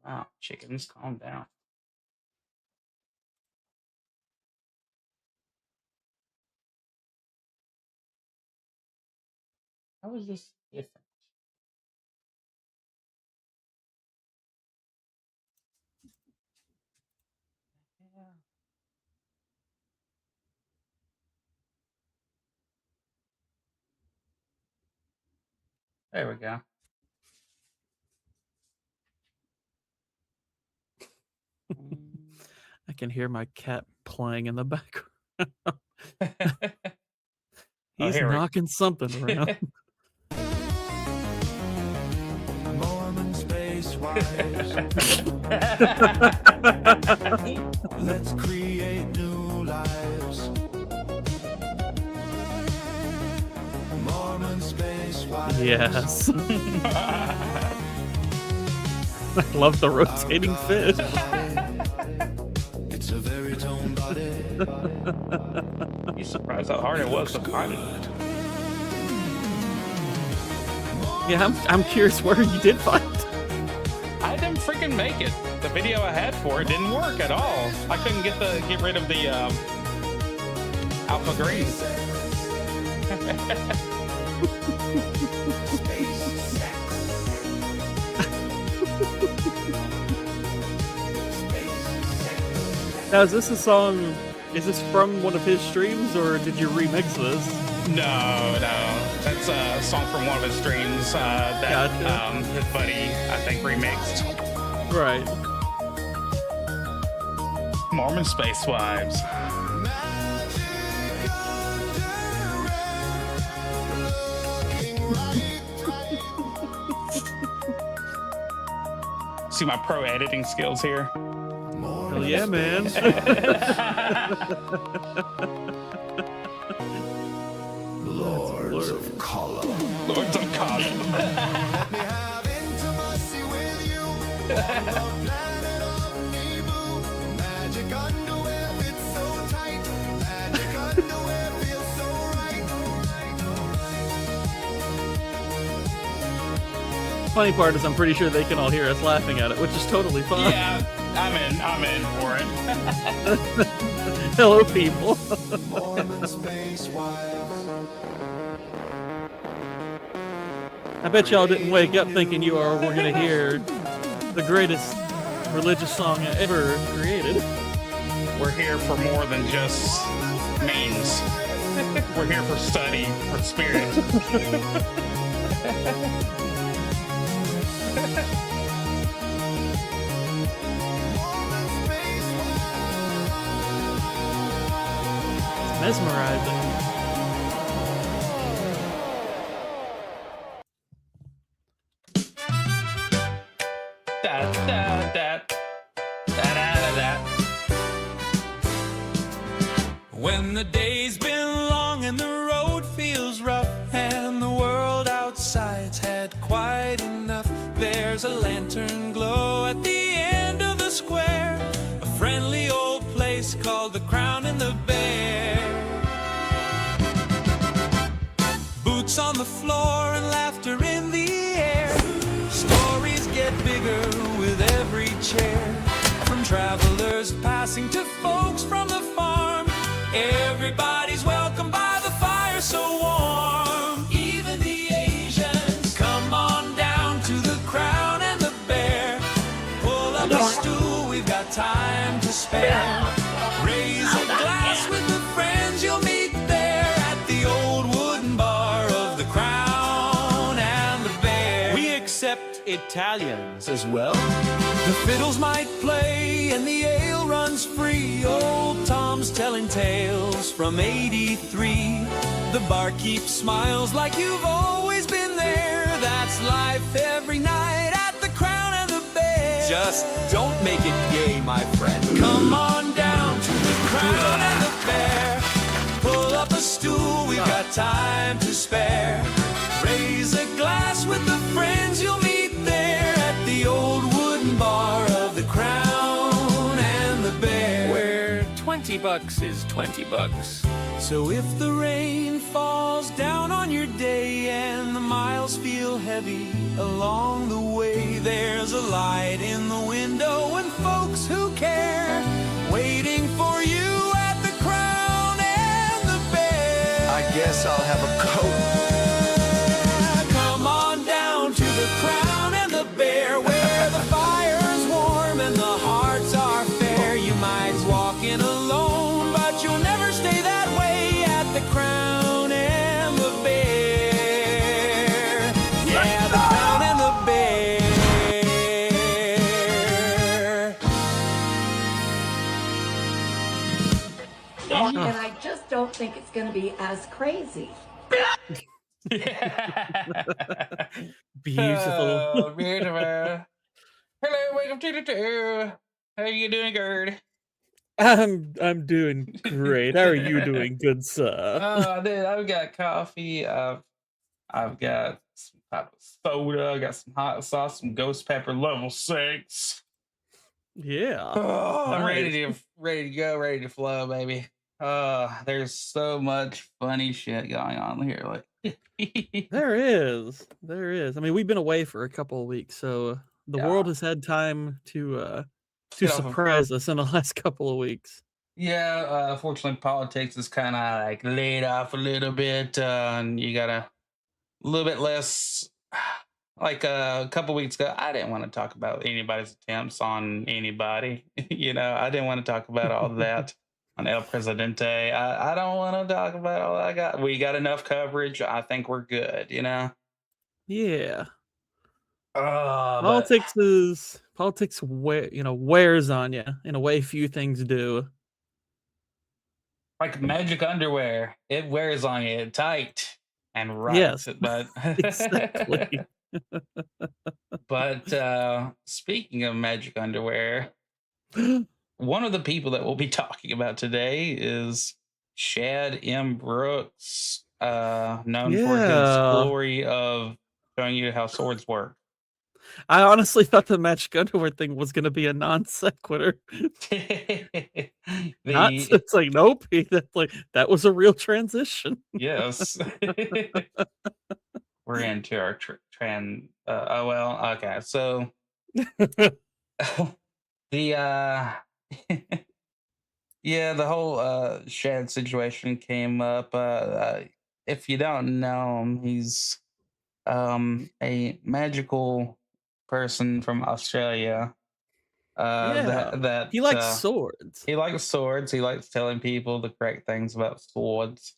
Wow, chickens, calm down. How is this different? Yeah. There we go. I can hear my cat playing in the background. He's knocking something around. Mormon space wives. Let's create new lives. Mormon space wives. Yes. I love the rotating fish. It's a very tone body. You surprised how hard it was to find it. Yeah, I'm curious where you did find it. I didn't freaking make it. The video I had for it didn't work at all. I couldn't get rid of the alpha green. Now, is this a song? Is this from one of his streams, or did you remix this? No. That's a song from one of his streams that Gotcha. His buddy, I think, remixed. Right. Mormon Space Wives. See my pro editing skills here? Hell yeah, man. Lords of color. Lords of color. Let me have intimacy with you. On the planet of Naboo. Magic underwear fits so tight. Magic underwear feels so right. Funny part is I'm pretty sure they can all hear us laughing at it, which is totally fine. Yeah, I'm in for it. Hello, people. Mormon space wives. I bet y'all didn't wake up thinking we're gonna hear the greatest religious song ever created. We're here for more than just means. We're here for study, for spirit. Mesmerizing. When the day's been long and the road feels rough and the world outside's had quite enough, there's a lantern glow at the end of the square, a friendly old place called the Crown and the Bear. Boots on the floor and laughter in the air, stories get bigger with every chair, from travelers passing to folks from the farm. Everybody's welcome by the fire so warm. Even the Asians. Come on down to the Crown and the Bear. Pull up a stool, we've got time to spare. Raise a glass with the friends you'll meet there at the old wooden bar of the Crown and the Bear. We accept Italians as well. The fiddles might play and the ale runs free. Old Tom's telling tales from '83. The barkeep smiles like you've always been there. That's life every night at the Crown and the Bear. Just don't make it gay, my friend. Come on down to the Crown and the Bear. Pull up a stool, we've got time to spare. Raise a glass with the friends you'll meet there at the old wooden bar of the Crown and the Bear, where $20 is $20. So if the rain falls down on your day and the miles feel heavy along the way, there there's a light in the window and folks who care, waiting for you at the Crown and the Bear. I guess I'll have a coat. Come on down to the Crown and the Bear, where the fire's warm and the hearts are fair. You might walk in alone, but you'll never stay that way at the Crown and the Bear. Yeah, the Crown and the Bear. And I just don't think it's going to be as crazy. Beautiful. Oh, beautiful. Hello, welcome to the show. How you doing, Gerd? I'm doing great. How are you doing, good sir? Dude, I've got coffee. I've got some type of soda. I got some hot sauce, some ghost pepper level 6. Yeah. Oh, I'm ready Nice. to go, ready to flow, baby. There's so much funny shit going on here. Like, There is. I mean, we've been away for a couple of weeks, so the Yeah. world has had time to Get off of- surprise us in the last couple of weeks. Yeah, fortunately, politics is kind of like laid off a little bit, and you got a little bit less. Like a couple weeks ago, I didn't want to talk about anybody's attempts on anybody. I didn't want to talk about all that on El Presidente. I don't want to talk about all I got. We got enough coverage. I think we're good. Yeah. But Politics wears on you in a way few things do. like magic underwear, it wears on you tight and right. Yes. But Exactly. But speaking of magic underwear, one of the people that we'll be talking about today is Shad M. Brooks, known for his Yeah. glory of showing you how swords work. I honestly thought the magic underwear thing was going to be a non sequitur. It's like, nope. That was a real transition. Yes. We're into our okay. So the the whole Shad situation came up. If you don't know him, he's a magical person from Australia. That He likes swords. He likes swords. He likes telling people the correct things about swords,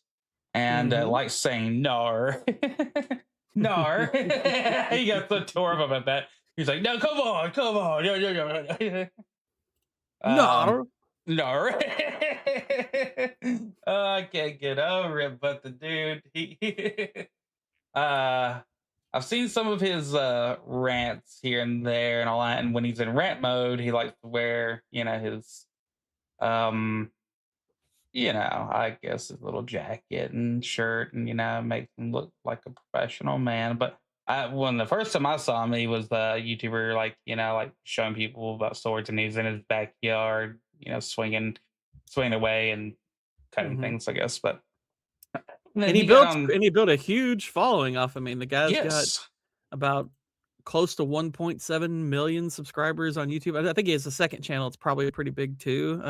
and likes saying "nar." Nar. He got so tore up about that. He's like, "No, come on. No. Nar. I can't get over it, but the dude, I've seen some of his rants here and there and all that, and when he's in rant mode, he likes to wear, his I guess his little jacket and shirt, and makes him look like a professional man. But when the first time I saw him, he was a YouTuber, like showing people about swords, and he's in his backyard, swinging away and cutting things, I guess. But and he built a huge following off. I mean, the guy's got about close to 1.7 million subscribers on YouTube. I think he has a second channel. It's probably pretty big too.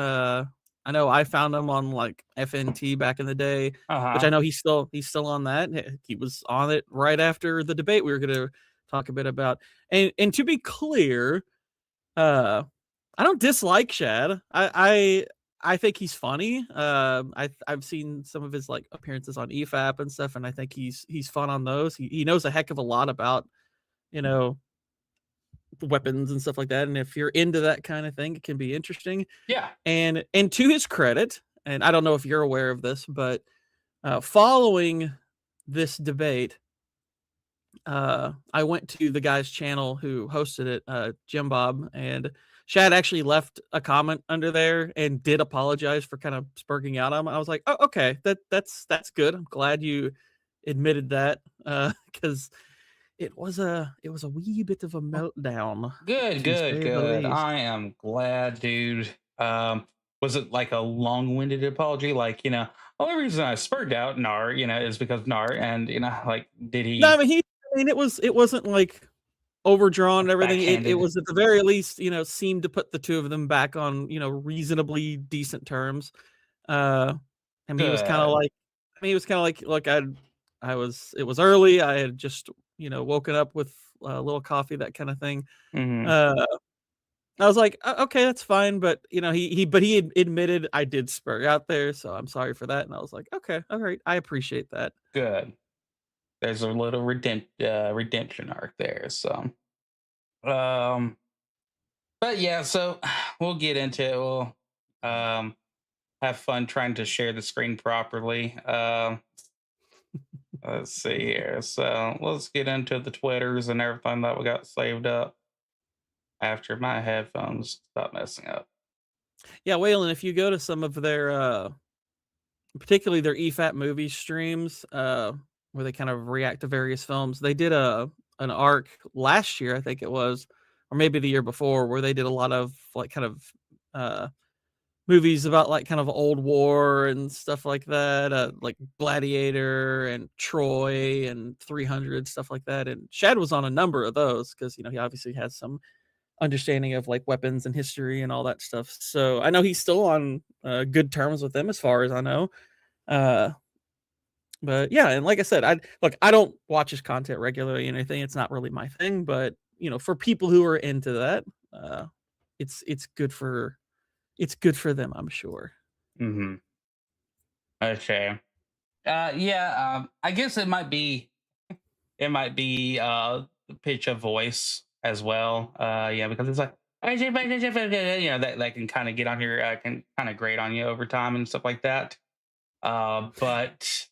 I know I found him on like FNT back in the day, which I know he's still on that. He was on it right after the debate we were going to talk a bit about. And to be clear, I don't dislike Shad. I think he's funny. I've seen some of his like appearances on EFAP and stuff, and I think he's fun on those. He knows a heck of a lot about, weapons and stuff like that. And if you're into that kind of thing, it can be interesting. Yeah. And to his credit, and I don't know if you're aware of this, but following this debate, I went to the guy's channel who hosted it, Jim Bob, and Shad actually left a comment under there and did apologize for kind of spurging out on him. I was like, oh, okay, that's good. I'm glad you admitted that, because it was a wee bit of a meltdown. Good. I am glad, dude. Was it like a long-winded apology? Like, only reason I spurred out Nar, is because Nar, and like, did he? No, I mean it wasn't like overdrawn and everything. It was at the very least, seemed to put the two of them back on, reasonably decent terms. He was kind of like, look, it was early. I had just, woken up with a little coffee, that kind of thing. I was like, okay, that's fine. But, he admitted I did spur out there. So I'm sorry for that. And I was like, okay, all right. I appreciate that. Good. There's a little redemption arc there. So, but yeah, so we'll get into it. We'll have fun trying to share the screen properly. Let's see here. So let's get into the Twitters and everything that we got saved up after my headphones stop messing up. Yeah, Waylon, if you go to some of their, particularly their EFAT movie streams, where they kind of react to various films, they did an arc last year, I think it was, or maybe the year before, where they did a lot of like kind of movies about like kind of old war and stuff like that, like Gladiator and Troy and 300, stuff like that. And Shad was on a number of those because he obviously has some understanding of like weapons and history and all that stuff. So I know he's still on good terms with them as far as I know. But yeah, and like I said, I don't watch his content regularly and anything. It's not really my thing, but for people who are into that, it's good for them, I'm sure. Mm-hmm. Okay. I guess it might be pitch of voice as well. Because it's like, that can kind of get on your can kind of grate on you over time and stuff like that. But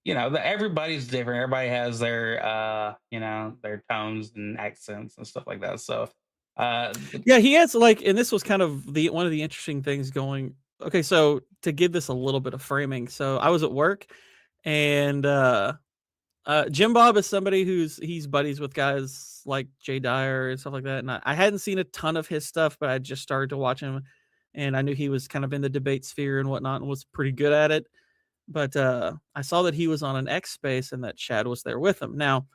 everybody's different. Everybody has their their tones and accents and stuff like that. So yeah, he has and this was kind of one of the interesting things going. Okay, so to give this a little bit of framing, so I was at work, and Jim Bob is somebody he's buddies with guys like Jay Dyer and stuff like that, and I hadn't seen a ton of his stuff, but I just started to watch him, and I knew he was kind of in the debate sphere and whatnot, and was pretty good at it. But I saw that he was on an X Space and that Shad was there with him. Now,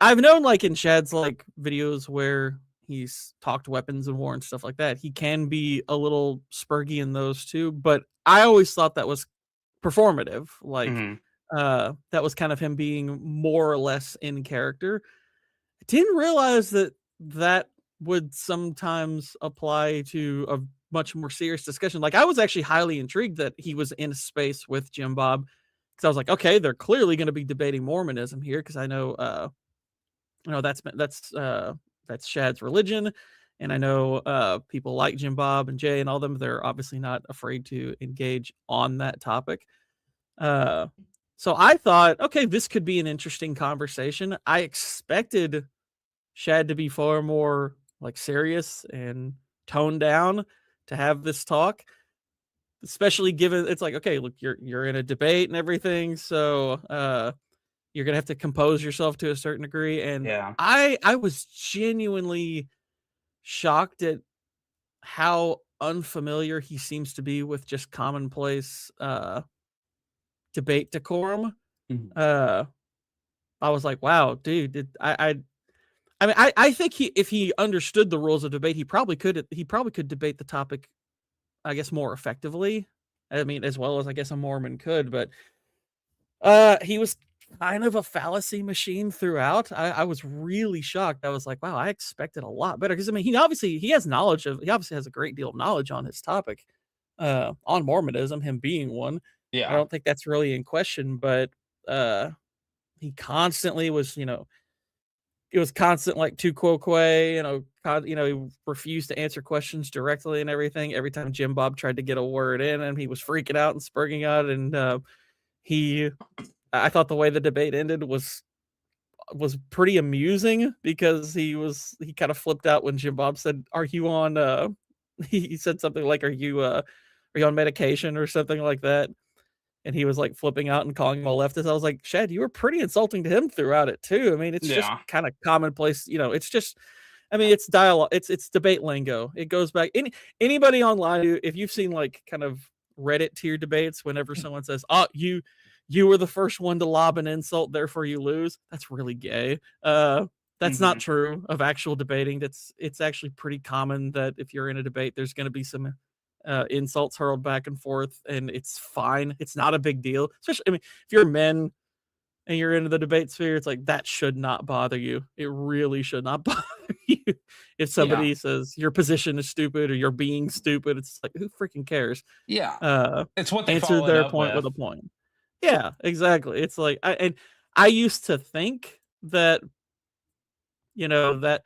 I've known in Shad's videos where he's talked weapons and war and stuff like that, he can be a little spurgy in those too, but I always thought that was performative. That was kind of him being more or less in character. I didn't realize that would sometimes apply to a much more serious discussion. I was actually highly intrigued that he was in a space with Jim Bob, because I was like, okay, they're clearly going to be debating Mormonism here, because I know that's Shad's religion, and I know people like Jim Bob and Jay and all them, they're obviously not afraid to engage on that topic. So I thought, okay, this could be an interesting conversation. I expected Shad to be far more serious and toned down to have this talk, especially given it's okay, look, you're in a debate and everything, so you're gonna have to compose yourself to a certain degree. And yeah, I was genuinely shocked at how unfamiliar he seems to be with just commonplace debate decorum. Mm-hmm. I was like, wow, dude, I think if he understood the rules of debate, he probably could debate the topic, I guess, more effectively. I mean, as well as I guess a Mormon could, but he was kind of a fallacy machine throughout. I was really shocked. I was like, wow, I expected a lot better, because I mean, he obviously has a great deal of knowledge on his topic, on Mormonism, him being one. Yeah, I don't think that's really in question, but he constantly was, it was constant tu quo que, he refused to answer questions directly and everything. Every time Jim Bob tried to get a word in, and he was freaking out and spurging out, and I thought the way the debate ended was pretty amusing, because he kind of flipped out when Jim Bob said, "Are you on?" He said something like, "Are you on medication?" or something like that, and he was flipping out and calling him a leftist. I was like, Shad, you were pretty insulting to him throughout it too. I mean, it's just kind of commonplace. It's just, I mean, it's dialogue. It's debate lingo. It goes back. Anybody online, if you've seen kind of Reddit tier debates, whenever someone says, "Oh, you were the first one to lob an insult, therefore you lose," that's really gay. That's not true of actual debating. It's actually pretty common that if you're in a debate, there's going to be some insults hurled back and forth, and it's fine. It's not a big deal. Especially, I mean, if you're men and you're into the debate sphere, it's like that should not bother you. It really should not bother you. If somebody says your position is stupid or you're being stupid, it's like who freaking cares? Yeah, it's what they Answer followed their up point with a point. Yeah, exactly. It's like I used to think that that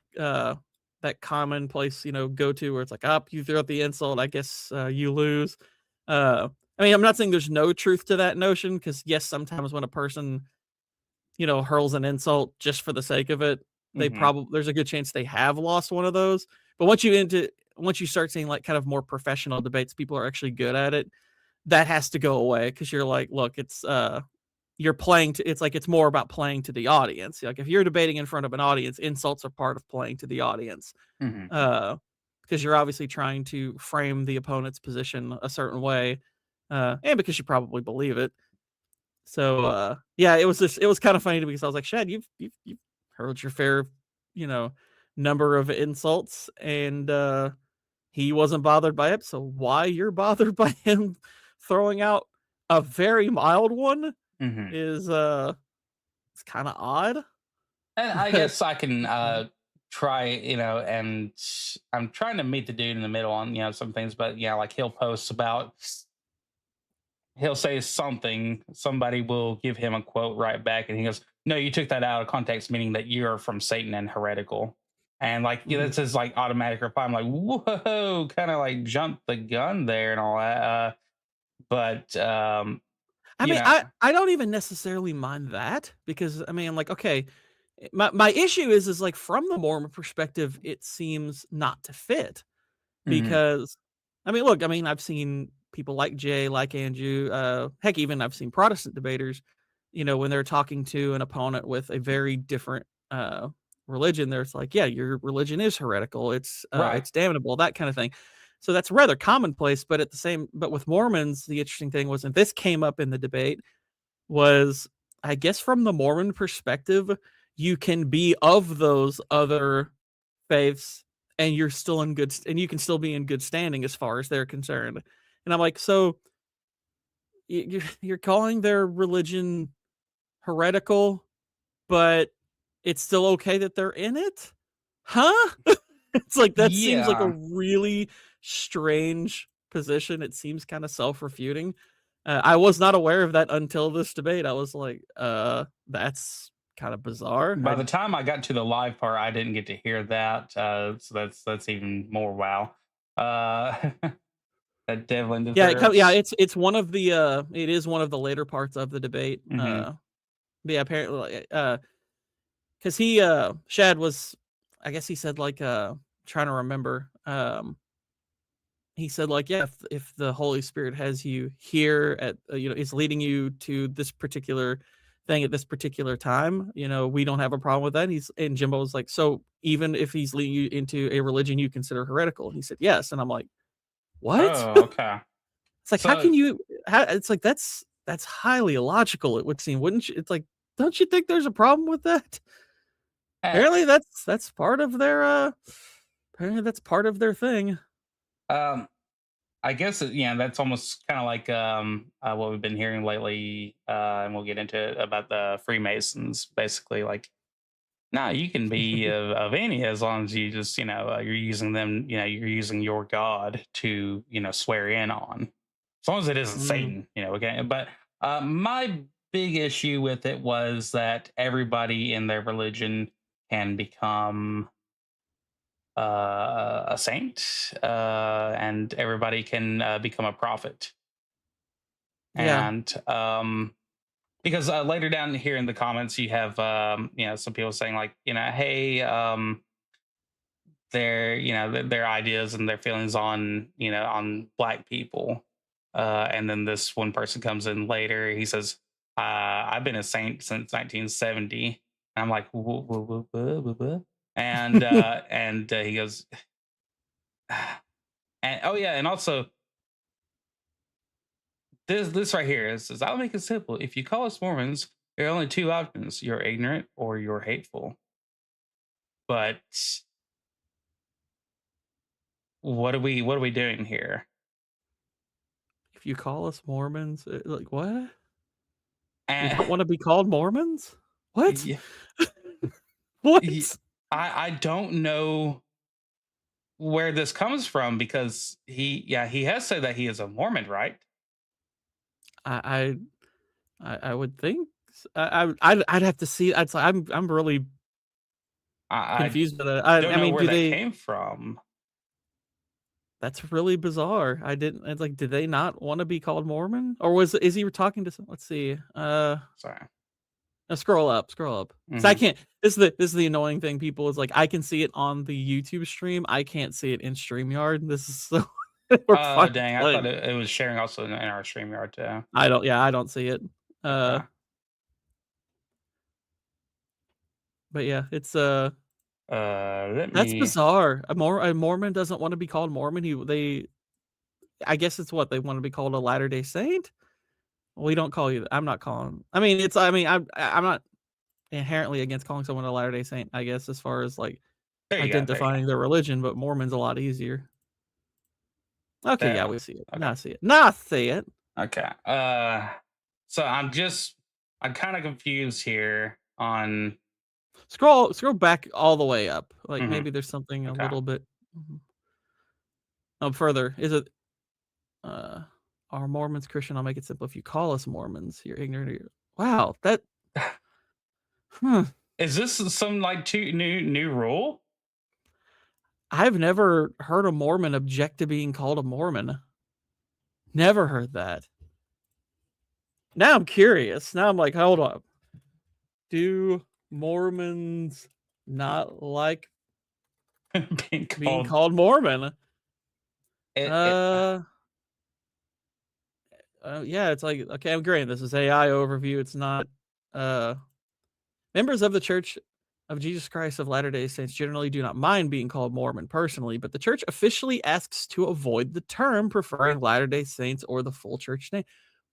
commonplace go to where it's like up you throw out the insult, I guess you lose. I mean, I'm not saying there's no truth to that notion, because yes, sometimes when a person hurls an insult just for the sake of it, they probably there's a good chance they have lost one of those. But once you start seeing like kind of more professional debates, people are actually good at it, that has to go away, because you're like, look, it's you're playing to, it's like it's more about playing to the audience. Like if you're debating in front of an audience, insults are part of playing to the audience. Because you're obviously trying to frame the opponent's position a certain way, and because you probably believe it. So yeah, it was kind of funny to me, because I was like, Shad, you've heard your fair, number of insults, and he wasn't bothered by it. So why you're bothered by him throwing out a very mild one is it's kind of odd. And I guess I can try, and I'm trying to meet the dude in the middle on some things, but like he'll post about, he'll say something, somebody will give him a quote right back, and he goes, no, you took that out of context, meaning that you're from Satan and heretical. And like that's his like automatic reply. I'm like, whoa, kind of like jumped the gun there and all that. But I mean, I don't even necessarily mind that, because I mean, like, okay, my issue is like from the Mormon perspective, it seems not to fit, because I mean, look, I mean, I've seen people like Jay, like Andrew, heck, even I've seen Protestant debaters, when they're talking to an opponent with a very different religion, there's like, yeah, your religion is heretical, it's damnable, that kind of thing. So that's rather commonplace, but but with Mormons, the interesting thing was, and this came up in the debate, was I guess from the Mormon perspective, you can be of those other faiths and you're still in good, and you can still be in good standing as far as they're concerned. And I'm like, so you're calling their religion heretical, but it's still okay that they're in it? Huh? It's like, that seems like a really strange position. It seems kind of self-refuting. I was not aware of that until this debate. I was like, that's kind of bizarre. By the time I got to the live part, I didn't get to hear that. So that's even more wow. That Devlin deserves. Yeah, it's one of the it is one of the later parts of the debate. Yeah, apparently because Shad was, I guess he said like trying to remember, he said like, yeah, if the Holy Spirit has you here at is leading you to this particular thing at this particular time, we don't have a problem with that. And Jimbo was like, so even if he's leading you into a religion you consider heretical? And he said yes. And I'm like, what? Oh, okay. It's like, how can you, it's like, that's highly illogical, it would seem, wouldn't you? It's like, don't you think there's a problem with that? Apparently that's part of their thing. I guess that's almost kind of like what we've been hearing lately, and we'll get into it about the Freemasons. Basically, like, no, you can be of any, as long as you just you're using them, you're using your God to swear in on, as long as it isn't Satan, okay. But my big issue with it was that everybody in their religion can become a saint, and everybody can become a prophet. And because later down here in the comments you have some people saying like, hey, their ideas and their feelings on on black people, and then this one person comes in later, he says, I've been a saint since 1970. And I'm like, what? And and he goes, and oh yeah, and also this right here, it says, I'll make it simple. If you call us Mormons, there are only two options: you're ignorant or you're hateful. but what are we doing here? If you call us Mormons, like what? You And don't want to be called Mormons? What? yeah, What? I don't know where this comes from, because he has said that he is a Mormon, right? I I would think I'd have to see. I'm really I confused with it. don't I know mean, where do that they? came from. That's really bizarre. I didn't. It's like, did they not want to be called Mormon, or is he talking to some? Let's see. Sorry. Scroll up. So I can't. This is the annoying thing. People is like, I can see it on the YouTube stream. I can't see it in StreamYard. This is so. We're Oh fucking dang! I like, thought it was sharing also in our StreamYard too. I don't. Yeah, I don't see it. Okay. But yeah, it's Let that's me. bizarre. A Mormon doesn't want to be called Mormon. I guess it's what they want to be called, a Latter-day Saint. We don't call you. I'm not calling. I mean, it's. I mean, I'm not inherently against calling someone a Latter-day Saint. I guess as far as like There you go. identifying their religion, but Mormon's a lot easier. Okay, yeah, we see it. Okay. Now see it. Now see it. Okay. So I'm kind of confused here on. Scroll back all the way up. Like maybe Mhm. there's something a Okay. little bit. Further. Is it? Are Mormons Christian? I'll make it simple. If you call us Mormons, you're ignorant. Wow, that. Is this some like new rule? I've never heard a Mormon object to being called a Mormon. Never heard that. Now I'm curious. Now I'm like, hold up. Do Mormons not like being called Mormon? Yeah, it's like, okay, I'm agreeing. This is AI overview. It's not. Members of the Church of Jesus Christ of Latter-day Saints generally do not mind being called Mormon personally, but the church officially asks to avoid the term, preferring Latter-day Saints or the full church name.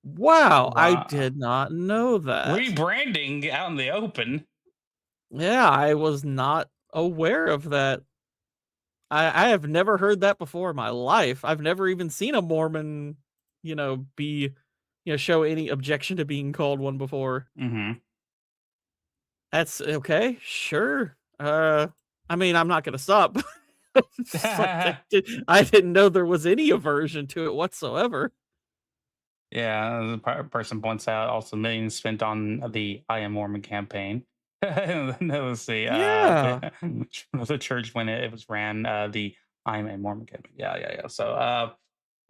Wow, I did not know that. Rebranding out in the open. Yeah, I was not aware of that. I have never heard that before in my life. I've never even seen a Mormon, show any objection to being called one before. Mm-hmm. That's okay, sure. I mean, I'm not gonna stop. I didn't know there was any aversion to it whatsoever. Yeah, the person points out also millions spent on the I Am Mormon campaign. Let's see. Yeah. The church when it was ran, the I Am a Mormon campaign. Yeah. So,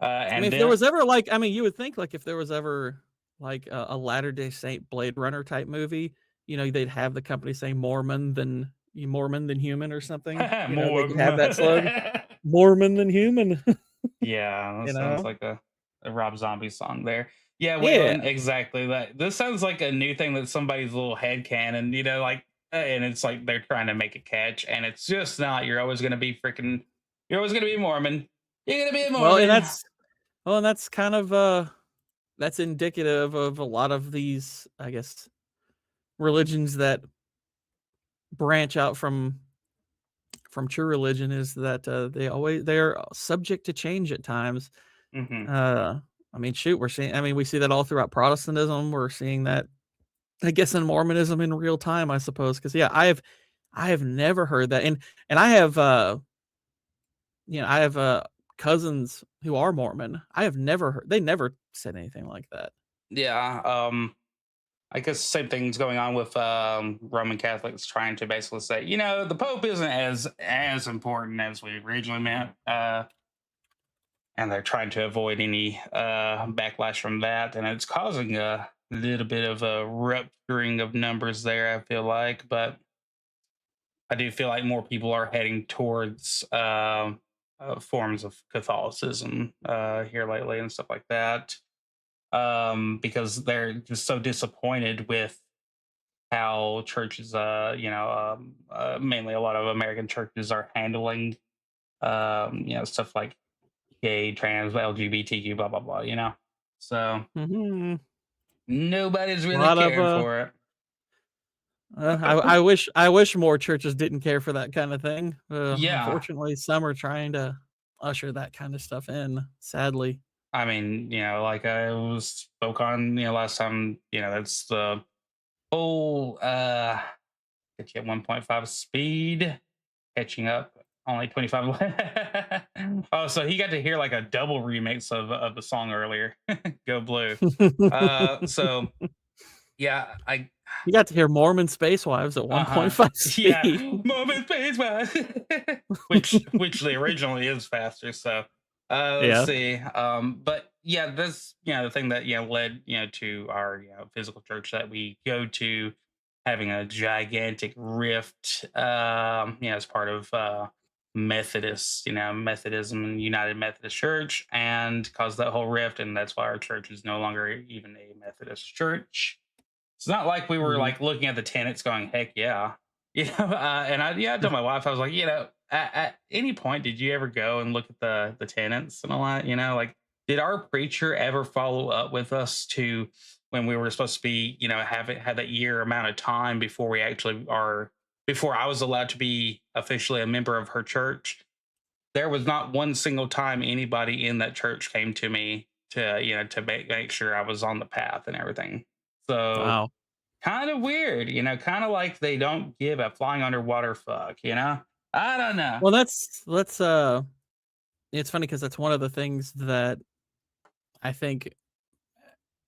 I and mean, if then, there was ever like, I mean, you would think like if there was ever like a Latter-day Saint Blade Runner type movie, they'd have the company saying Mormon than human or something. They could have that slogan, Mormon than human. Yeah, that sounds like a Rob Zombie song there. Yeah, Yeah. Waylon, exactly. This sounds like a new thing that somebody's little head canon, like, and it's like they're trying to make a catch, and it's just not. You're always gonna be Mormon. You're gonna be a Mormon. And that's kind of that's indicative of a lot of these, I guess, religions that branch out from true religion, is that they're subject to change at times. Mm-hmm. I mean, shoot, we see that all throughout Protestantism. We're seeing that, I guess, in Mormonism in real time, I suppose. Because yeah, I have never heard that, and I have cousins who are Mormon. I have never heard. They never said anything like that. Yeah. I guess same thing's going on with Roman Catholics trying to basically say, the Pope isn't as important as we originally meant. And they're trying to avoid any backlash from that, and it's causing a little bit of a rupturing of numbers there, I feel like. But I do feel like more people are heading towards forms of Catholicism here lately and stuff like that, because they're just so disappointed with how churches, mainly a lot of American churches are handling, stuff like gay, trans, LGBTQ, blah blah blah. So nobody's really caring for it. I wish more churches didn't care for that kind of thing. Yeah. Unfortunately, some are trying to usher that kind of stuff in, sadly. I mean, like I was spoke on, last time, that's the whole get you at 1.5 speed, catching up only 25. Oh, so he got to hear like a double remix of the song earlier. Go Blue. So yeah, You got to hear Mormon Space Wives at 1.5 yeah, speed. Moment Space Wives. which the originally is faster. So let's Yeah. see. But yeah, this the thing that led to our physical church that we go to having a gigantic rift as part of Methodist, Methodism and United Methodist Church, and caused that whole rift, and that's why our church is no longer even a Methodist church. It's not like we were Mhm. like looking at the tenants going, heck yeah. And I told my wife, I was like, at any point, did you ever go and look at the tenants and all that? Like, did our preacher ever follow up with us to when we were supposed to be, had that year amount of time before we actually before I was allowed to be officially a member of her church? There was not one single time anybody in that church came to me to make sure I was on the path and everything. So Wow. kind of weird, kind of like they don't give a flying underwater fuck, I don't know. Well, that's it's funny because that's one of the things that I think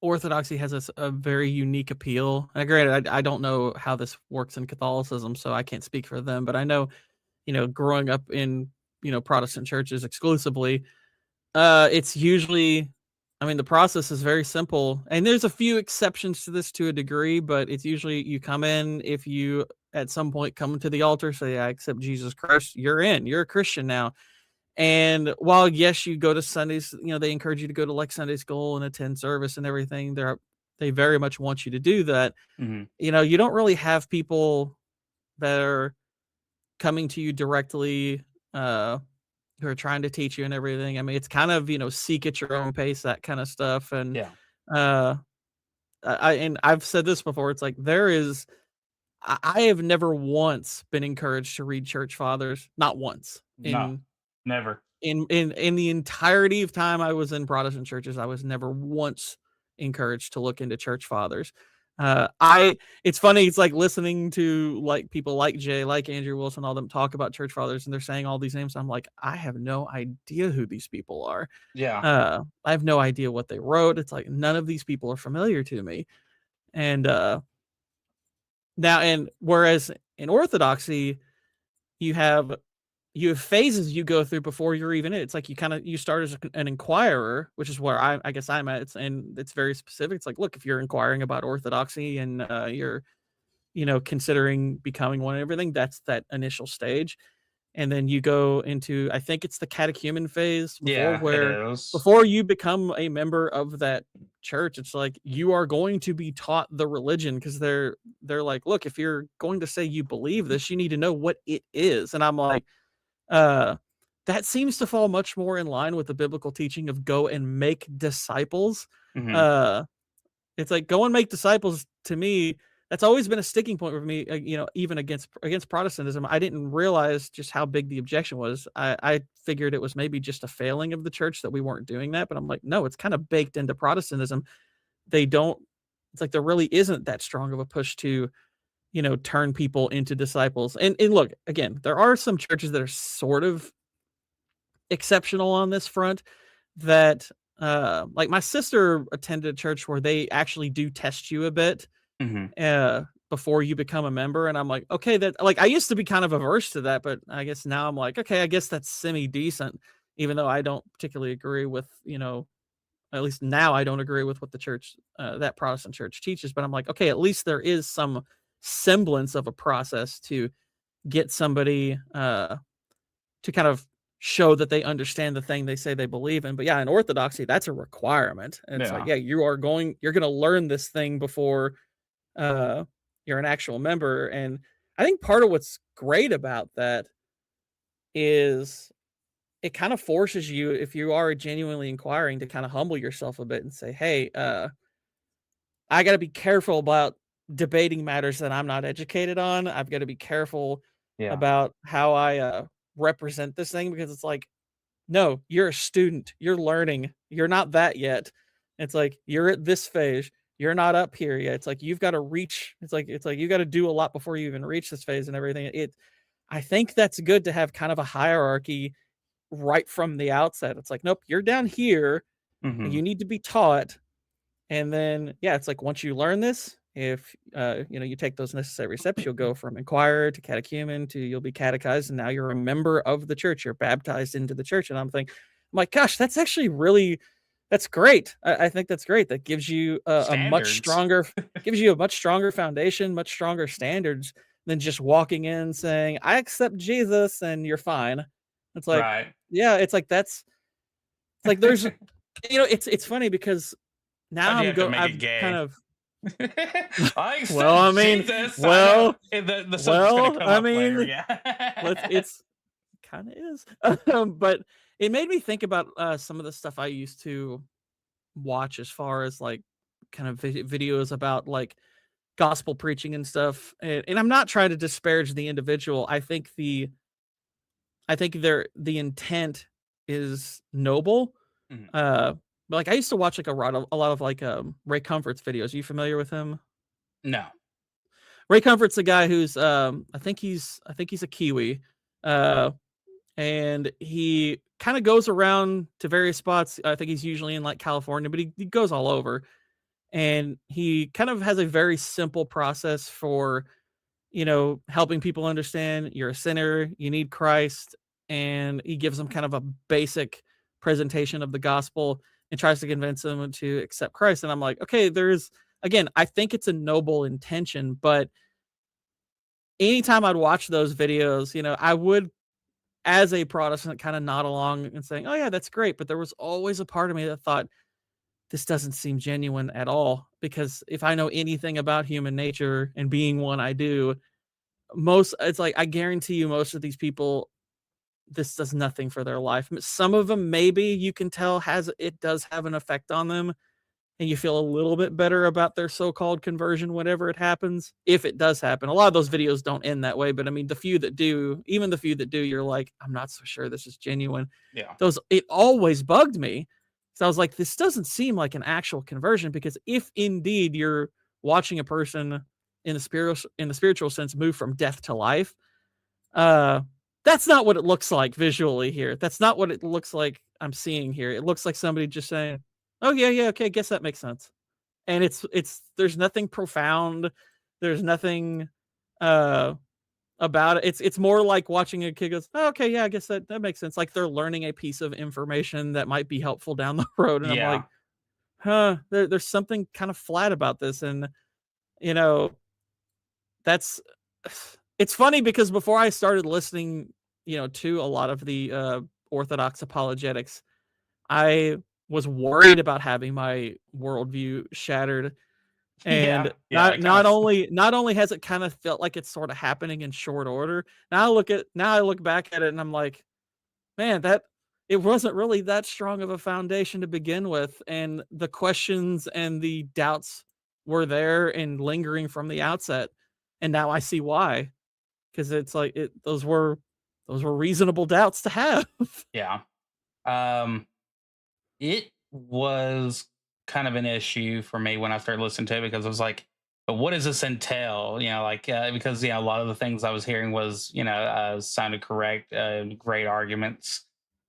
Orthodoxy has a very unique appeal. And granted, I don't know how this works in Catholicism, so I can't speak for them, but I know, growing up in, Protestant churches exclusively, it's usually, I mean, the process is very simple, and there's a few exceptions to this to a degree, but it's usually you come in, if you at some point come to the altar, say, I accept Jesus Christ, you're in, you're a Christian now. And while, yes, you go to Sundays, they encourage you to go to like Sunday school and attend service and everything. They very much want you to do that. Hmm. You don't really have people that are coming to you directly, who are trying to teach you and everything. I mean, it's kind of, seek at your own pace, that kind of stuff. And Yeah. uh and I've said this before, it's like I have never once been encouraged to read church fathers, not once. No, never. In the entirety of time I was in Protestant churches, I was never once encouraged to look into church fathers. It's funny, it's like listening to like people like Jay, like Andrew Wilson, all them talk about church fathers, and they're saying all these names. I'm like, I have no idea who these people are. Yeah. I have no idea what they wrote. It's like none of these people are familiar to me. And whereas in Orthodoxy, you have phases you go through before you're even in. It's like you start as an inquirer, which is where I guess I'm at. And it's very specific. It's like, look, if you're inquiring about Orthodoxy and you're, considering becoming one and everything, that's that initial stage. And then you go into, I think it's the catechumen phase before you become a member of that church. It's like you are going to be taught the religion, because they're like, look, if you're going to say you believe this, you need to know what it is. And I'm like, that seems to fall much more in line with the biblical teaching of go and make disciples. Mhm. It's like go and make disciples. To me, that's always been a sticking point with me. Even against Protestantism, I didn't realize just how big the objection was. I figured it was maybe just a failing of the church that we weren't doing that, but I'm like, no, it's kind of baked into Protestantism. They don't. It's like there really isn't that strong of a push to, turn people into disciples. And look, again, there are some churches that are sort of exceptional on this front, that like my sister attended a church where they actually do test you a bit Mhm. before you become a member. And I'm like, okay, that, like, I used to be kind of averse to that, but I guess now I'm like, okay, I guess that's semi decent, even though I don't particularly agree with, at least now I don't agree with what the church, that Protestant church teaches. But I'm like, okay, at least there is some semblance of a process to get somebody to kind of show that they understand the thing they say they believe in. But yeah, in Orthodoxy, that's a requirement. And it's like, Yeah. yeah, you're going to learn this thing before uh, you're an actual member. And I think part of what's great about that is it kind of forces you, if you are genuinely inquiring, to kind of humble yourself a bit and say, hey, I got to be careful about debating matters that I'm not educated on. I've got to be careful Yeah. about how I represent this thing, because it's like, no, you're a student. You're learning. You're not that yet. It's like you're at this phase. You're not up here yet. It's like you've got to reach. It's like you got to do a lot before you even reach this phase and everything. I think that's good to have kind of a hierarchy right from the outset. It's like, nope, you're down here. And you need to be taught. And then, yeah, it's like once you learn this, if you take those necessary steps, you'll go from inquirer to catechumen to you'll be catechized, and now you're a member of the church. You're baptized into the church. And I'm like, gosh, that's actually that's great. I think that's great. That gives you a much stronger foundation, much stronger standards than just walking in saying, I accept Jesus and you're fine. It's like, yeah, it's like it's like there's it's funny because now I'm kind of well, I mean, Jesus, well, the well, come up later, yeah. It's kind of is, but it made me think about some of the stuff I used to watch as far as like kind of videos about like gospel preaching and stuff. And I'm not trying to disparage the individual. I think the intent is noble. But like I used to watch like a lot of like Ray Comfort's videos. Are you familiar with him? No. Ray Comfort's a guy who's I think he's a Kiwi. And he kind of goes around to various spots. I think he's usually in like California, but he goes all over. And he kind of has a very simple process for, helping people understand you're a sinner, you need Christ, and he gives them kind of a basic presentation of the gospel and tries to convince them to accept Christ. And I'm like, okay, I think it's a noble intention, but anytime I'd watch those videos, I would, as a Protestant, kind of nod along and saying, oh yeah, that's great. But there was always a part of me that thought, this doesn't seem genuine at all, because if I know anything about human nature, and being one I do, it's like, I guarantee you most of these people, this does nothing for their life. Some of them, maybe you can tell it does have an effect on them, and you feel a little bit better about their so-called conversion whenever it happens, if it does happen. A lot of those videos don't end that way, but I mean, the few that do, you're like, I'm not so sure this is genuine. Yeah. It always bugged me. So I was like, this doesn't seem like an actual conversion, because if indeed you're watching a person in the spiritual sense move from death to life, that's not what it looks like visually here. That's not what it looks like I'm seeing here. It looks like somebody just saying, oh yeah, okay, I guess that makes sense. And there's nothing profound. There's nothing about it. It's more like watching a kid goes, oh, okay, yeah, I guess that makes sense. Like they're learning a piece of information that might be helpful down the road. And I'm like, huh, there's something kind of flat about this. And it's funny because before I started listening, to a lot of the Orthodox apologetics, I was worried about having my worldview shattered. And not only has it kind of felt like it's sort of happening in short order. Now I look back at it and I'm like, man, that it wasn't really that strong of a foundation to begin with, and the questions and the doubts were there and lingering from the outset. And now I see why, because it's like those were reasonable doubts to have. Yeah. It was kind of an issue for me when I started listening to it, because I was like, but what does this entail? Because a lot of the things I was hearing was, sounded correct, great arguments.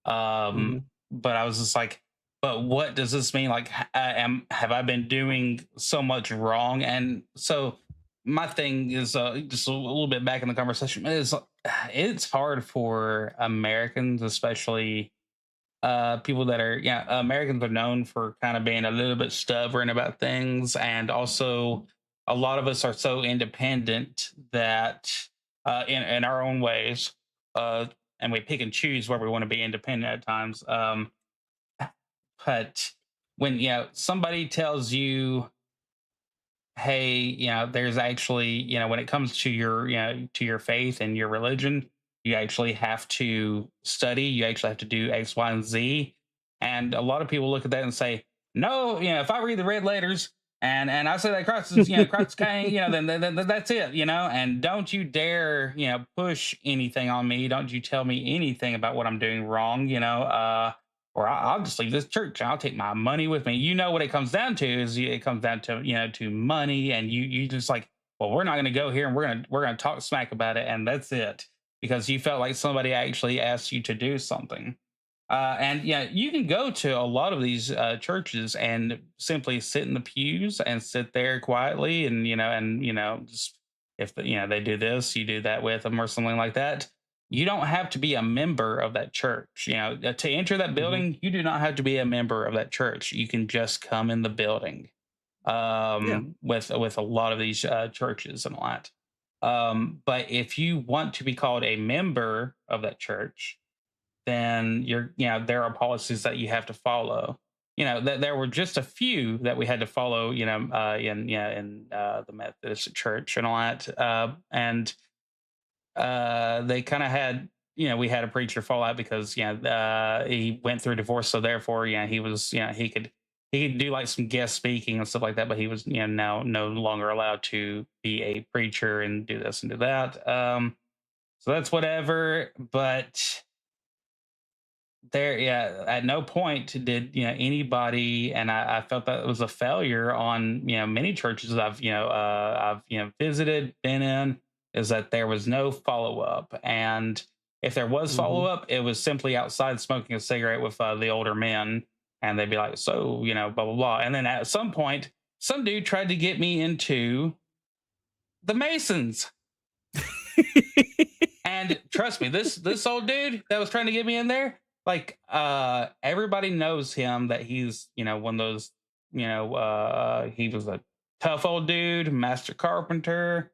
But I was just like, but what does this mean? Like, have I been doing so much wrong? And so my thing is just a little bit back in the conversation is it's hard for Americans, especially people that are Americans are known for kind of being a little bit stubborn about things, and also a lot of us are so independent that in our own ways, and we pick and choose where we want to be independent at times. But when somebody tells you, hey, there's actually, when it comes to your faith and your religion, you actually have to study. You actually have to do X, Y, and Z. And a lot of people look at that and say, no, if I read the red letters And I say that Christ is, Christ came, then that's it, and don't you dare, push anything on me. Don't you tell me anything about what I'm doing wrong, or I'll just leave this church. I'll take my money with me. You know what it comes down to is it comes down to, to money, and you just like, well, we're not going to go here, and we're going to talk smack about it, and that's it, because you felt like somebody actually asked you to do something. And yeah, you can go to a lot of these churches and simply sit in the pews and sit there quietly, and just if they do this, you do that with them or something like that. You don't have to be a member of that church. To enter that building, you do not have to be a member of that church. You can just come in the building. With a lot of these churches and all that. But if you want to be called a member of that church, then there are policies that you have to follow. There were just a few that we had to follow, in the Methodist church and all that. And they kind of had, we had a preacher fall out because, he went through divorce. So therefore, he was, he could do like some guest speaking and stuff like that, but he was, now no longer allowed to be a preacher and do this and do that. So that's whatever. But at no point did anybody, and I felt that it was a failure on many churches I've visited, been in, is that there was no follow-up. And if there was follow-up, it was simply outside smoking a cigarette with the older men, and they'd be like, so blah blah blah. And then at some point some dude tried to get me into the Masons. And trust me, this old dude that was trying to get me in there, like everybody knows him, that he's one of those, he was a tough old dude, master carpenter,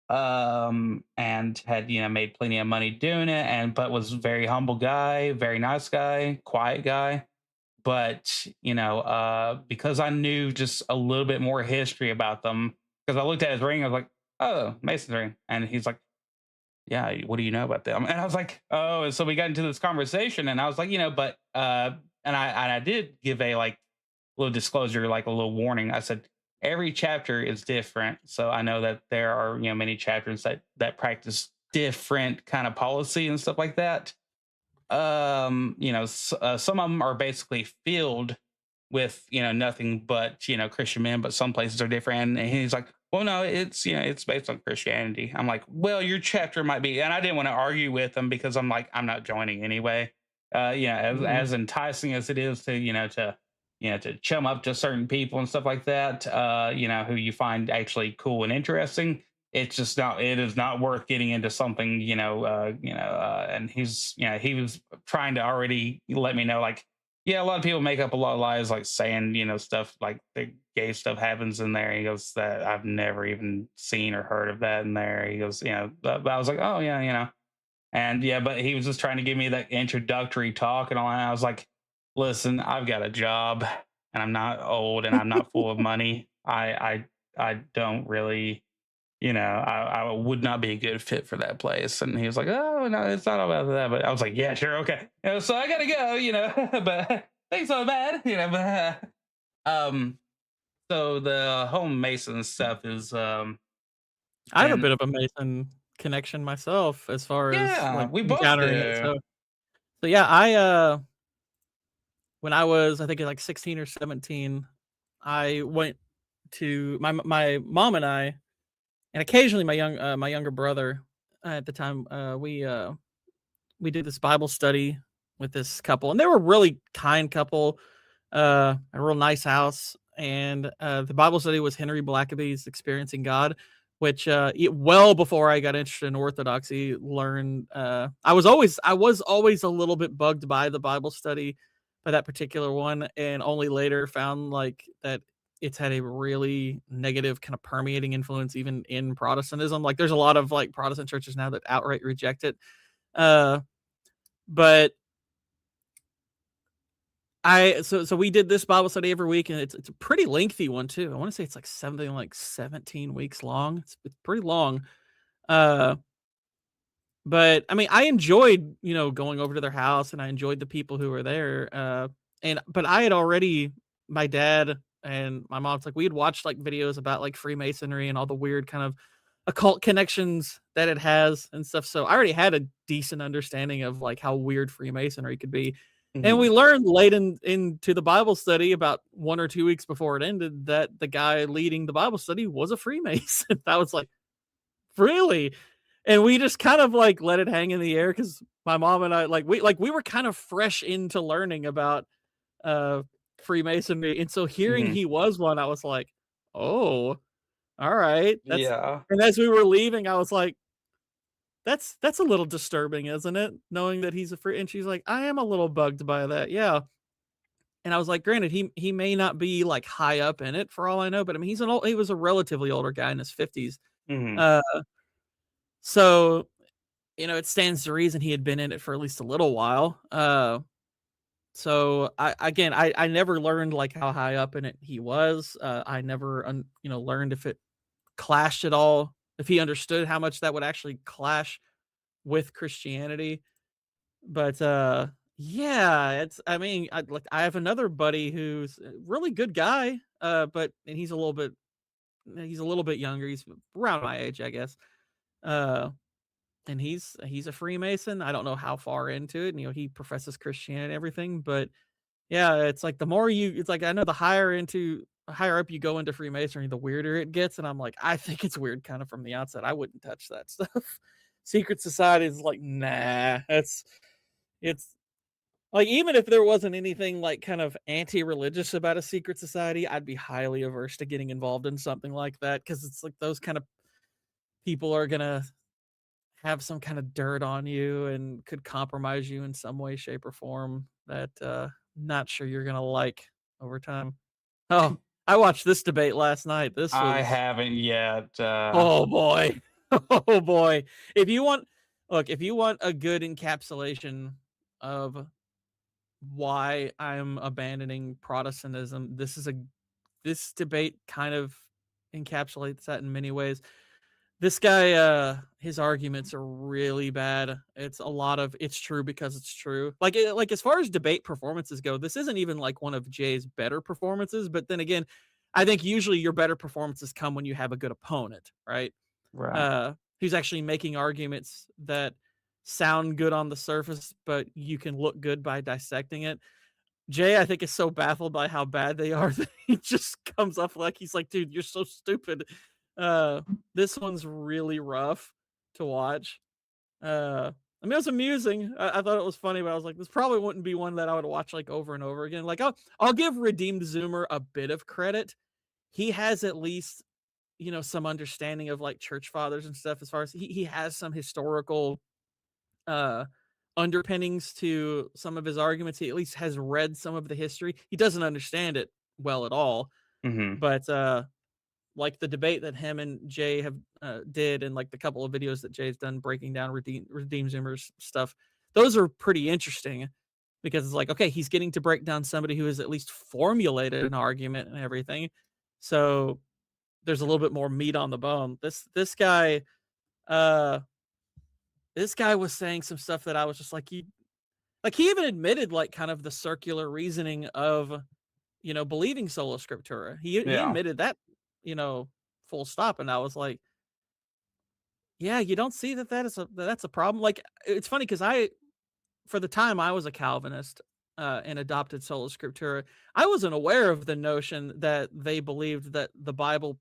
and had made plenty of money doing it, but was a very humble guy, very nice guy, quiet guy. But because I knew just a little bit more history about them, because I looked at his ring, I was like, oh, Mason's ring. And he's like, yeah, what do you know about them? And I was like, oh. And so we got into this conversation, and I was like, but and I did give a like little disclosure, like a little warning. I said every chapter is different, so I know that there are many chapters that practice different kind of policy and stuff like that. Some of them are basically filled with nothing but Christian men, but some places are different. And he's like, well, no, it's it's based on Christianity. I'm like, well, your chapter might be, and I didn't want to argue with him because I'm like, I'm not joining anyway. As enticing as it is to chum up to certain people and stuff like that, who you find actually cool and interesting. It's just not, it is not worth getting into something, and he's, he was trying to already let me know, like, yeah, a lot of people make up a lot of lies, like saying, stuff like the gay stuff happens in there. He goes, that I've never even seen or heard of that in there. He goes, but I was like, oh yeah, and yeah, but he was just trying to give me that introductory talk and all that. I was like, listen, I've got a job, and I'm not old, and I'm not full of money. I don't really, I would not be a good fit for that place. And he was like, oh, no, it's not about that. But I was like, yeah, sure. Okay. So I got to go, but thanks so bad, so the whole Mason stuff is, I have a bit of a Mason connection myself, as far as like we both encountering it. So yeah, I, when I was, I think like 16 or 17, I went to my mom and I, and occasionally my younger brother at the time, we did this Bible study with this couple, and they were a really kind couple, a real nice house. And the Bible study was Henry Blackaby's Experiencing God, which well before I got interested in Orthodoxy, learned I was always a little bit bugged by the Bible study, by that particular one, and only later found like that it's had a really negative kind of permeating influence even in Protestantism. Like there's a lot of like Protestant churches now that outright reject it. But so we did this Bible study every week, and it's a pretty lengthy one too. I want to say it's like something like 17 weeks long. It's pretty long. But I mean, I enjoyed, going over to their house, and I enjoyed the people who were there. But I had already, my dad And my mom's like, we'd watched like videos about like Freemasonry and all the weird kind of occult connections that it has and stuff. So I already had a decent understanding of like how weird Freemasonry could be. And we learned late into the Bible study, about 1 or 2 weeks before it ended, that the guy leading the Bible study was a Freemason. I was like, really? And we just kind of like let it hang in the air because my mom and I we were kind of fresh into learning about Freemasonry. And so hearing he was one, I was like, oh, all right. Yeah. And as we were leaving, I was like, that's a little disturbing, isn't it? Knowing that he's a free. And she's like, I am a little bugged by that. Yeah. And I was like, granted, he may not be like high up in it for all I know, but I mean, he was a relatively older guy in his 50s. So, it stands to reason he had been in it for at least a little while. So I never learned like how high up in it he was. I never, learned if it clashed at all, if he understood how much that would actually clash with Christianity. But yeah, I have another buddy who's a really good guy, and he's a little bit younger. He's around my age, I guess. And he's a Freemason. I don't know how far into it. He professes Christianity and everything, but yeah, it's like I know the higher up you go into Freemasonry, the weirder it gets. And I'm like, I think it's weird kind of from the outset. I wouldn't touch that stuff. Secret society is like, nah, it's like, even if there wasn't anything like kind of anti-religious about a secret society, I'd be highly averse to getting involved in something like that. Cause it's like those kind of people are going to have some kind of dirt on you and could compromise you in some way, shape, or form that not sure you're gonna like over time. Oh, I watched this debate last night. I haven't yet. Oh boy. Oh boy. If you want a good encapsulation of why I'm abandoning Protestantism, this debate kind of encapsulates that in many ways. This guy, his arguments are really bad. It's a lot of it's true because it's true. Like as far as debate performances go, this isn't even like one of Jay's better performances. But then again, I think usually your better performances come when you have a good opponent, right? Right. Who's actually making arguments that sound good on the surface, but you can look good by dissecting it. Jay, I think, is so baffled by how bad they are that he just comes up like he's like, dude, you're so stupid. This one's really rough to watch. I mean, it was amusing. I thought it was funny, but I was like, this probably wouldn't be one that I would watch like over and over again. Like, I'll give Redeemed Zoomer a bit of credit. He has at least, some understanding of like church fathers and stuff. As far as he has some historical underpinnings to some of his arguments. He at least has read some of the history. He doesn't understand it well at all, but like the debate that him and Jay have did, and like the couple of videos that Jay's done breaking down Redeem Zoomer's stuff, those are pretty interesting because it's like, okay, he's getting to break down somebody who has at least formulated an argument and everything. So there's a little bit more meat on the bone. This guy was saying some stuff that I was just like, he even admitted like kind of the circular reasoning of, believing sola scriptura. He admitted that, full stop. And I was like, yeah, you don't see that's a problem. Like, it's funny because for the time I was a Calvinist and adopted sola scriptura, I wasn't aware of the notion that they believed that the Bible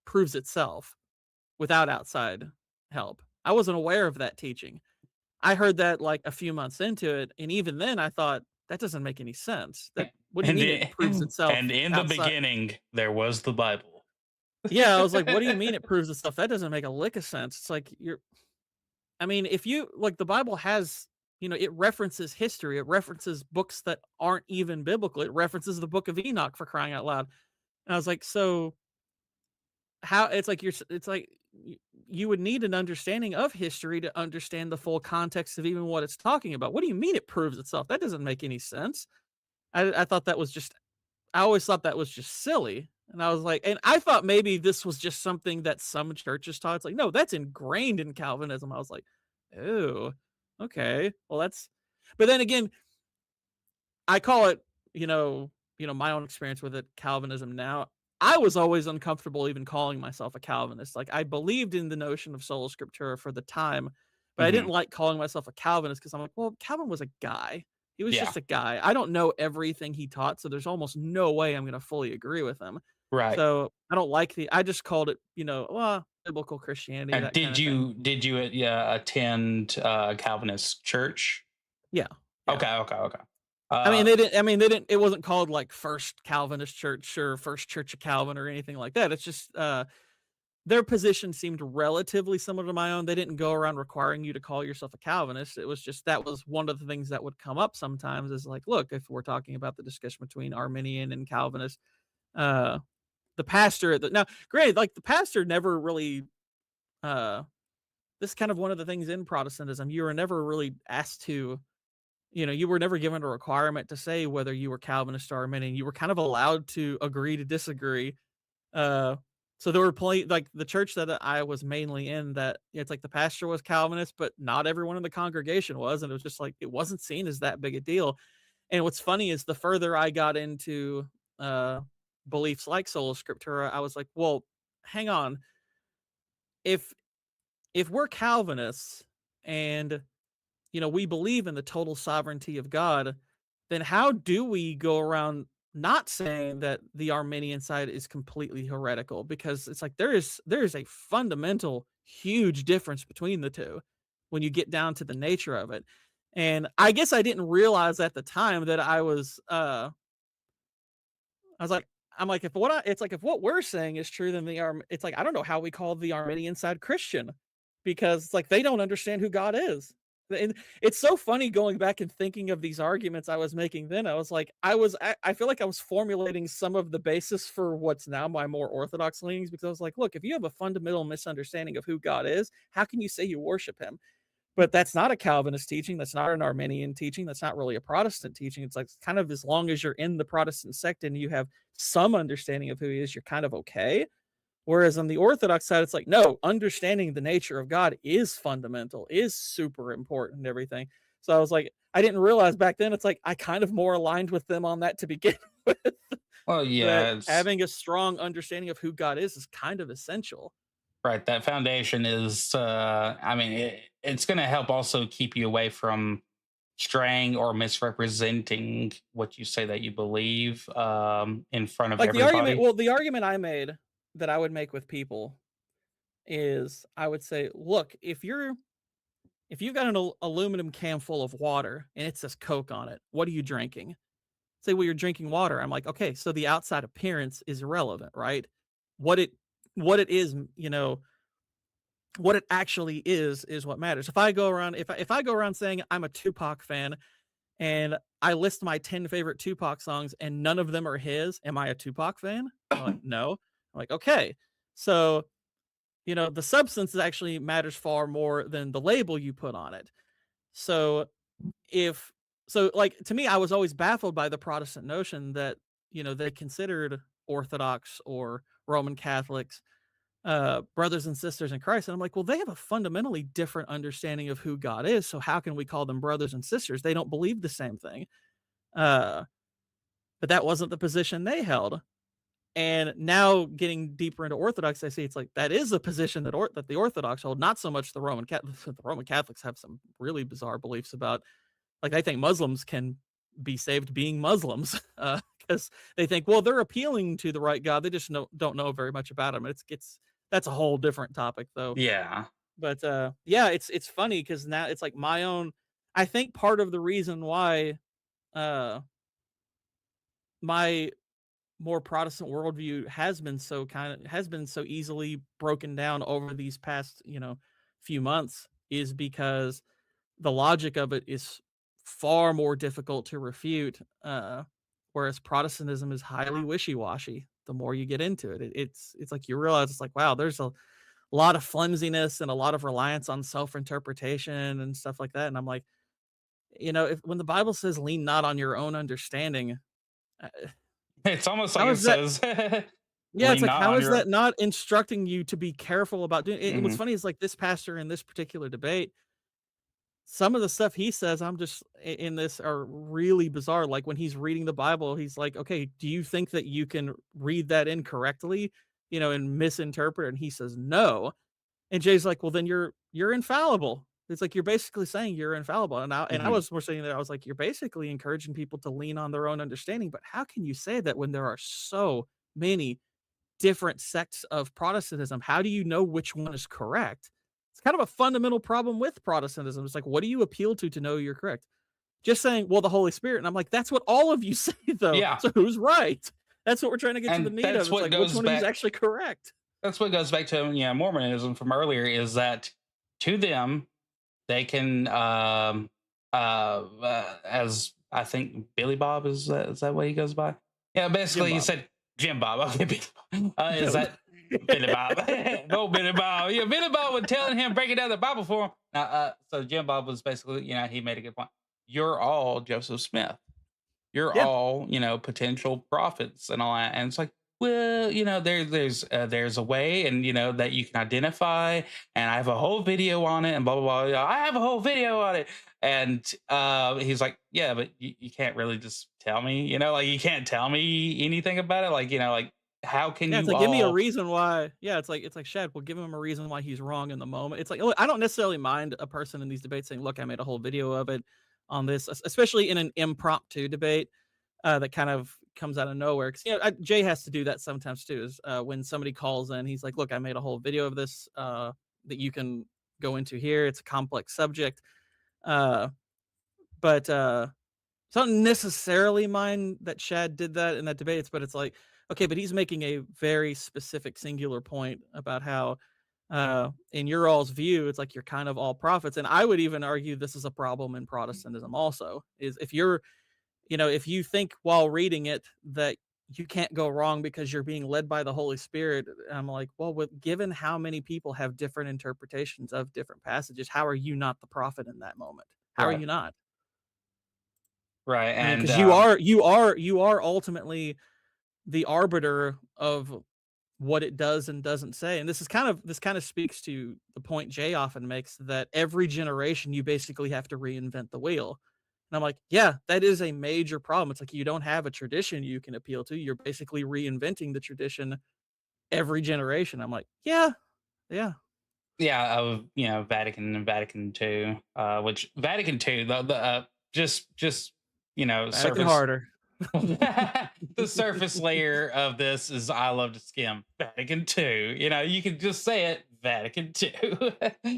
proves itself without outside help. I wasn't aware of that teaching. I heard that like a few months into it, and even then I thought that doesn't make any sense. What do you mean it proves itself? And in the beginning, there was the Bible. Yeah, I was like, what do you mean it proves itself? That doesn't make a lick of sense. It's like if you like, the Bible has, it references history. It references books that aren't even biblical. It references the book of Enoch, for crying out loud. And I was like, so how it's like you would need an understanding of history to understand the full context of even what it's talking about. What do you mean it proves itself? That doesn't make any sense. I thought that was just, I always thought that was just silly. And I was like, and I thought maybe this was just something that some churches taught. It's like, no, that's ingrained in Calvinism. I was like, oh, okay. Well, but then again, I call it, my own experience with it, Calvinism now, I was always uncomfortable even calling myself a Calvinist. Like, I believed in the notion of sola scriptura for the time, but I didn't like calling myself a Calvinist because I'm like, well, Calvin was a guy. He was just a guy. I don't know everything he taught, so there's almost no way I'm going to fully agree with him. Right. So I don't like I just called it, biblical Christianity, And that kind of thing. did you attend Calvinist church? Yeah. Okay. They didn't, it wasn't called like First Calvinist Church or First Church of Calvin or anything like that. It's just, their position seemed relatively similar to my own. They didn't go around requiring you to call yourself a Calvinist. It was just, that was one of the things that would come up sometimes, is like, look, if we're talking about the discussion between Arminian and Calvinist, the pastor, now granted, like the pastor never really, this is kind of one of the things in Protestantism, you were never really asked to, you were never given a requirement to say whether you were Calvinist or Arminian. You were kind of allowed to agree to disagree. So there were like the church that I was mainly in, that it's like the pastor was Calvinist, but not everyone in the congregation was. And it was just like, it wasn't seen as that big a deal. And what's funny is the further I got into beliefs like sola scriptura, I was like, well, hang on. If we're Calvinists and, we believe in the total sovereignty of God, then how do we go around not saying that the Arminian side is completely heretical? Because it's like there is a fundamental, huge difference between the two when you get down to the nature of it. And I guess I didn't realize at the time that I was like, if what we're saying is true, then it's like, I don't know how we call the Arminian side Christian, because it's like they don't understand who God is. And it's so funny going back and thinking of these arguments I was making then. I was like, I feel like I was formulating some of the basis for what's now my more orthodox leanings, because I was like, look, if you have a fundamental misunderstanding of who God is, how can you say you worship him? But that's not a Calvinist teaching. That's not an Arminian teaching. That's not really a Protestant teaching. It's like, kind of, as long as you're in the Protestant sect and you have some understanding of who he is, you're kind of okay. Whereas on the Orthodox side, it's like, no, understanding the nature of God is fundamental, is super important and everything. So I was like, I didn't realize back then, it's like, I kind of more aligned with them on that to begin with. Well, yeah. Having a strong understanding of who God is kind of essential. Right. That foundation is, it's going to help also keep you away from straying or misrepresenting what you say that you believe in front of everybody. The argument I made, that I would make with people, is I would say, look, if you've got an aluminum can full of water and it says Coke on it, what are you drinking? Say, well, you're drinking water. I'm like, okay, so the outside appearance is irrelevant, right? What it is, what it actually is what matters. If I go around saying I'm a Tupac fan and I list my 10 favorite Tupac songs and none of them are his, am I a Tupac fan? I'm like, no. I'm like, okay. So, the substance actually matters far more than the label you put on it. So to me, I was always baffled by the Protestant notion that, they considered Orthodox or Roman Catholics brothers and sisters in Christ. And I'm like, well, they have a fundamentally different understanding of who God is. So how can we call them brothers and sisters? They don't believe the same thing. But that wasn't the position they held. And now getting deeper into Orthodox, I see it's like, that is a position that the Orthodox hold, not so much the Roman Catholics. The Roman Catholics have some really bizarre beliefs about, like, I think Muslims can be saved being Muslims because they think, well, they're appealing to the right God. They just don't know very much about him. That's a whole different topic, though. Yeah. But it's funny because now it's like my own. I think part of the reason why my more Protestant worldview has been so easily broken down over these past few months is because the logic of it is far more difficult to refute, whereas Protestantism is highly wishy-washy. The more you get into it, it's like you realize it's like, wow, there's a lot of flimsiness and a lot of reliance on self-interpretation and stuff like that. And I'm like, when the Bible says lean not on your own understanding, it's almost like it says yeah, it's like, how is that not instructing you to be careful about doing it? And what's funny is, like, this pastor in this particular debate, some of the stuff he says, I'm just in this are really bizarre. Like when he's reading the Bible, he's like, okay, do you think that you can read that incorrectly, and misinterpret? And he says, no. And Jay's like, well, then you're infallible. It's like, you're basically saying you're infallible. And I Mhm. was more saying that I was like, you're basically encouraging people to lean on their own understanding. But how can you say that when there are so many different sects of Protestantism? How do you know which one is correct? It's kind of a fundamental problem with Protestantism. It's like, what do you appeal to know you're correct? Just saying, well, the Holy Spirit. And I'm like, that's what all of you say, though. Yeah. So who's right? That's what we're trying to get to the And meat of. It's like, which one of you is actually correct? That's what goes back to Mormonism from earlier, is that to them they can as I think Billy Bob, is that what he goes by? Yeah, basically he said Jim Bob. Okay, Billy Bob. Is that Billy Bob? No, Billy Bob. Yeah, Billy Bob was telling him, breaking down the Bible for him. So Jim Bob was basically, he made a good point. You're all Joseph Smith. You're all, potential prophets and all that. And it's like, well, there's a way, and that you can identify, and I have a whole video on it, and blah blah blah. I have a whole video on it, and he's like, yeah, but you can't really just tell me, like you can't tell me anything about it, like how can Yeah, it's you like, give me a all? reason why. Yeah, it's like Shad, well, give him a reason why he's wrong in the moment. It's like, look, I don't necessarily mind a person in these debates saying, look, I made a whole video of it on this, especially in an impromptu debate that kind of comes out of nowhere. Because Jay has to do that sometimes too. Is when somebody calls in, he's like, look, I made a whole video of this that you can go into here. It's a complex subject, but so I don't necessarily mind that Shad did that in that debate, but it's like, okay, but he's making a very specific singular point about how, in your all's view, it's like you're kind of all prophets. And I would even argue this is a problem in Protestantism also, is if you're, if you think while reading it that you can't go wrong because you're being led by the Holy Spirit, I'm like, well, given how many people have different interpretations of different passages, how are you not the prophet in that moment? How are Right, you not? right, I mean, and because you are ultimately the arbiter of what it does and doesn't say. And this kind of speaks to the point Jay often makes, that every generation you basically have to reinvent the wheel. And I'm like, yeah, that is a major problem. It's like you don't have a tradition you can appeal to. You're basically reinventing the tradition every generation. I'm like, yeah, yeah. yeah, of Vatican and Vatican II, which Vatican II, the just Vatican surface. harder. The surface layer of this is I love to skim Vatican II. You can just say it, Vatican II.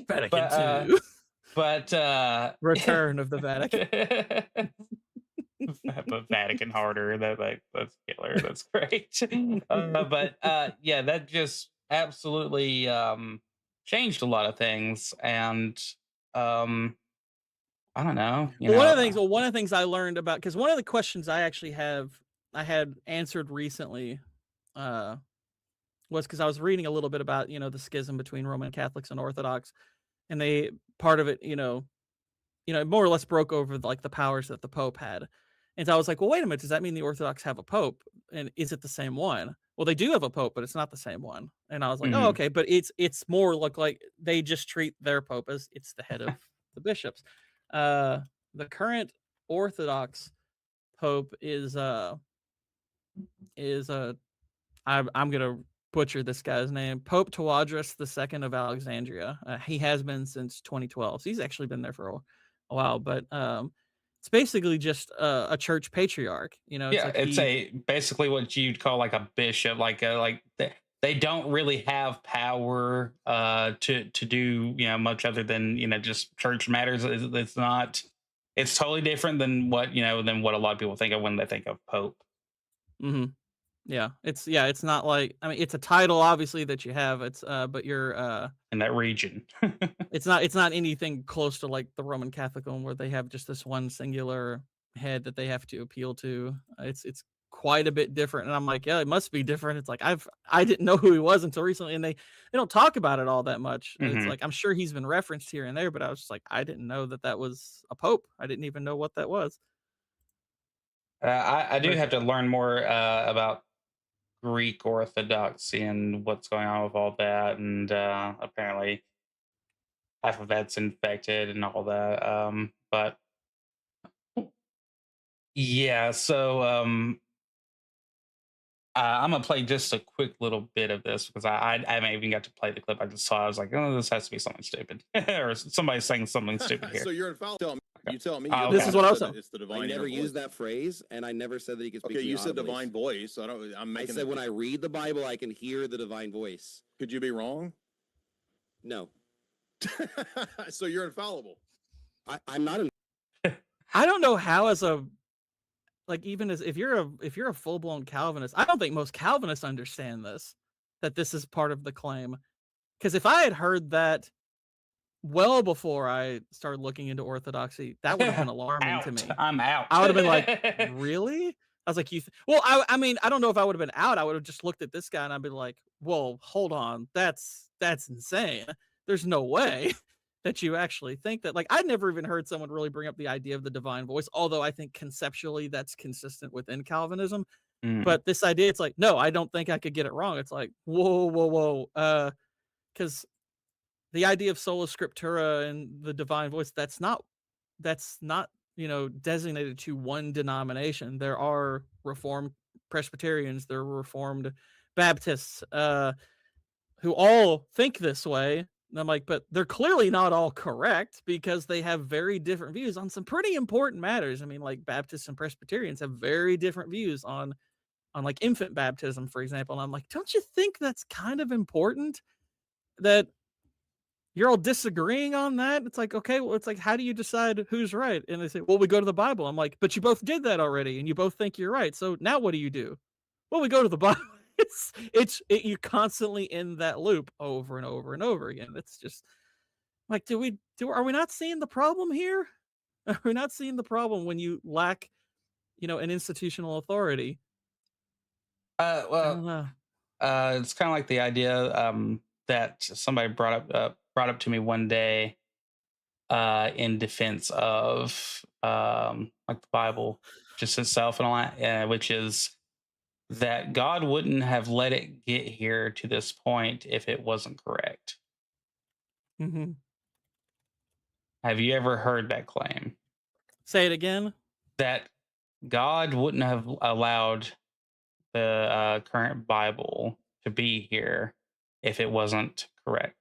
Vatican but II. but Return of the Vatican. but Vatican harder. That's killer. That's great. Yeah, that just absolutely changed a lot a lot of things, and I don't know. One of the things I learned about, because one of the questions I actually I had answered recently, was because I was reading a little bit about the schism between Roman Catholics and Orthodox, and they part of it it more or less broke over like the powers that the Pope had, and so I was like, well, wait a minute, does that mean the Orthodox have a Pope, and is it the same one? Well, they do have a Pope, but it's not the same one, and I was like, oh, Mhm. okay, but it's more like they just treat their Pope as it's the head of the bishops. Uh, the current Orthodox Pope is I'm gonna butcher this guy's name, Pope Tawadros II of Alexandria. He has been since 2012. So he's actually been there for a while, but it's basically just a church patriarch. It's Yeah, like it's a basically what you'd call like a bishop, like they don't really have power to do much other than just church matters. It's not. It's totally different than what a lot of people think of when they think of Pope. hmm yeah, it's not like, I mean, it's a title obviously that you have. It's but you're In that region. it's not anything close to like the Roman Catholic one where they have just this one singular head that they have to appeal to. It's quite a bit different, and I'm like, yeah, it must be different. It's like I didn't know who he was until recently, and they don't talk about it all that much. It's Hmm. like I'm sure he's been referenced here and there, but I was just like, I didn't know that was a pope. I didn't even know what that was. I do But have to learn more about Greek Orthodoxy and what's going on with all that, and apparently half of that's infected and all that. But yeah, so I'm gonna play just a quick little bit of this because I haven't even got to play the clip. I just saw. I was like, oh, this has to be something stupid, or somebody saying something stupid here. So you're infallible. You tell me. Oh, This is what I was saying. It's the divine. I never used that phrase, and I never said that he could speak. Okay, you said audibly. divine voice. I said when I read the Bible, I can hear the divine voice. Could you be wrong? No. So you're infallible. I'm not. I don't know how, as a even as if you're a full blown Calvinist, I don't think most Calvinists understand this, that this is part of the claim. Because if I had heard that well before I started looking into orthodoxy, that would have been alarming to me. I'm out. I would have been like, really? I was like, well, I mean, I don't know if I would have been out. I would have just looked at this guy and I'd be like, well, hold on, that's insane. There's no way that you actually think that. Like, I'd never even heard someone really bring up the idea of the divine voice, although I think conceptually that's consistent within Calvinism. But this idea, it's like, no, I don't think I could get it wrong. It's like, whoa. Because the idea of sola scriptura and the divine voice, that's not designated to one denomination. There are Reformed Presbyterians, there are Reformed Baptists, who all think this way. And I'm like, but they're clearly not all correct because they have very different views on some pretty important matters. I mean, like Baptists and Presbyterians have very different views on like infant baptism, for example. And I'm like, don't you think that's kind of important that you're all disagreeing on that? It's like, okay, well, it's like, how do you decide who's right? And they say, well, we go to the Bible. I'm like, but you both did that already and you both think you're right. So now what do? Well, we go to the Bible. You're constantly in that loop over and over and over again. It's just like, are we not seeing the problem here? Are we not seeing the problem when you lack, an institutional authority? Well, it's kind of like the idea that somebody brought up to me one day in defense of like the Bible just itself and all that, which is that God wouldn't have let it get here to this point if it wasn't correct. Mm-hmm. Have you ever heard that claim? Say it again. That God wouldn't have allowed the current Bible to be here if it wasn't correct.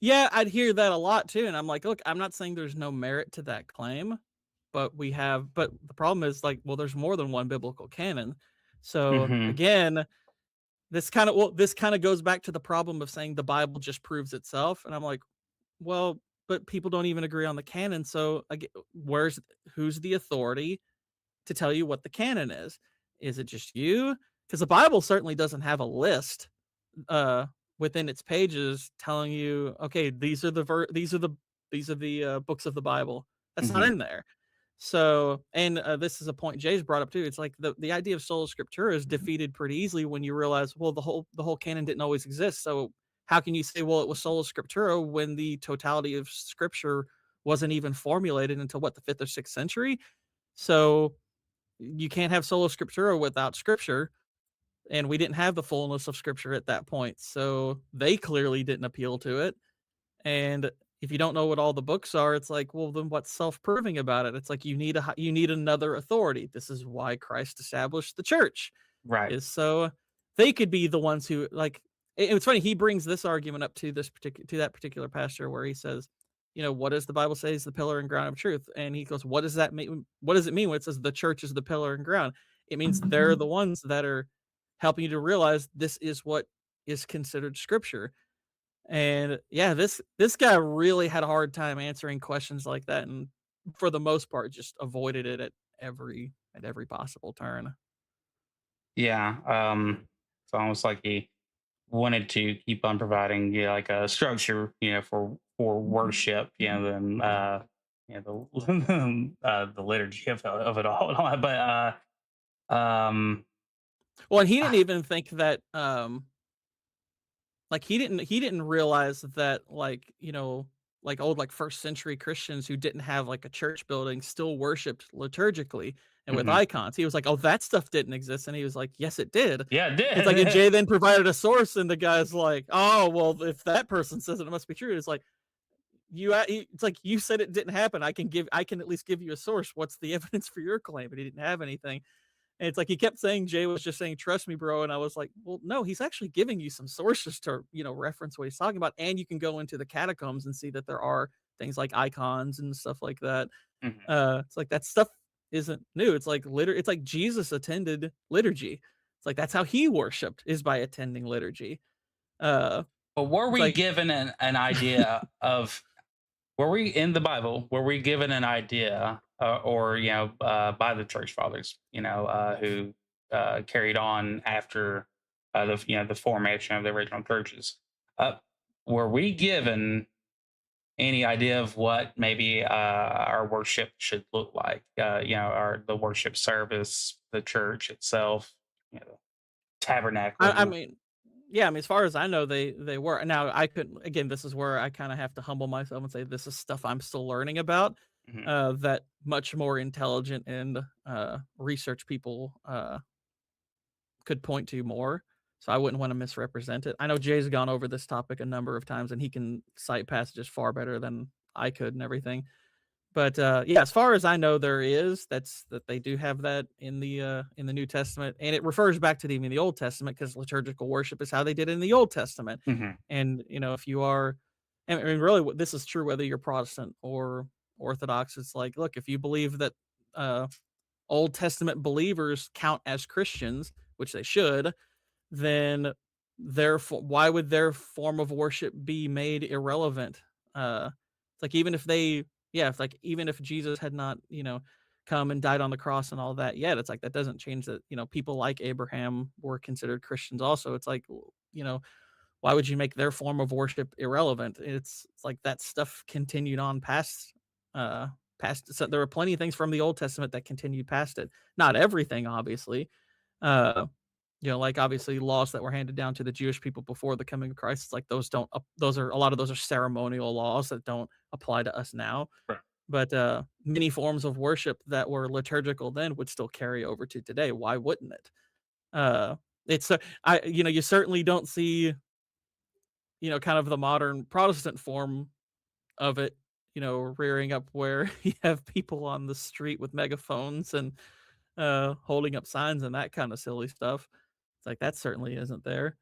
Yeah, I'd hear that a lot too. And I'm like, look, I'm not saying there's no merit to that claim, but the problem is like, well, there's more than one biblical canon. So again, this kind of goes back to the problem of saying the Bible just proves itself. And I'm like, well, but people don't even agree on the canon. So who's the authority to tell you what the canon is? Is it just you? Because the Bible certainly doesn't have a list within its pages telling you, okay, these are the books of the Bible. That's not in there. So, and this is a point Jay's brought up too. It's like the idea of sola scriptura is defeated pretty easily when you realize, well, the whole canon didn't always exist. So how can you say, well, it was sola scriptura when the totality of scripture wasn't even formulated until the 5th or 6th century? So you can't have sola scriptura without scripture. And we didn't have the fullness of scripture at that point. So they clearly didn't appeal to it. And if you don't know what all the books are, it's like, well, then what's self-proving about it? It's like you need another authority. This is why Christ established the church. Right. Is so they could be the ones who, like, it's funny, he brings this argument up to that particular pastor where he says, what does the Bible say is the pillar and ground of truth? And he goes, what does that mean? What does it mean when it says the church is the pillar and ground? It means they're the ones that are helping you to realize this is what is considered scripture. And yeah, this guy really had a hard time answering questions like that, and for the most part, just avoided it at every possible turn. Yeah, it's almost like he wanted to keep on providing, like a structure, for worship, then the liturgy of it all, but well, and he didn't even think that like he didn't realize that, like, like old like first century Christians who didn't have like a church building still worshipped liturgically and with icons. He was like, "Oh, that stuff didn't exist," and he was like, "Yes, it did." Yeah, it did. It's like, and Jay then provided a source, and the guy's like, "Oh, well, if that person says it, it must be true." It's like it's like you said it didn't happen. I can at least give you a source. What's the evidence for your claim? But he didn't have anything. And it's like he kept saying Jay was just saying, "Trust me, bro." And I was like, "Well, no, he's actually giving you some sources to, reference what he's talking about. And you can go into the catacombs and see that there are things like icons and stuff like that." It's like that stuff isn't new. It's like it's like Jesus attended liturgy. It's like that's how he worshipped, is by attending liturgy. But were we like, given an idea of, were we in the Bible, were we given an idea or by the church fathers, who carried on after the formation of the original churches? Were we given any idea of what maybe our worship should look like? Or the worship service, the church itself, tabernacle. I mean, yeah, I mean, as far as I know, they were. Now, I couldn't. Again, this is where I kind of have to humble myself and say this is stuff I'm still learning about. That much more intelligent and research people could point to more. So I wouldn't want to misrepresent it. I know Jay's gone over this topic a number of times, and he can cite passages far better than I could and everything. But yeah, as far as I know, that they do have that in the New Testament, and it refers back to even the Old Testament, because liturgical worship is how they did it in the Old Testament. And if you are, I mean, really, this is true whether you're Protestant or Orthodox. It's like, look, if you believe that Old Testament believers count as Christians, which they should, then therefore, why would their form of worship be made irrelevant? It's like even if Jesus had not, come and died on the cross and all that yet, it's like that doesn't change that, people like Abraham were considered Christians also. It's like, why would you make their form of worship irrelevant? It's like that stuff continued on past. So there were plenty of things from the Old Testament that continued past it. Not everything, obviously. Like obviously laws that were handed down to the Jewish people before the coming of Christ. It's like a lot of those are ceremonial laws that don't apply to us now. Right. But many forms of worship that were liturgical then would still carry over to today. Why wouldn't it? You certainly don't see, kind of the modern Protestant form of it, rearing up where you have people on the street with megaphones and holding up signs and that kind of silly stuff. It's like that certainly isn't there.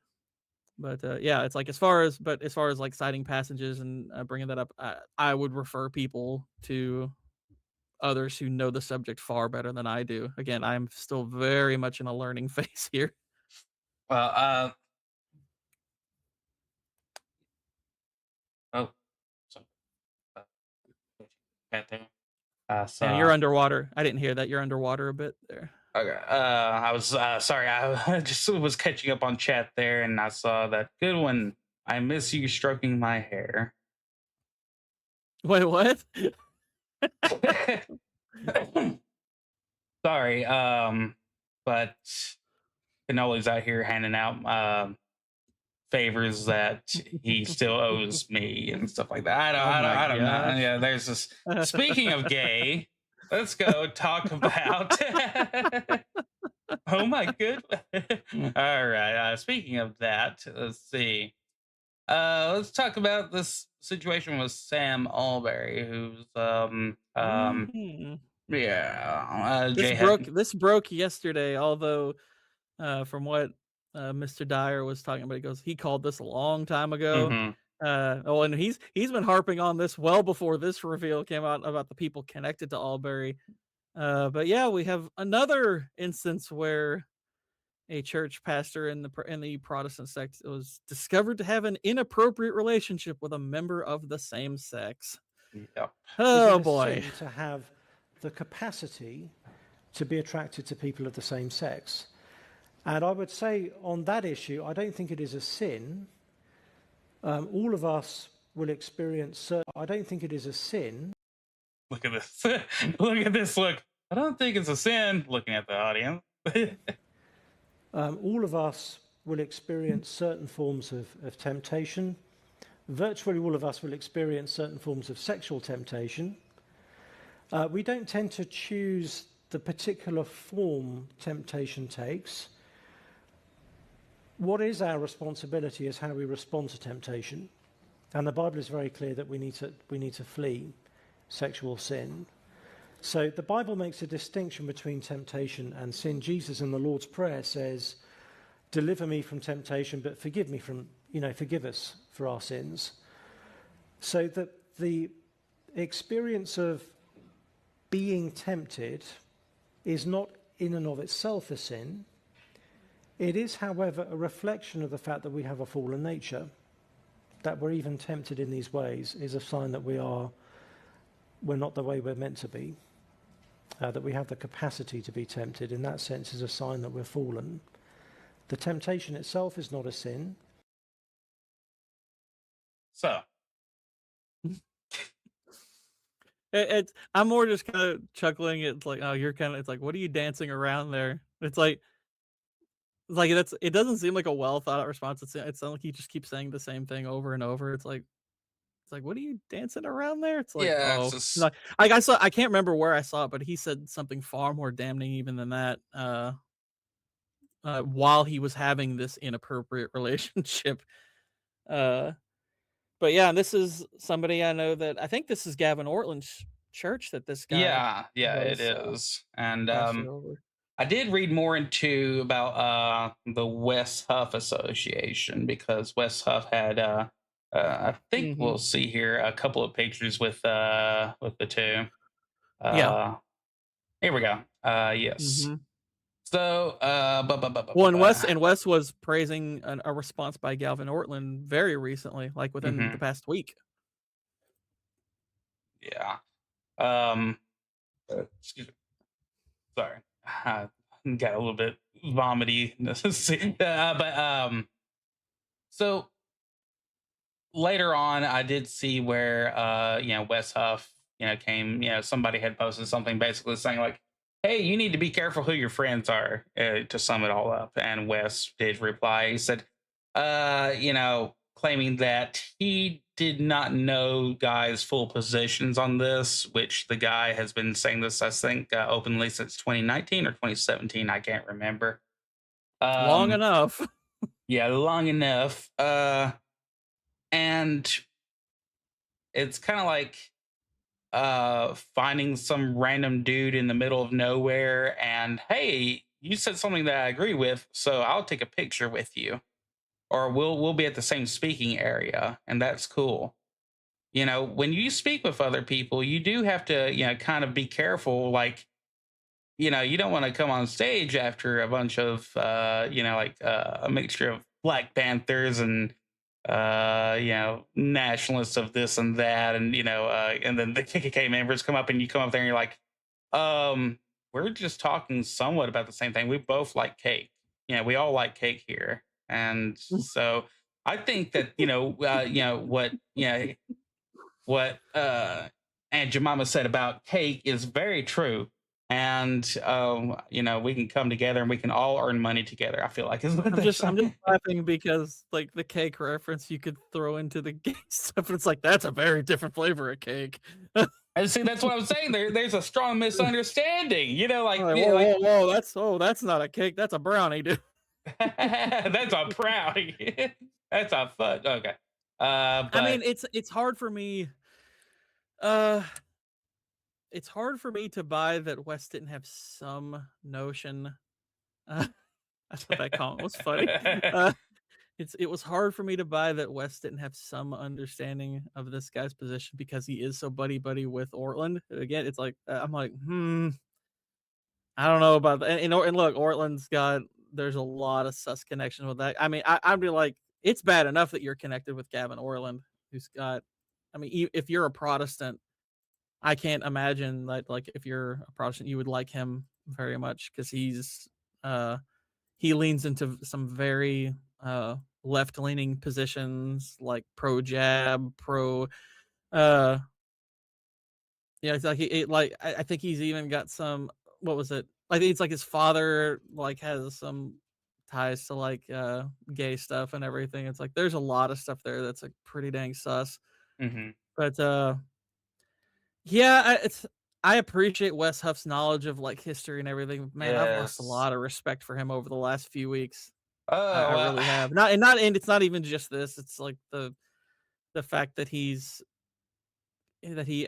But yeah, it's like as far as like citing passages and bringing that up, I would refer people to others who know the subject far better than I do. Again, I'm still very much in a learning phase here. Well, so yeah, you're underwater. I didn't hear that. You're underwater a bit there. Okay. I was sorry. I just was catching up on chat there, and I saw that good one. I miss you stroking my hair. Wait, what? Sorry. But Canola's out here handing out favors that he still owes me and stuff like that. I don't know. Yeah, there's this. Speaking of gay, let's go talk about. Oh my goodness! All right. Speaking of that, let's see. Let's talk about this situation with Sam Alberry, who's This broke yesterday. Although, from what Mr. Dyer was talking about, he called this a long time ago. And he's been harping on this well before this reveal came out about the people connected to Alberry. But yeah, we have another instance where a church pastor in the Protestant sect was discovered to have an inappropriate relationship with a member of the same sex. Yeah. Oh boy. To have the capacity to be attracted to people of the same sex. And I would say on that issue, I don't think it is a sin. All of us will experience. I don't think it is a sin. Look at this. Look at this. Look. I don't think it's a sin. Looking at the audience. All of us will experience certain forms of temptation. virtually all of us will experience certain forms of sexual temptation. We don't tend to choose the particular form temptation takes. What is our responsibility is how we respond to temptation. And the Bible is very clear that we need to flee sexual sin. So the Bible makes a distinction between temptation and sin. Jesus in the Lord's Prayer says, "Deliver me from temptation, but forgive us for our sins." So that the experience of being tempted is not in and of itself a sin. It is, however, a reflection of the fact that we have a fallen nature. That we're even tempted in these ways is a sign that we're not the way we're meant to be. That we have the capacity to be tempted, in that sense, is a sign that we're fallen. The temptation itself is not a sin. So, I'm more just kind of chuckling. It's like, oh, it's like, what are you dancing around there? It's like it doesn't seem like a well thought out response. It's like he just keeps saying the same thing over and over. It's like, what are you dancing around there? It's like, yeah, oh, it's just, like I saw, I can't remember where I saw it, but he said something far more damning even than that. While he was having this inappropriate relationship. But yeah, this is somebody I know that I think this is Gavin Ortland's church that this guy. yeah, it is. And Over. I did read more about the West Huff Association, because West Huff had I think we'll see here a couple of pictures with the two. Yeah. Here we go. Yes. So, well, and Wes was praising a response by Gavin Ortland very recently, like within the past week. Yeah. Excuse me. Sorry, I got a little bit vomity. But so later on, I did see where Wes Huff came. Somebody had posted something basically saying like, "Hey, you need to be careful who your friends are," to sum it all up. And Wes did reply. He said, claiming that he did not know Guy's full positions on this, which the guy has been saying this, I think, openly since 2019 or 2017. I can't remember. Long enough. Yeah, long enough. And it's kind of like finding some random dude in the middle of nowhere and, hey, you said something that I agree with, so I'll take a picture with you, or we'll be at the same speaking area, and that's cool. When you speak with other people, you do have to kind of be careful. Like, you don't want to come on stage after a bunch of a mixture of Black Panthers and nationalists of this and that, and and then the KKK members come up, and you come up there and you're like, we're just talking somewhat about the same thing. We both like cake. We all like cake here. And so I think that what Aunt Jemima said about cake is very true. And we can come together and we can all earn money together, I feel like, is what I'm just laughing because like the cake reference you could throw into the gay stuff, and it's like, that's a very different flavor of cake. And see, that's what I'm saying. There's a strong misunderstanding. Whoa, that's not a cake, that's a brownie, dude. That's a brownie. That's a fudge. Okay. But I mean, it's hard for me. It's hard for me to buy that Wes didn't have some notion. That's what that comment was funny. It was hard for me to buy that Wes didn't have some understanding of this guy's position because he is so buddy with Ortland. Again, it's like I'm like, I don't know about that. And look, Ortland's there's a lot of sus connection with that. I mean, I'd be like, it's bad enough that you're connected with Gavin Ortland, who's got. I mean, if you're a Protestant, I can't imagine that, like, if you're a Protestant, you would like him very much because he leans into some very left-leaning positions, like pro-jab, it's like I think he's even got some, what was it? I think it's like his father like has some ties to like gay stuff and everything. It's like there's a lot of stuff there that's like pretty dang sus. Mm-hmm. But yeah, I appreciate Wes Huff's knowledge of like history and everything. Man, I've lost a Yes. lot of respect for him over the last few weeks. Oh I well. really have. And it's not even just this. It's like the fact that he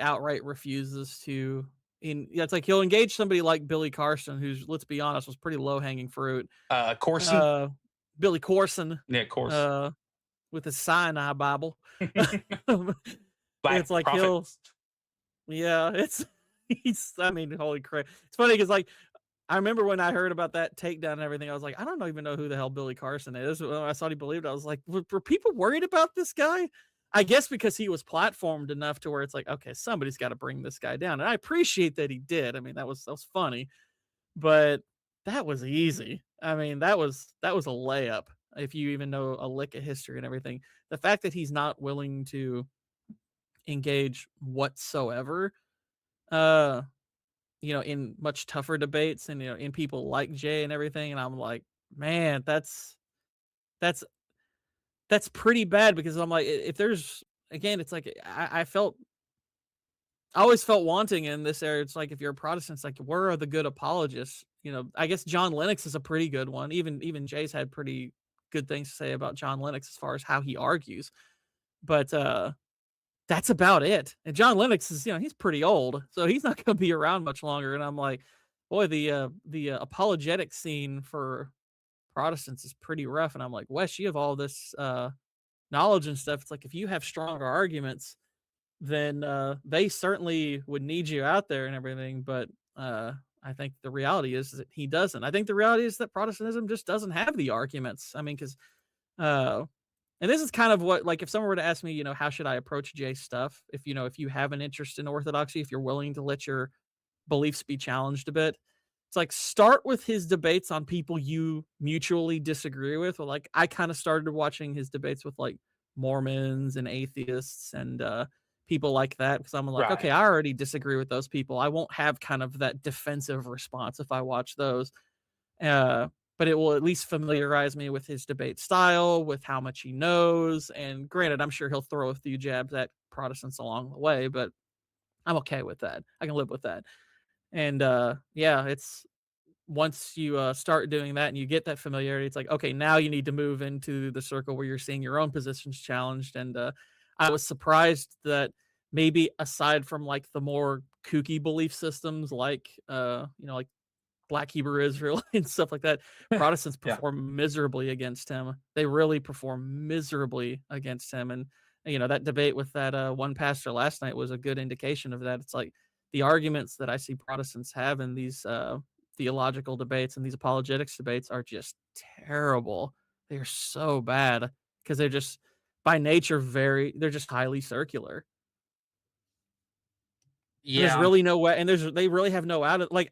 outright refuses to. Yeah, it's like he'll engage somebody like Billy Carson, who's, let's be honest, was pretty low hanging fruit. Corson. Billy Corson, Yeah, of course. with his Sinai Bible. Black It's like prophet. I mean, holy crap. It's funny because like I remember when I heard about that takedown and everything, I was like, I don't even know who the hell Billy Carson is. When I thought he believed it, I was like, were people worried about this guy? I guess because he was platformed enough to where it's like, okay, somebody's got to bring this guy down. And I appreciate that he did. I mean, that was funny, but that was easy. I mean, that was a layup if you even know a lick of history and everything. The fact that he's not willing to engage whatsoever, in much tougher debates and in people like Jay and everything, and I'm like, man, that's pretty bad because I'm like, if there's again, it's like I always felt wanting in this area. It's like if you're a Protestant, it's like where are the good apologists? I guess John Lennox is a pretty good one. Even Jay's had pretty good things to say about John Lennox as far as how he argues, but that's about it. And John Lennox is, he's pretty old, so he's not going to be around much longer. And I'm like, boy, the apologetic scene for Protestants is pretty rough. And I'm like, Wes, you have all this knowledge and stuff. It's like if you have stronger arguments, then they certainly would need you out there and everything. But I think the reality is that he doesn't. I think the reality is that Protestantism just doesn't have the arguments. I mean, because and this is kind of what, like, if someone were to ask me, how should I approach Jay's stuff? If you have an interest in orthodoxy, if you're willing to let your beliefs be challenged a bit, it's like start with his debates on people you mutually disagree with. Or like I kind of started watching his debates with like Mormons and atheists and people like that because I'm like, okay, I already disagree with those people. I won't have kind of that defensive response if I watch those. But it will at least familiarize me with his debate style, with how much he knows. And granted, I'm sure he'll throw a few jabs at Protestants along the way, but I'm okay with that. I can live with that. And it's once you start doing that and you get that familiarity, it's like, okay, now you need to move into the circle where you're seeing your own positions challenged. And I was surprised that maybe aside from like the more kooky belief systems, like like Black Hebrew Israel and stuff like that, Protestants perform miserably against him. They really perform miserably against him. And that debate with that one pastor last night was a good indication of that. It's like the arguments that I see Protestants have in these theological debates and these apologetics debates are just terrible. They're so bad because they're just by nature they're just highly circular. Yeah. There's really no way, and they really have no out of like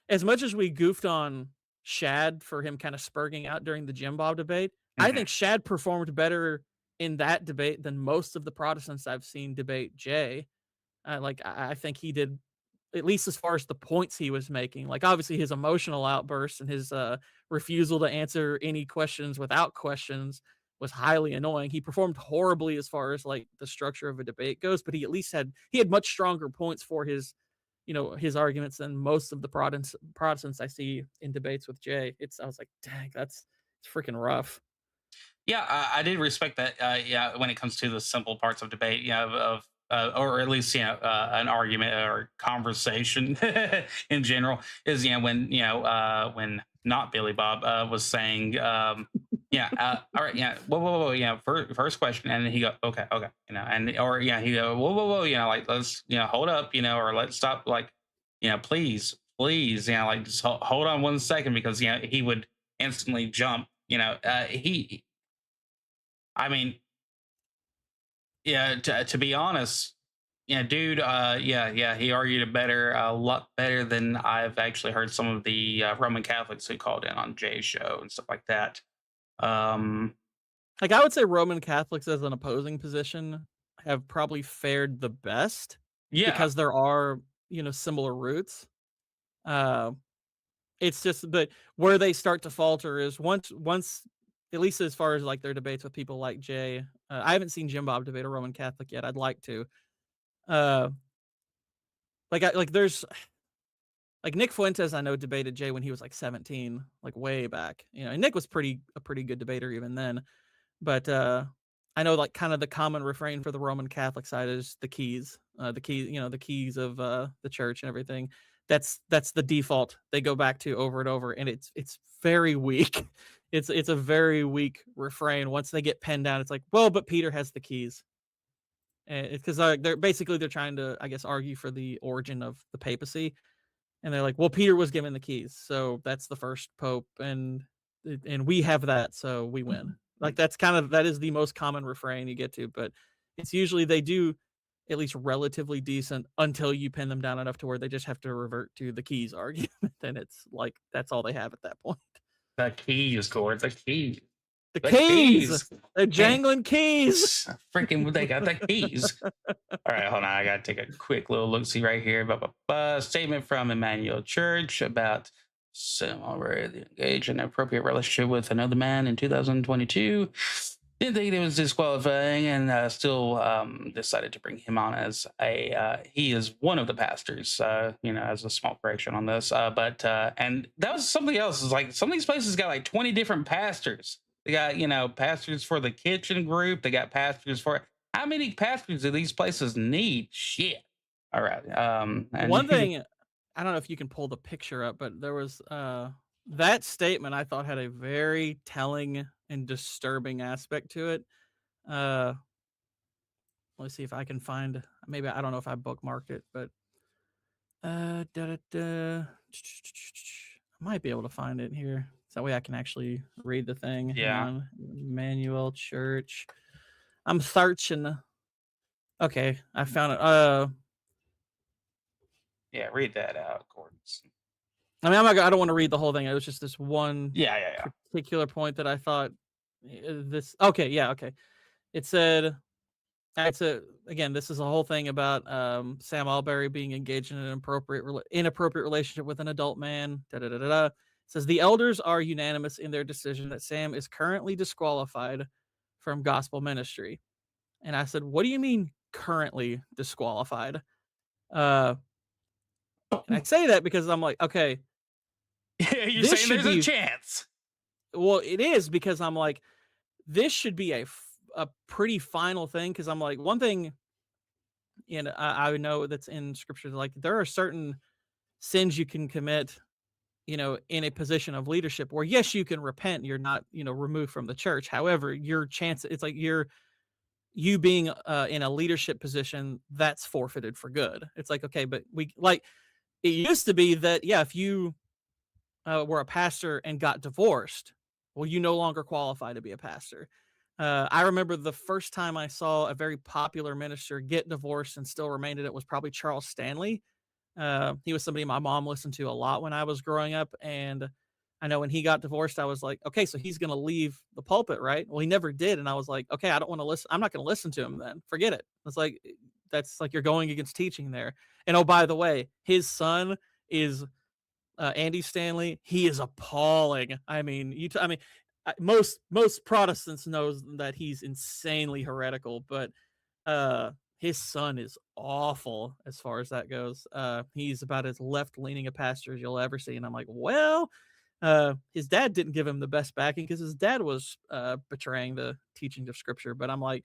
as much as we goofed on Shad for him kind of spurging out during the Jim Bob debate. I think Shad performed better in that debate than most of the Protestants I've seen debate Jay. I think he did, at least as far as the points he was making. Like obviously his emotional outbursts and his refusal to answer any questions without questions was highly annoying. He performed horribly as far as like the structure of a debate goes, but he at least had much stronger points for his his arguments than most of the Protestants I see in debates with Jay. I was like, dang, it's freaking rough. Yeah, I did respect that. When it comes to the simple parts of debate, or at least an argument or conversation in general is when not Billy Bob was saying all right, whoa, first question, and then he go okay, and or he go whoa, like let's hold up, or let's stop, like please, like just hold on 1 second, because he would instantly jump. I mean, to be honest, dude, he argued a lot better than I've actually heard some of the Roman Catholics who called in on Jay's show and stuff like that. Like I would say Roman Catholics as an opposing position have probably fared the best, because there are, similar roots. It's just, but where they start to falter is once, at least as far as like their debates with people like Jay. I haven't seen Jim Bob debate a Roman Catholic yet. I'd like to. There's like Nick Fuentes, I know debated Jay when he was like 17, like way back. And Nick was a pretty good debater even then. But I know like kind of the common refrain for the Roman Catholic side is the keys, the keys of the church and everything. That's the default they go back to over and over, and it's very weak. It's a very weak refrain. Once they get pinned down, it's like, well, but Peter has the keys, and it's because they're trying to, I guess, argue for the origin of the papacy, and they're like, well, Peter was given the keys, so that's the first pope, and we have that, so we win. Like that is the most common refrain you get to, but it's usually they do at least relatively decent until you pin them down enough to where they just have to revert to the keys argument. Then it's like that's all they have at that point. The keys, Gord. The keys. The keys. The jangling keys. Freaking, they got the keys. All right, hold on. I got to take a quick little look-see right here. Statement from Emmanuel Church about some already engaged in an appropriate relationship with another man in 2022. Didn't think it was disqualifying, and still decided to bring him on as he is one of the pastors, as a small correction on this. And that was something else. Is like some of these places got like 20 different pastors. They got, pastors for the kitchen group. They got pastors for, how many pastors do these places need? Shit. All right. And one thing, I don't know if you can pull the picture up, but there was that statement I thought had a very telling and disturbing aspect to it. Let's see if I can find, maybe, I don't know if I bookmarked it, but I might be able to find it here. So that way I can actually read the thing. Yeah. Emmanuel Church. I'm searching. Okay, I found it. Yeah, read that out, Gordon. I mean, I don't want to read the whole thing. It was just this one particular point that I thought this. Okay, yeah, okay. It said, again, this is a whole thing about Sam Alberry being engaged in an inappropriate relationship with an adult man. It says the elders are unanimous in their decision that Sam is currently disqualified from gospel ministry. And I said, what do you mean currently disqualified? And I say that because I'm like, okay. Yeah, you're saying there's a chance. Well, it is, because I'm like, this should be a pretty final thing, because I'm like, one thing, and I know that's in scripture, like there are certain sins you can commit, in a position of leadership where, yes, you can repent, you're not, removed from the church. However, your chance, it's like you being in a leadership position, that's forfeited for good. It's like, okay, but it used to be that, yeah, if you were a pastor and got divorced, well, you no longer qualify to be a pastor. I remember the first time I saw a very popular minister get divorced and still remained in it was probably Charles Stanley. He was somebody my mom listened to a lot when I was growing up. And I know when he got divorced, I was like, okay, so he's going to leave the pulpit, right? Well, he never did. And I was like, okay, I don't want to listen. I'm not going to listen to him then. Forget it. It's like, that's like, you're going against teaching there. And oh, by the way, his son is Andy Stanley. He is appalling. I mean, most Protestants knows that he's insanely heretical, but his son is awful as far as that goes. He's about as left-leaning a pastor as you'll ever see. And I'm like, well, his dad didn't give him the best backing because his dad was betraying the teachings of scripture. But I'm like,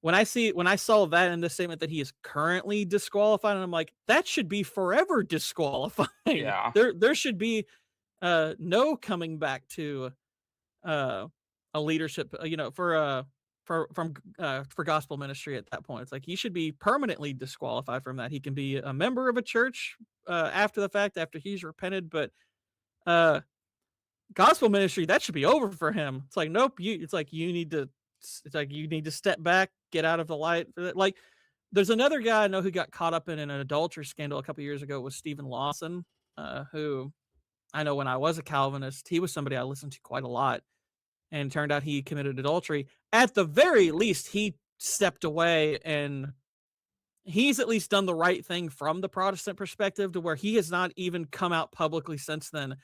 when I saw that in the statement that he is currently disqualified, and I'm like, that should be forever disqualifying. Yeah. There should be no coming back to a leadership, for gospel ministry at that point. It's like he should be permanently disqualified from that. He can be a member of a church after the fact, after he's repented, but gospel ministry, that should be over for him. It's like, nope, you need to step back, get out of the light. Like, there's another guy I know who got caught up in an adultery scandal a couple years ago, was Stephen Lawson, who I know when I was a Calvinist, he was somebody I listened to quite a lot, and it turned out he committed adultery. At the very least, he stepped away, and he's at least done the right thing from the Protestant perspective, to where he has not even come out publicly since then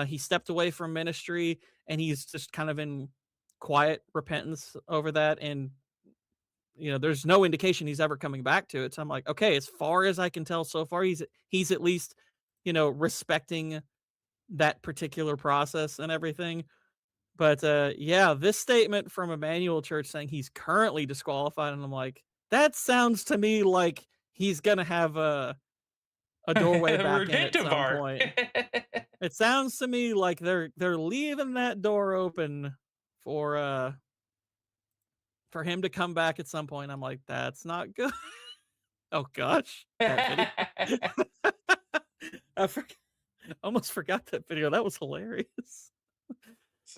He stepped away from ministry, and he's just kind of in quiet repentance over that. And there's no indication he's ever coming back to it. So I'm like, okay, as far as I can tell so far, he's at least respecting that particular process and everything. But yeah, this statement from Emmanuel Church saying he's currently disqualified, and I'm like, that sounds to me like he's gonna have a doorway back in at some point. It sounds to me like they're leaving that door open for him to come back at some point. I'm like, that's not good. Oh gosh, that video. I almost forgot that video. That was hilarious.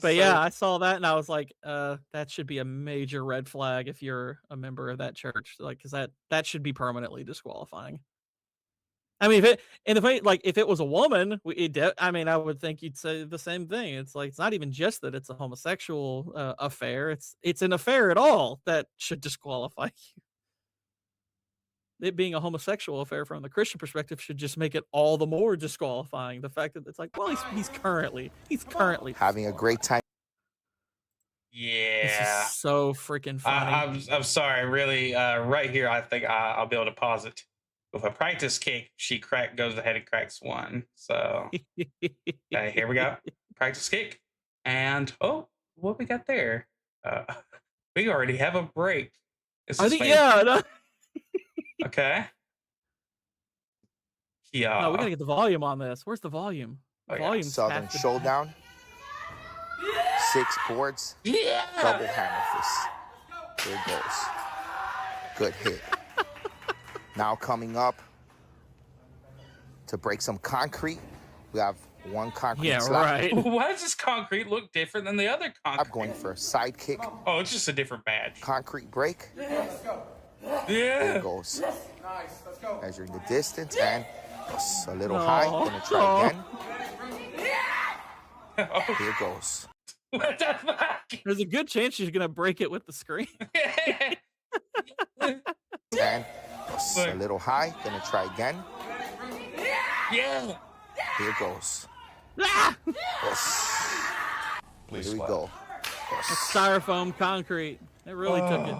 But yeah, I saw that and I was like, that should be a major red flag if you're a member of that church, like, because that should be permanently disqualifying. I mean, if it was a woman, I would think you'd say the same thing. It's like, it's not even just that it's a homosexual affair; it's an affair at all that should disqualify you. It being a homosexual affair from the Christian perspective should just make it all the more disqualifying. The fact that it's like, well, he's currently having a great time. Yeah, this is so freaking funny. I'm sorry, really. Right here, I think I'll be able to pause it. With a practice kick, she goes ahead and cracks one. So here we go. Practice kick. And what we got there? We already have a break. No. Okay. Yeah. No, we gotta get the volume on this. Where's the volume? Volume. Southern Showdown. 6 boards. Yeah. Double hammer fist. Here it goes. Good hit. Now coming up to break some concrete, we have one concrete slap. Right. Why does this concrete look different than the other concrete? I'm going for a side kick. Oh, it's just a different badge. Concrete break. Yeah. There it goes. Measuring the distance and a little high. Gonna try again. Here it goes. What the fuck? There's a good chance she's gonna break it with the screen. And a little high. Gonna try again. Yeah. Here it goes. Please Here we go. Styrofoam concrete. It really took it.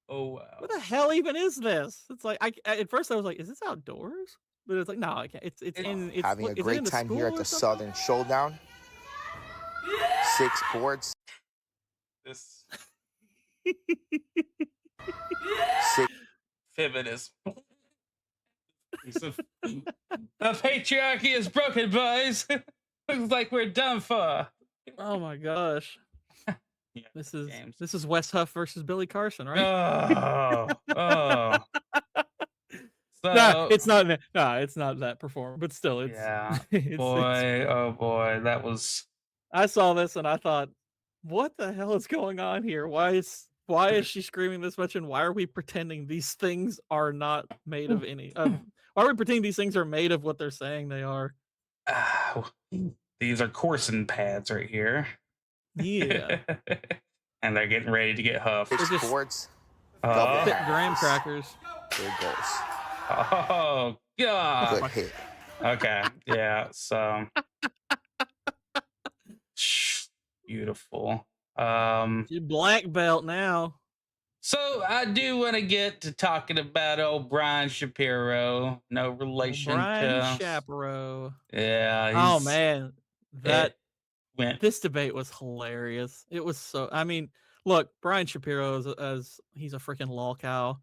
Oh wow. What the hell even is this? It's like at first I was like, is this outdoors? But it's like, no, I can't. It's having a great time here at the Southern Showdown. 6 boards. This 6 feminism. The patriarchy is broken, boys. Looks like we're done for. Oh my gosh. Yeah, this is Wes Huff versus Billy Carson, right? Oh. So, no, it's not. No, it's not that perform. But still, it's boy, that was. I saw this and I thought, what the hell is going on here? Why is she screaming this much? And why are we pretending these things are not made of any? Why are we pretending these things are made of what they're saying they are? These are coursing pads right here. Yeah. And they're getting ready to get huffed. 6 boards. Graham crackers. Here it goes. Oh god. Good hit. Okay. Yeah. So beautiful. You black belt now. So I do want to get to talking about old Brian Shapiro. No relation Brian to Shapiro. Yeah. Oh man, this debate was hilarious. It was so. I mean, look, Brian Shapiro as he's a freaking lol cow.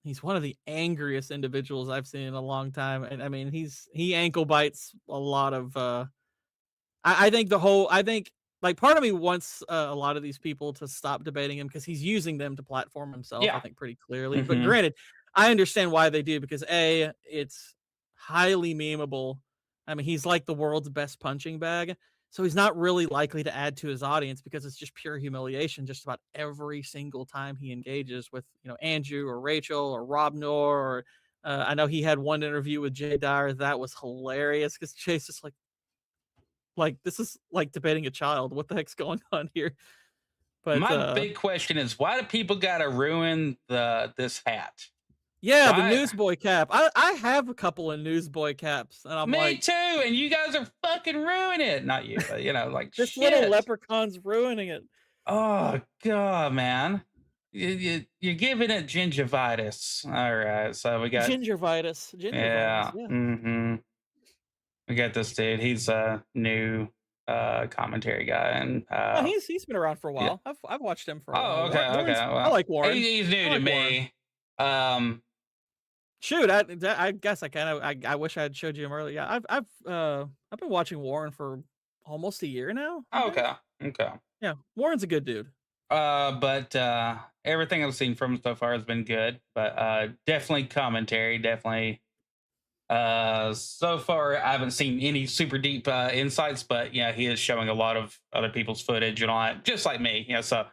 He's one of the angriest individuals I've seen in a long time, and I mean, he ankle bites a lot of. I think like part of me wants a lot of these people to stop debating him because he's using them to platform himself. Yeah. I think pretty clearly. But granted, I understand why they do because it's highly memeable. I mean, he's like the world's best punching bag, so he's not really likely to add to his audience because it's just pure humiliation just about every single time he engages with Andrew or Rachel or Rob Noor. Or I know he had one interview with Jay Dyer that was hilarious because Jay's just like this is like debating a child. What the heck's going on here? But my big question is, why do people gotta ruin this hat? Yeah, the right? newsboy cap. I have a couple of newsboy caps, and I'm Me like, too. And you guys are fucking ruining it. Not you, but like this little shit. leprechaun's ruining it. Oh god, man. You're giving it gingivitis. All right, so we got Gingivitis. yeah. Yeah. Mm-hmm. We got this dude. He's a new commentary guy, and Oh, he's been around for a yeah. while. I've watched him for a Oh, while. okay, okay. I Well, like Warren. he's new to me. Shoot, I guess I wish I had showed you him earlier. Yeah, I've been watching Warren for almost a year now. Okay, okay. Yeah, Warren's a good dude. But everything I've seen from him so far has been good. But definitely commentary, definitely. So far I haven't seen any super deep insights, but yeah, he is showing a lot of other people's footage and all that, just like me. Yeah, so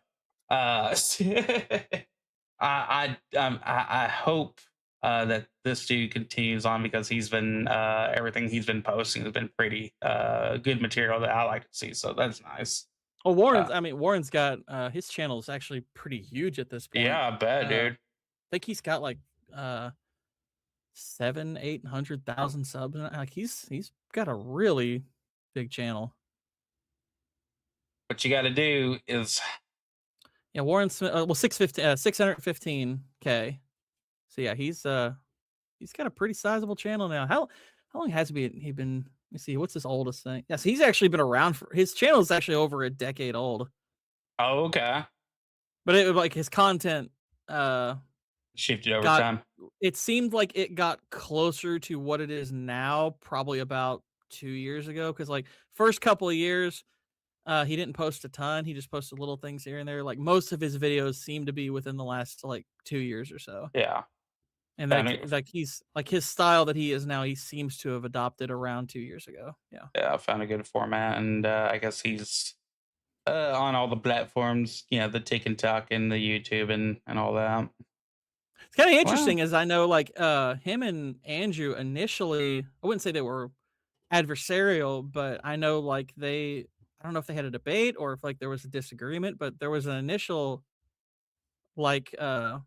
I hope that this dude continues on because he's been everything he's been posting has been pretty good material that I like to see. So that's nice. Well, Warren's got his channel is actually pretty huge at this point. Yeah, I bet, dude. I think he's got like 700,000-800,000 subs. Like he's got a really big channel. What you got to do is Warren Smith. Well, 615K. So yeah, he's got a pretty sizable channel now. How long has he been? Let me see. What's his oldest thing? Yes, he's actually been around for his channel is actually over a decade old. Oh, okay. But it like his content shifted over time. It seemed like it got closer to what it is now, probably about 2 years ago. Because like first couple of years, he didn't post a ton. He just posted little things here and there. Like most of his videos seem to be within the last like 2 years or so. Yeah. And like he's like his style that he is now, he seems to have adopted around 2 years ago. Yeah. Yeah, I found a good format, and I guess he's on all the platforms, the TikTok and the YouTube and all that. It's kind of interesting as I know like him and Andrew initially, I wouldn't say they were adversarial, but I know like I don't know if they had a debate or if like there was a disagreement, but there was an initial like I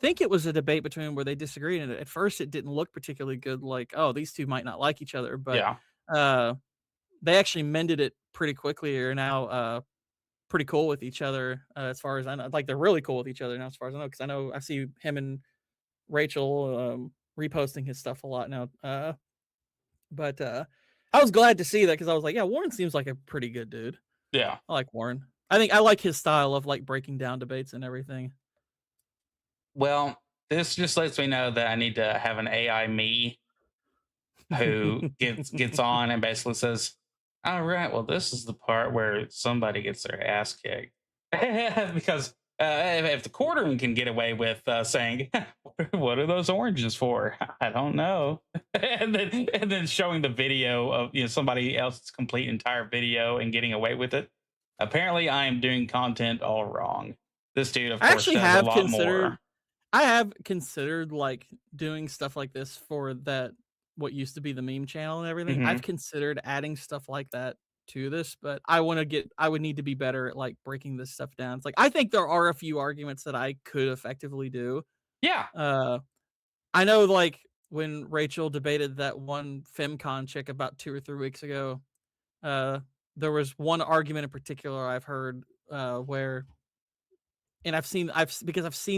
think it was a debate between where they disagreed, and at first it didn't look particularly good, like, oh, these two might not like each other, but they actually mended it pretty quickly, are now pretty cool with each other, as far as I know. Like they're really cool with each other now, as far as I know, because I see him and Rachel reposting his stuff a lot now. But I was glad to see that because I was like, yeah, Warren seems like a pretty good dude. Yeah, I like Warren. I like his style of like breaking down debates and everything. Well, this just lets me know that I need to have an AI me who gets on and basically says, all right, well, this is the part where somebody gets their ass kicked. Because if the courtroom can get away with saying, what are those oranges for? I don't know. and then showing the video of somebody else's complete entire video and getting away with it. Apparently, I am doing content all wrong. This dude, of course, does a lot more. I have considered like doing stuff like this for what used to be the meme channel and everything. Mm-hmm. I've considered adding stuff like that to this, but I would need to be better at like breaking this stuff down. It's like I think there are a few arguments that I could effectively do. Yeah. I know like when Rachel debated that one FemCon chick about 2 or 3 weeks ago, there was one argument in particular I've heard where, and I've seen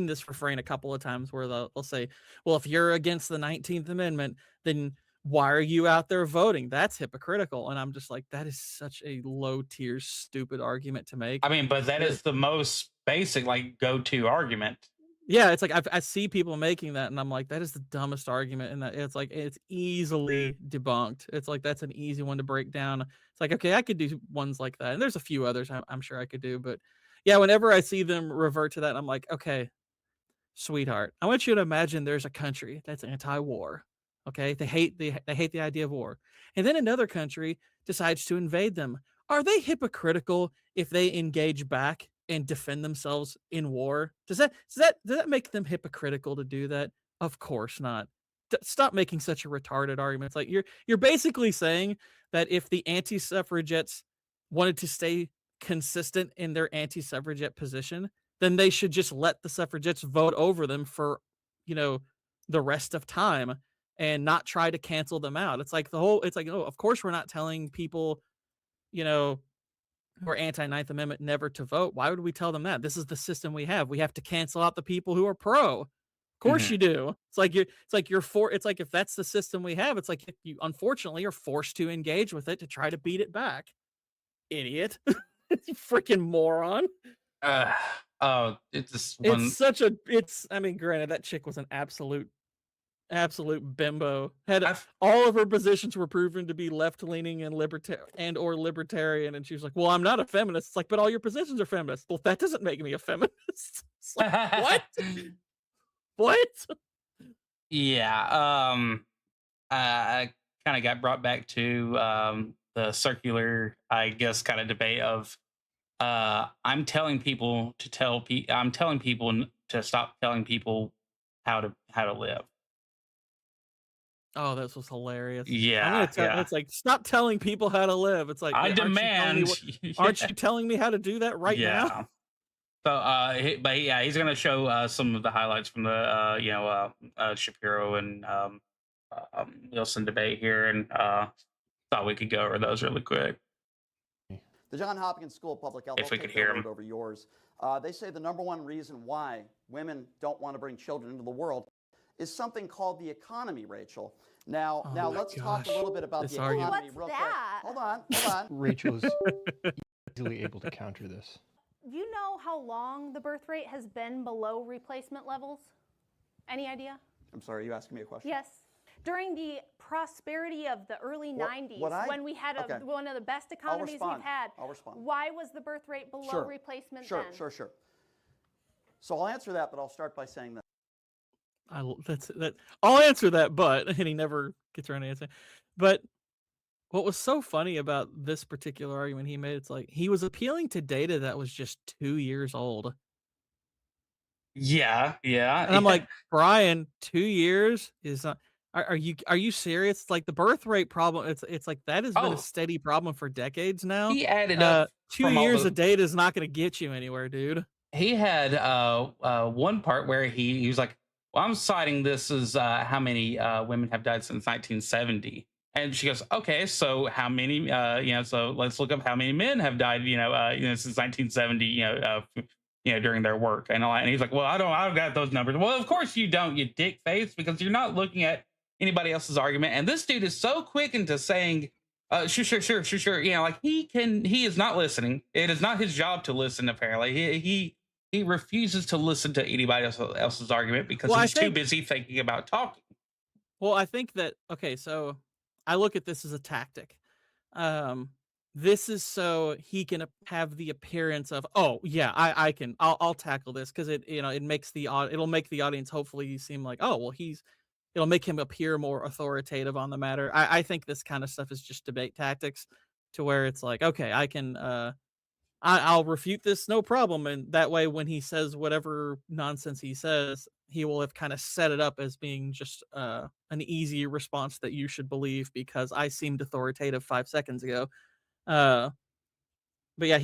this refrain a couple of times where they'll say, well, if you're against the 19th Amendment, then why are you out there voting? That's hypocritical. And I'm just like, that is such a low tier, stupid argument to make. I mean, but that is the most basic, like, go-to argument. Yeah, it's like I see people making that, and I'm like, that is the dumbest argument. And that it's like it's easily debunked. It's like that's an easy one to break down. It's like, okay, I could do ones like that, and there's a few others I'm sure I could do, but yeah, whenever I see them revert to that, I'm like, okay, sweetheart, I want you to imagine there's a country that's anti-war. Okay, they hate the idea of war, and then another country decides to invade them. Are they hypocritical if they engage back and defend themselves in war? Does that make them hypocritical to do that? Of course not. Stop making such a retarded argument. It's like you're basically saying that if the anti-suffragettes wanted to stay consistent in their anti-suffragette position, then they should just let the suffragettes vote over them for, the rest of time and not try to cancel them out. It's like oh, of course we're not telling people, who are anti-9th Amendment never to vote. Why would we tell them that? This is the system we have. We have to cancel out the people who are pro. Of course you do. It's like if that's the system we have, it's like you unfortunately are forced to engage with it to try to beat it back. Idiot. You freaking moron. It's granted, that chick was an absolute bimbo. All of her positions were proven to be left-leaning and libertarian, and she was like, well, I'm not a feminist. It's like, but all your positions are feminist. Well, that doesn't make me a feminist. It's like, what? What? Yeah. I kind of got brought back to the circular, I guess, kind of debate of I'm telling people to stop telling people how to live. Oh, this was hilarious. Yeah, It's like, stop telling people how to live. It's like, I demand. Aren't you telling me how to do that right now? So, he's gonna show some of the highlights from the Shapiro and Wilson debate here, and thought we could go over those really quick. The Johns Hopkins School of Public Health, if we could hear them over yours. They say the #1 reason why women don't want to bring children into the world is something called the economy, Rachel. Now let's talk a little bit about the economy real quick. Hold on. Rachel is easily able to counter this. Do you know how long the birth rate has been below replacement levels? Any idea? I'm sorry, are you asking me a question? Yes. During the prosperity of the early 90s, when we had one of the best economies we've had, I'll respond. Why was the birth rate below replacement then? Sure. So I'll answer that, but I'll start by saying this. I'll answer that, but and he never gets around to answering. But what was so funny about this particular argument he made, it's like he was appealing to data that was just 2 years old. Yeah. And I'm like, Brian, 2 years is not. Are you serious? It's like the birth rate problem. It's like that has been a steady problem for decades now. He added up 2 years of data is not going to get you anywhere, dude. He had one part where he was like, well, I'm citing this as how many women have died since 1970. And she goes, okay, so how many, so let's look up how many men have died, since 1970, during their work. And he's like, well, I don't got those numbers. Well, of course you don't, you dick face, because you're not looking at anybody else's argument. And this dude is so quick into saying, sure. He is not listening. It is not his job to listen, apparently. He refuses to listen to anybody else's argument because he's too busy thinking about talking. Well, I think that, so I look at this as a tactic. This is so he can have the appearance of, I'll tackle this, because it'll make the audience hopefully seem like, it'll make him appear more authoritative on the matter. I think this kind of stuff is just debate tactics, to where it's like, okay, I can I'll refute this, no problem. And that way, when he says whatever nonsense he says, he will have kind of set it up as being just an easy response that you should believe because I seemed authoritative 5 seconds ago. But yeah,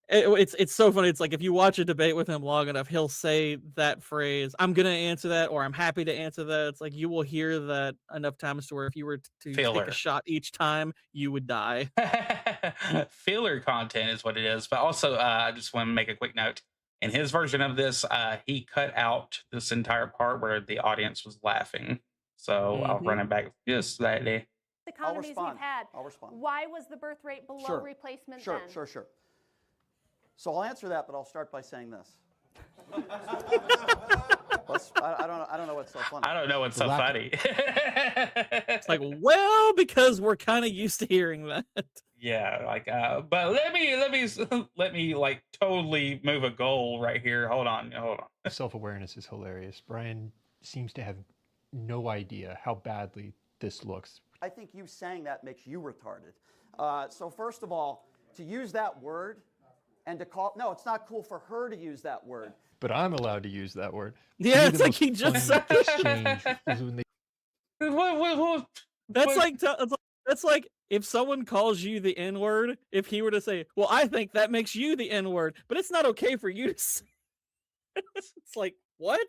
it's so funny. It's like if you watch a debate with him long enough, he'll say that phrase, I'm going to answer that, or I'm happy to answer that. It's like you will hear that enough times to where if you were to take a shot each time, you would die. Filler content is what it is. But also, I just want to make a quick note. In his version of this, he cut out this entire part where the audience was laughing. So I'll run it back just slightly. Economies we've had. I'll respond. Why was the birth rate below replacement then? Sure. So I'll answer that, but I'll start by saying this. I don't know what's so funny. I don't know what's so funny. It's like, well, because we're kind of used to hearing that. Yeah, but let me like totally move a goal right here. Hold on. Self-awareness is hilarious. Brian seems to have no idea how badly this looks. I think you saying that makes you retarded. So first of all, to use that word and to call, no, it's not cool for her to use that word. But I'm allowed to use that word. Yeah, it's like he just said. That's like if someone calls you the N-word, if he were to say, well, I think that makes you the N-word, but it's not okay for you to say. It's like, what?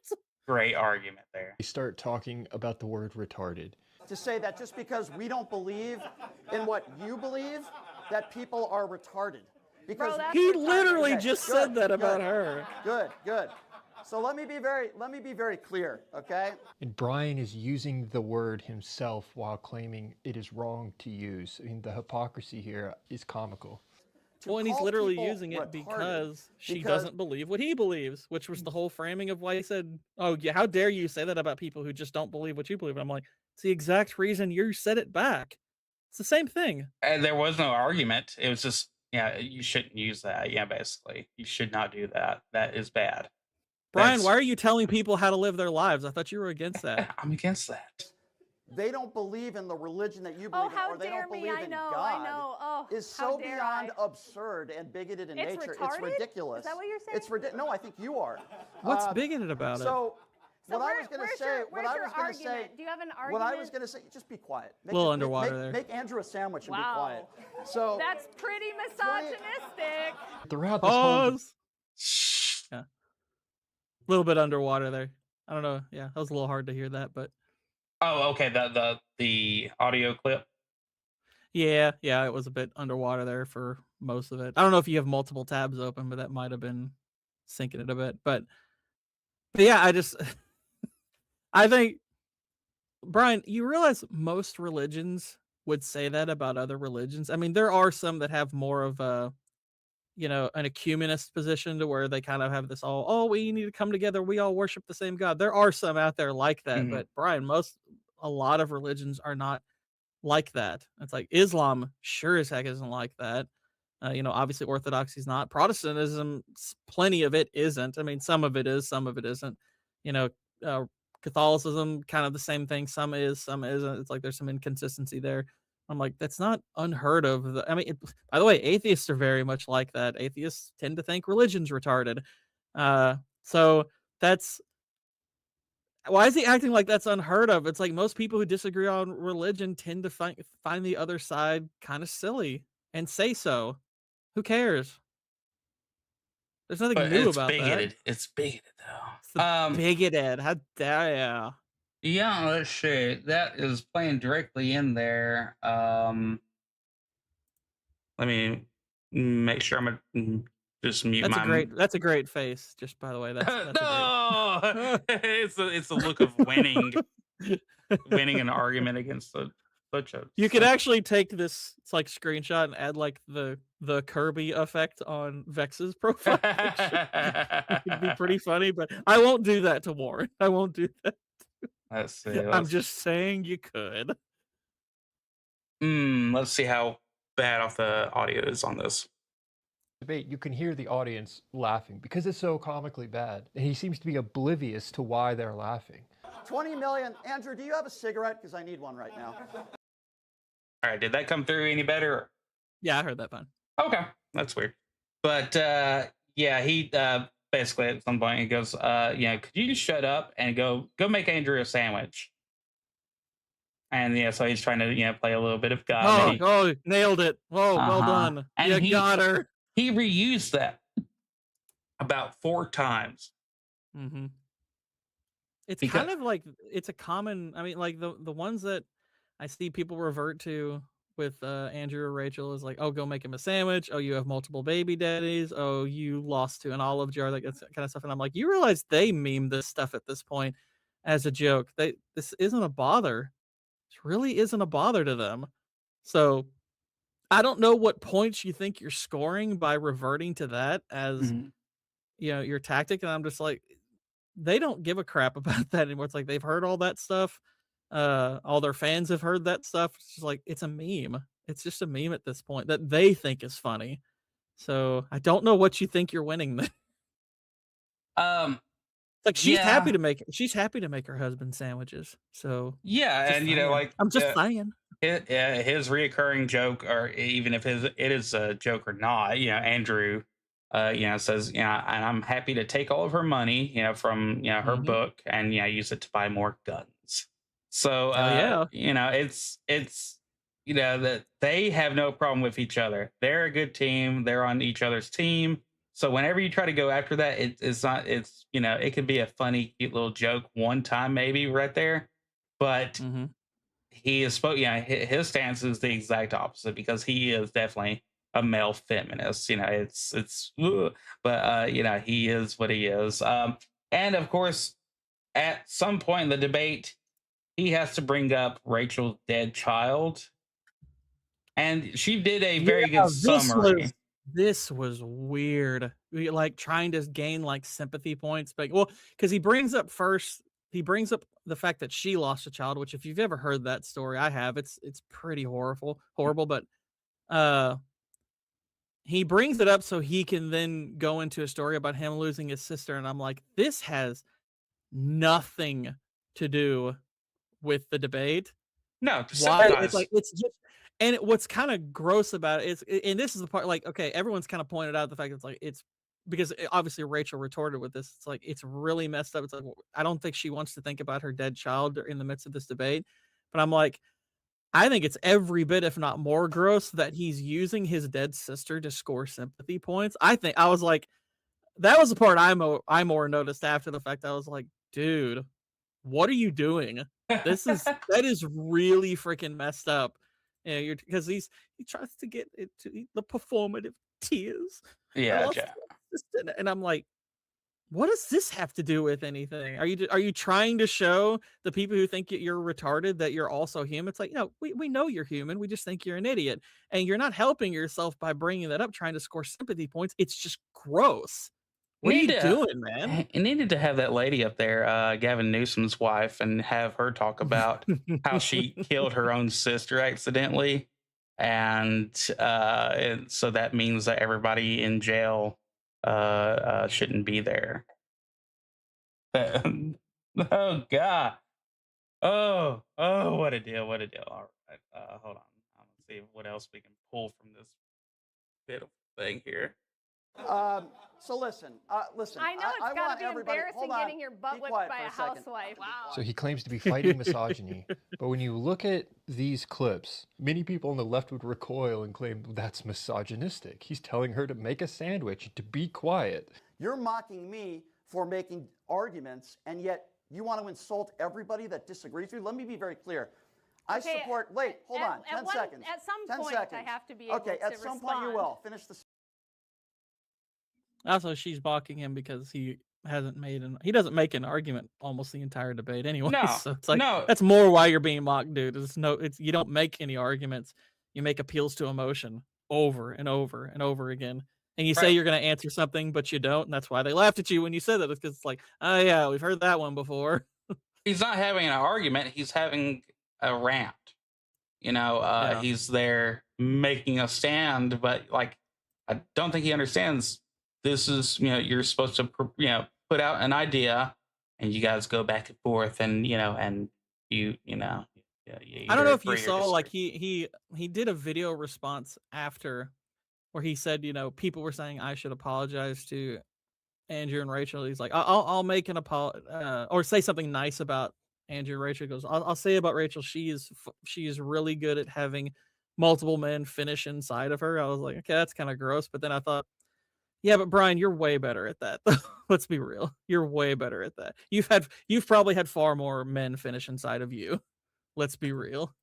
great argument there. They start talking about the word retarded. To say that just because we don't believe in what you believe, that people are retarded. Because Bro, he literally just said that about her. Good. So let me be very clear, okay? And Brian is using the word himself while claiming it is wrong to use. I mean, the hypocrisy here is comical. Well, and he's literally using it because she doesn't believe what he believes, which was the whole framing of why he said, "Oh, yeah, how dare you say that about people who just don't believe what you believe?" And I'm like, it's the exact reason you said it back. It's the same thing. And there was no argument. It was just, yeah, you shouldn't use that. Yeah, basically, you should not do that. That is bad. Brian, why are you telling people how to live their lives? I thought you were against that. I'm against that. They don't believe in the religion that you believe in, or they don't believe in God. I know. Oh, is so beyond absurd and bigoted in nature. Retarded? It's ridiculous. Is that what you're saying? It's ridiculous. No, I think you are. What's bigoted about it? So what I was going to say, do you have an argument? what I was going to say, just be quiet. A little underwater there. Make Andrew a sandwich and be quiet. So that's pretty misogynistic. Throughout this whole... Yeah. A little bit underwater there. I don't know. Yeah, that was a little hard to hear that, but. Oh, okay. The audio clip. Yeah, it was a bit underwater there for most of it. I don't know if you have multiple tabs open, but that might have been sinking it a bit. But yeah, I think, Brian, you realize most religions would say that about other religions. I mean, there are some that have more of a, an ecumenist position to where they kind of have this we need to come together. We all worship the same God. There are some out there like that, but Brian, a lot of religions are not like that. It's like Islam sure as heck isn't like that. Obviously Orthodoxy is not. Protestantism, plenty of it isn't. I mean, some of it is, some of it isn't. Catholicism, kind of the same thing. Some is, some isn't. It's like there's some inconsistency there. I'm like, that's not unheard of. By the way, atheists are very much like that. Atheists tend to think religion's retarded. So that's, why is he acting like that's unheard of? It's like most people who disagree on religion tend to find the other side kind of silly and say so. Who cares? There's nothing new about that. It's bigoted, though. It's bigoted. How dare you? Yeah, let's see. That is playing directly in there. Let me make sure I'm gonna just mute That's a great face. Just by the way, that's no. It's a look of winning an argument against such a. You could actually take this screenshot and add the Kirby effect on Vex's profile picture. It'd be pretty funny, but I won't do that to Warren. I won't do that. Let's see. I'm just saying you could. Let's see how bad off the audio is on this debate. You can hear the audience laughing because it's so comically bad, and he seems to be oblivious to why they're laughing. 20 million. Andrew, do you have a cigarette? Because I need one right now. All right. Did that come through any better? Yeah, I heard that fine. Okay, that's weird. But yeah, he basically at some point he goes, could you just shut up and go make Andrew a sandwich? And yeah, so he's trying to play a little bit of God. Nailed it. Well done. And you got her. He reused that about 4 times. Mm-hmm. It's kind of like it's a common. I mean, like the ones that I see people revert to with Andrew or Rachel is like, oh, go make him a sandwich. Oh, you have multiple baby daddies. Oh, you lost to an olive jar. That kind of stuff. And I'm like, you realize they meme this stuff at this point as a joke. This isn't a bother. This really isn't a bother to them. So I don't know what points you think you're scoring by reverting to that as your tactic. And I'm just like, they don't give a crap about that anymore. It's like they've heard all that stuff. All their fans have heard that stuff. It's just like, it's a meme. It's just a meme at this point that they think is funny. So I don't know what you think you're winning there. Like she's happy to make her husband sandwiches. So yeah, and I'm just saying. His reoccurring joke, or even if it is a joke or not, Andrew says, and I'm happy to take all of her money, from her book and use it to buy more guns. So it's that they have no problem with each other. They're a good team. They're on each other's team. So whenever you try to go after that, it's not. It's it could be a funny, cute little joke one time maybe right there, but he is his stance is the exact opposite because he is definitely a male feminist. But he is what he is. And of course, at some point in the debate, he has to bring up Rachel's dead child, and she did a very good summary. This was weird. Like trying to gain like sympathy points, but because he brings up the fact that she lost a child, which if you've ever heard that story, I have. It's pretty horrible, but he brings it up so he can then go into a story about him losing his sister, and I'm like, this has nothing to do with the debate. No, why? It's like it's just. And what's kind of gross about it is, and this is the part, like, okay, everyone's kind of pointed out the fact that it's like, it's because obviously Rachel retorted with this. It's like, it's really messed up. It's like, I don't think she wants to think about her dead child in the midst of this debate. But I'm like, I think it's every bit, if not more gross, that he's using his dead sister to score sympathy points. I was like, that was the part I more noticed after the fact. I was like, dude, what are you doing? That is really freaking messed up. Yeah, because he tries to get into the performative tears. Yeah, and I'm like, what does this have to do with anything? Are you trying to show the people who think you're retarded that you're also human? It's like, we know you're human. We just think you're an idiot, and you're not helping yourself by bringing that up, trying to score sympathy points. It's just gross. What are you doing, man? You needed to have that lady up there, Gavin Newsom's wife, and have her talk about how she killed her own sister accidentally. And so that means that everybody in jail shouldn't be there. Oh, God. Oh, what a deal. What a deal. All right. Hold on. Let's see what else we can pull from this beautiful thing here. So listen. I know it's got to be embarrassing getting your butt whipped by a housewife. Wow. So he claims to be fighting misogyny, but when you look at these clips, many people on the left would recoil and claim that's misogynistic. He's telling her to make a sandwich, to be quiet. You're mocking me for making arguments, and yet you want to insult everybody that disagrees with you. Let me be very clear. I support. Wait, hold on. 10 seconds. At some point, I have to be able to respond. Okay, at some point you will. Finish the. Also, she's balking him because he doesn't make an argument almost the entire debate anyway. No, so it's like, that's more why you're being mocked, dude. You don't make any arguments. You make appeals to emotion over and over and over again. And you say you're going to answer something, but you don't. And that's why they laughed at you when you said that. It's because it's like, oh yeah, we've heard that one before. He's not having an argument. He's having a rant. He's there making a stand, but like, I don't think he understands. This is, you're supposed to, put out an idea, and you guys go back and forth, and I don't know if you saw, like he did a video response after, where he said, people were saying I should apologize to Andrew and Rachel. He's like, I'll make an apology, or say something nice about Andrew and Rachel. He goes, I'll say about Rachel, she is really good at having multiple men finish inside of her. I was like, okay, that's kind of gross, but then I thought, yeah, but Brian, you're way better at that. Let's be real. You're way better at that. You've probably had far more men finish inside of you. Let's be real.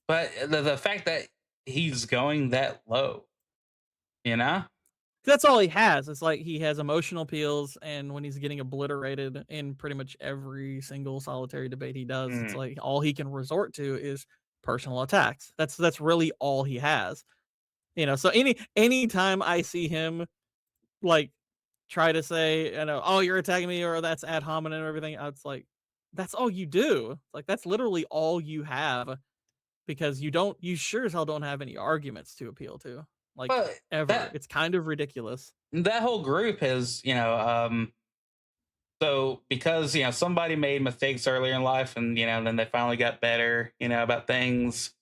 But the fact that he's going that low, that's all he has. It's like he has emotional appeals, and when he's getting obliterated in pretty much every single solitary debate he does, it's like all he can resort to is personal attacks. That's really all he has. So any time I see him like try to say, oh, you're attacking me, or that's ad hominem and everything, it's like, that's all you do. It's like, that's literally all you have, because you sure as hell don't have any arguments to appeal to, like, ever. It's kind of ridiculous. That whole group is, so because, somebody made mistakes earlier in life, and, then they finally got better, about things.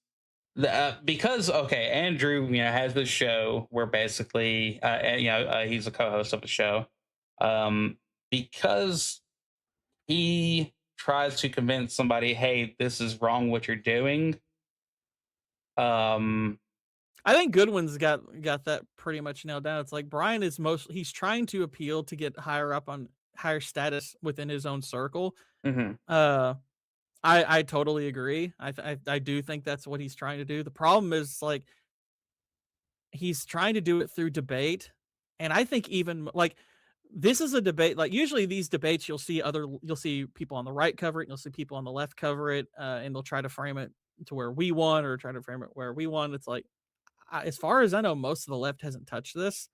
Because Andrew has this show where basically he's a co-host of the show, because he tries to convince somebody, hey, this is wrong what you're doing, I think Goodwin's got that pretty much nailed down. It's like Brian is he's trying to appeal to get higher status within his own circle. I totally agree. I do think that's what he's trying to do. The problem is like he's trying to do it through debate, and I think even like this is a debate. Like usually these debates, you'll see people on the right cover it, and you'll see people on the left cover it, and they'll try to frame it to where we won or try to frame it where we won. It's like as far as I know, most of the left hasn't touched this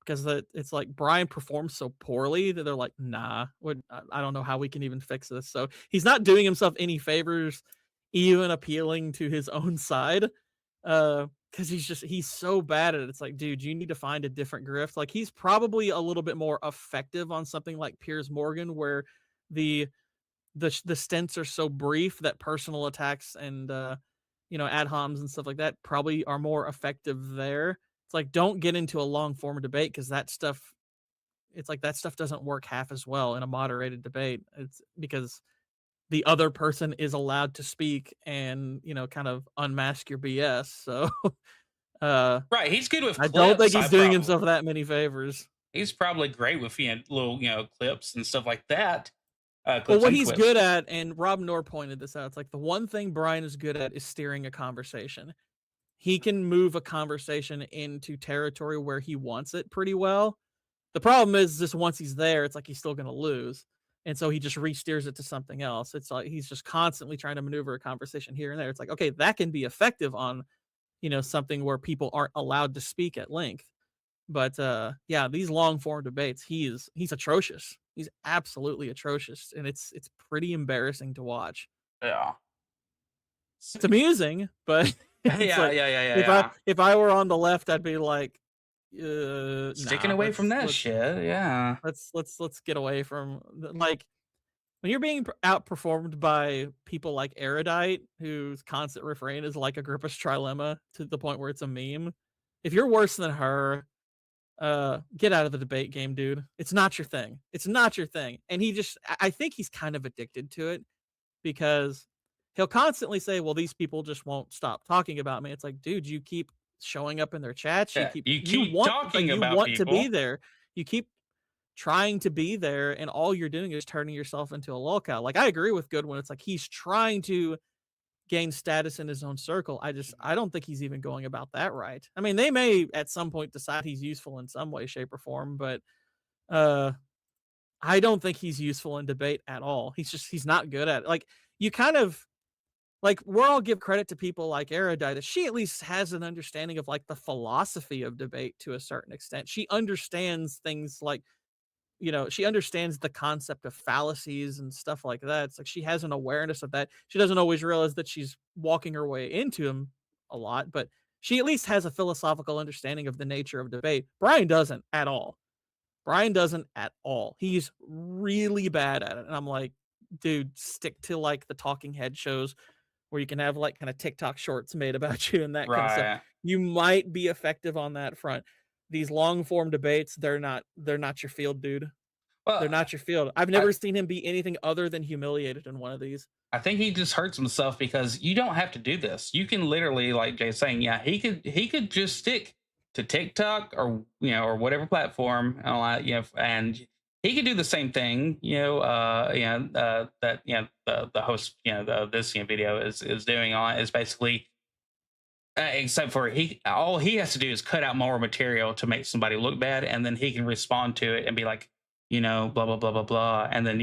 because it's like Brian performs so poorly that they're like, nah, I don't know how we can even fix this. So he's not doing himself any favors, even appealing to his own side, because he's so bad at it. It's like, dude, you need to find a different grift. Like he's probably a little bit more effective on something like Piers Morgan, where the stints are so brief that personal attacks and ad homs and stuff like that probably are more effective there. It's like, don't get into a long form of debate because that stuff doesn't work half as well in a moderated debate. It's because the other person is allowed to speak and, kind of unmask your BS. So, right. He's good with clips. I don't think he's doing himself that many favors. He's probably great with little, clips and stuff like that. Well, what he's good at, and Rob Noor pointed this out, it's like the one thing Brian is good at is steering a conversation. He can move a conversation into territory where he wants it pretty well. The problem is just once he's there, it's like he's still going to lose. And so he just re-steers it to something else. It's like he's just constantly trying to maneuver a conversation here and there. It's like, okay, that can be effective on, something where people aren't allowed to speak at length. But yeah, these long form debates, he's atrocious. He's absolutely atrocious, and it's pretty embarrassing to watch. Yeah, it's amusing, but yeah. If I were on the left, I'd be like, sticking away from that shit. Yeah, let's get away from like when you're being outperformed by people like Erudite, whose constant refrain is like Agrippa's trilemma to the point where it's a meme. If you're worse than her, get out of the debate game, dude. It's not your thing. It's not your thing. And I think he's kind of addicted to it because he'll constantly say, well, these people just won't stop talking about me. It's like, dude, you keep showing up in their chats. You want to be there. You keep trying to be there, and all you're doing is turning yourself into a lolcow. Like I agree with Goodwin. It's like he's trying to gain status in his own circle. I don't think he's even going about that right. I mean, they may at some point decide he's useful in some way, shape, or form, but I don't think he's useful in debate at all. He's not good at it. Like you kind of like we'll all give credit to people like Erudite. She at least has an understanding of like the philosophy of debate to a certain extent. She understands things like, she understands the concept of fallacies and stuff like that. It's like she has an awareness of that. She doesn't always realize that she's walking her way into them a lot, but she at least has a philosophical understanding of the nature of debate. Brian doesn't at all. He's really bad at it. And I'm like, dude, stick to like the talking head shows where you can have like kind of TikTok shorts made about you and that kind of stuff. You might be effective on that front. These long form debates, they're not your field, dude. Well, they're not your field. I've never seen him be anything other than humiliated in one of these. I think he just hurts himself because you don't have to do this. You can literally, like Jay's saying, yeah, he could just stick to TikTok or or whatever platform and all that, and he could do the same thing, that the host, this video is doing on is basically. Except for all he has to do is cut out more material to make somebody look bad, and then he can respond to it and be like, blah blah blah blah blah, and then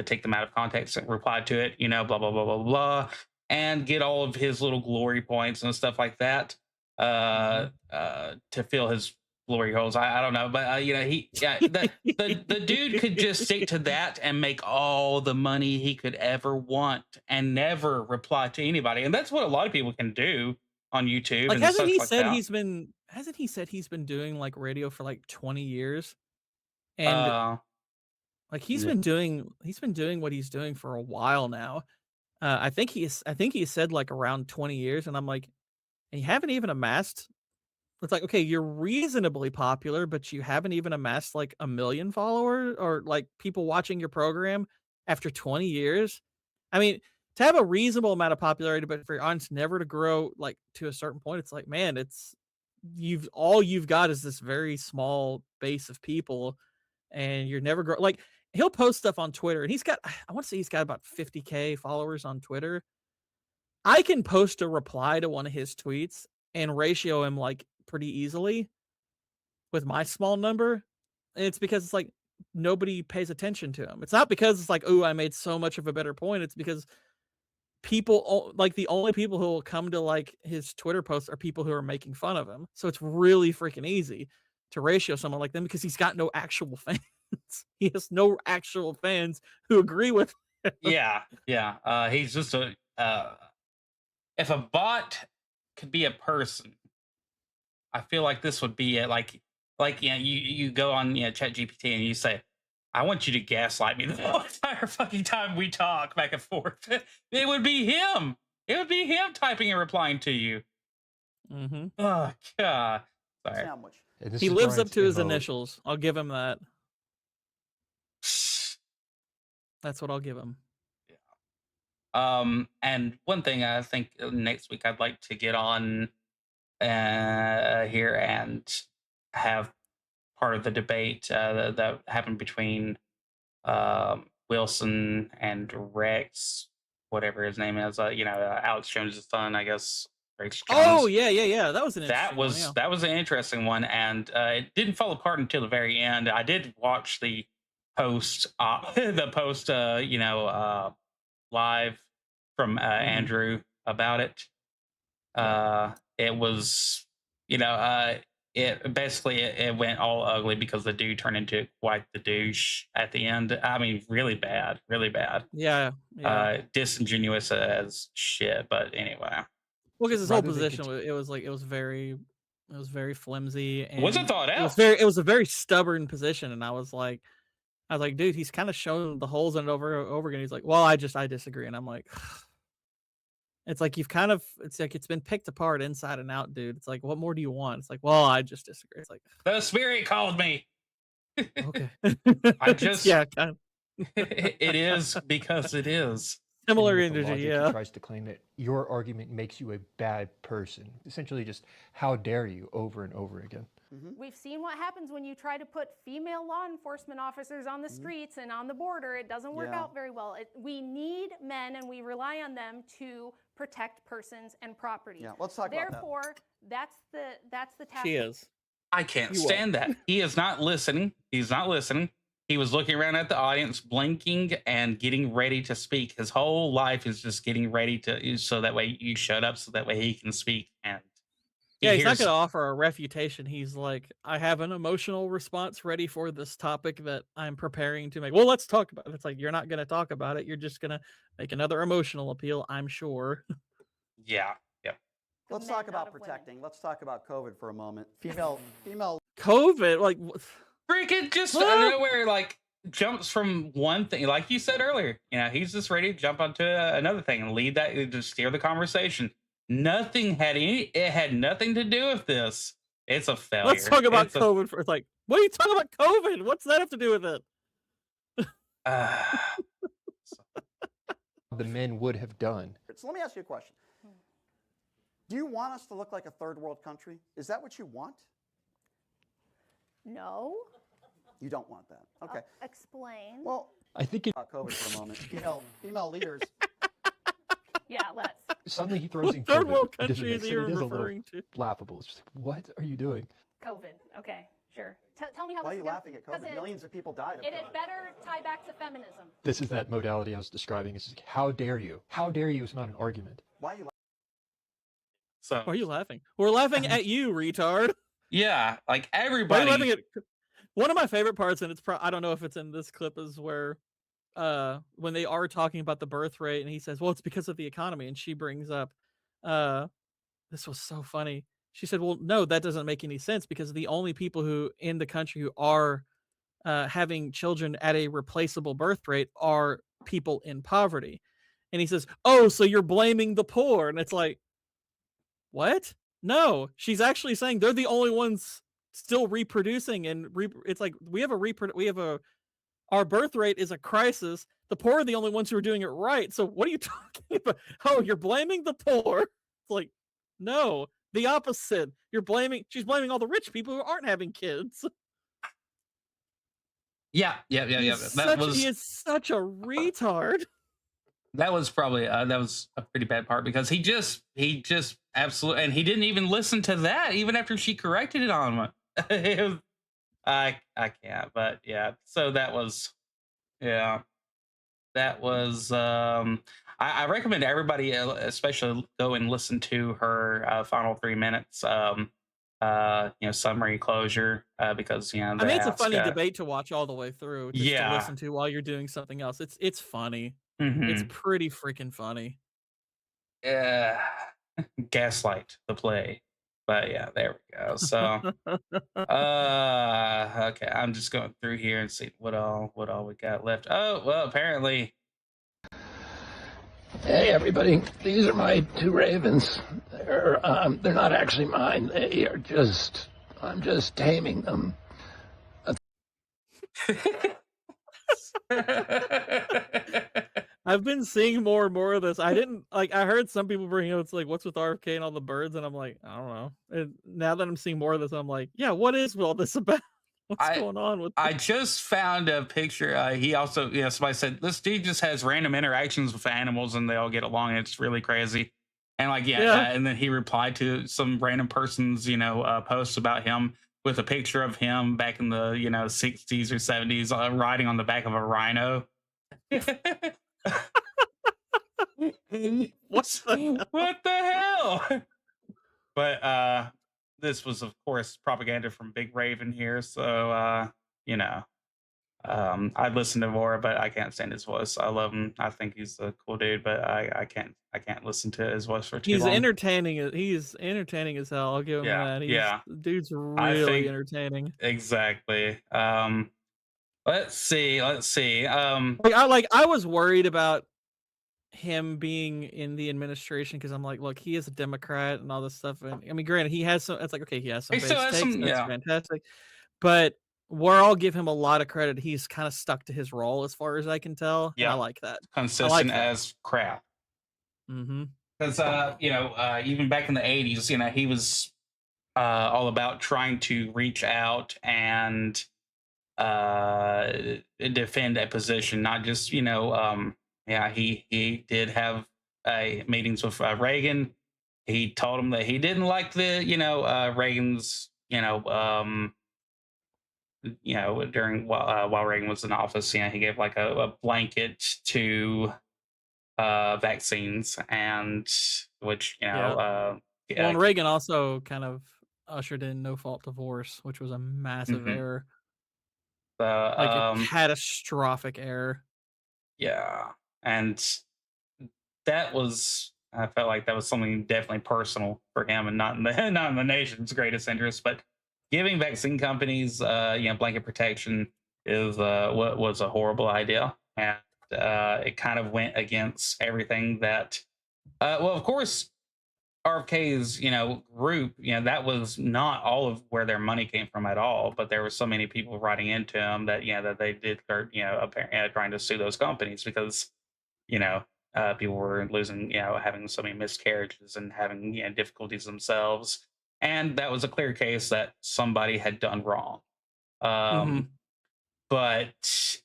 take them out of context and reply to it, blah blah blah blah blah, and get all of his little glory points and stuff like that to fill his glory holes. I don't know, but the dude could just stick to that and make all the money he could ever want and never reply to anybody, and that's what a lot of people can do on YouTube. Like, hasn't he said he's been doing like radio for like 20 years? And like he's been doing what he's doing for a while now. I think he said like around 20 years, and I'm like, and you haven't even amassed. It's like, okay, you're reasonably popular, but you haven't even amassed like 1 million followers or like people watching your program after 20 years. I mean, to have a reasonable amount of popularity, but for your audience never to grow like to a certain point, it's like, man, it's all you've got is this very small base of people, and you're never grow. Like he'll post stuff on Twitter, and I want to say he's got about 50K followers on Twitter. I can post a reply to one of his tweets and ratio him like pretty easily with my small number. And it's because it's like nobody pays attention to him. It's not because it's like, oh, I made so much of a better point. It's because people like the only people who will come to like his Twitter posts are people who are making fun of him. So it's really freaking easy to ratio someone like them because he's got no actual fans. He has no actual fans who agree with him. Yeah. He's just a if a bot could be a person, I feel like this would be it. Like you go on ChatGPT and you say, I want you to gaslight me the whole entire fucking time we talk back and forth. It would be him. It would be him typing and replying to you. Mm-hmm. Oh God. Sorry. Sandwich. He lives up to his initials. I'll give him that. That's what I'll give him. And one thing I think next week I'd like to get on here and have part of the debate that happened between Wilson and Rex, whatever his name is. Alex Jones' son, I guess. Rex Jones. Oh yeah. That was an interesting one. That was an interesting one, and it didn't fall apart until the very end. I did watch the post, live from Andrew about it. It was, it basically it went all ugly because the dude turned into quite the douche at the end. I mean, really bad. Yeah. Disingenuous as shit. But anyway. Well, because his whole position it was very flimsy. And it wasn't thought out. It was a very stubborn position, and I was like, dude, he's kind of shown the holes in it over and over again. He's like, well, I disagree, and I'm like, it's like it's been picked apart inside and out, dude. It's like, what more do you want? It's like, well, I just disagree. It's like the spirit called me. Okay. I just kind of. It is because it is. Similar energy, yeah. He tries to claim that your argument makes you a bad person. Essentially, just how dare you over and over again. Mm-hmm. We've seen what happens when you try to put female law enforcement officers on the streets and on the border. It doesn't work out very well. We need men, and we rely on them to protect persons and property. Yeah, let's talk about that. Therefore, that's the task. She is. I can't stand that. He is not listening. He's not listening. He was looking around at the audience, blinking and getting ready to speak. His whole life is just getting ready so that way you shut up, so that way he can speak. And he's not going to offer a refutation. He's like, I have an emotional response ready for this topic that I'm preparing to make. Well, let's talk about it. It's like, you're not going to talk about it. You're just going to make another emotional appeal, I'm sure. Yeah. Let's talk about protecting. Women. Let's talk about COVID for a moment. Female. COVID, like freaking just nowhere, like jumps from one thing, like you said earlier. He's just ready to jump onto another thing and lead that, to steer the conversation. It had nothing to do with this. It's a failure. Let's talk about COVID first. Like, what are you talking about COVID? What's that have to do with it? The men would have done. So let me ask you a question. Do you want us to look like a third world country? Is that what you want? No. You don't want that. Okay. Explain. Well, I think about COVID for a moment. Female leaders. Yeah, let's. Suddenly he throws in third COVID. world country is you're referring to. Laughable. It's just like, what are you doing? COVID. Okay, sure. Tell me how. Why are you laughing at COVID? Millions of people died of it. COVID. It had better tie back to feminism. This is that modality I was describing. It's just, how dare you? How dare you is not an argument. Why are you laughing? So, why are you laughing? We're laughing at you, retard. Yeah, like everybody. Why are you laughing at... One of my favorite parts, and it's I don't know if it's in this clip, is where when they are talking about the birth rate, and he says, well, it's because of the economy, and she brings up this was so funny. She said, well, no, that doesn't make any sense, because the only people who in the country who are having children at a replaceable birth rate are people in poverty. And he says, oh, so you're blaming the poor. And it's like, what? No, she's actually saying they're the only ones still reproducing, and it's like we have a our birth rate is a crisis. The poor are the only ones who are doing it right. So what are you talking about? Oh, you're blaming the poor? It's like, no, the opposite. She's blaming all the rich people who aren't having kids. Yeah. He is such a retard. That was probably that was a pretty bad part because he just absolutely, and he didn't even listen to that even after she corrected it on him. I can't, but yeah. So that was, yeah, that was. I recommend everybody, especially go and listen to her final 3 minutes. Summary closure, because I mean, it's a funny debate to watch all the way through, just to listen to while you're doing something else. It's funny. It's pretty freaking funny. Yeah, Gaslight the play, but yeah, there we go. So, okay, I'm just going through here and see what all we got left. Oh well, apparently. Hey everybody, these are my 2 ravens. They're not actually mine. They are I'm just taming them. I've been seeing more and more of this. I heard some people bring up, it's like, what's with RFK and all the birds? And I'm like, I don't know. And now that I'm seeing more of this, I'm like, yeah, what is all this about? What's going on with this? I just found a picture. He also, somebody said, this dude just has random interactions with animals and they all get along. And it's really crazy. And and then he replied to some random person's, posts about him with a picture of him back in the, 60s or 70s riding on the back of a rhino. What the hell? But this was, of course, propaganda from Big Raven here. So I'd listen to more, but I can't stand his voice. I love him. I think he's a cool dude, but I can't listen to his voice for too long. He's entertaining as hell. I'll give him that. Dude's really entertaining. Exactly. Let's see. I was worried about him being in the administration because I'm like, look, he is a Democrat and all this stuff. And I mean, granted, he has some. It's like, okay, he has some base takes. That's fantastic. But where I'll give him a lot of credit, he's kind of stuck to his role as far as I can tell. Yeah, I like that. Consistent as crap. Mm-hmm. Because even back in the 80s, he was all about trying to reach out and defend a position, not just he did have meetings with Reagan. He told him that he didn't like the Reagan's during while Reagan was in office, he gave like a blanket to vaccines, and which and Reagan also kind of ushered in no fault divorce, which was a massive error. Like a catastrophic error. Yeah. And that was, I felt like that was something definitely personal for him and not in the nation's greatest interest. But giving vaccine companies, blanket protection is what was a horrible idea. And it kind of went against everything that, of course, RFK's, group, that was not all of where their money came from at all. But there were so many people writing into him that, that they did start, apparently trying to sue those companies because, people were losing, having so many miscarriages and having, difficulties themselves. And that was a clear case that somebody had done wrong. But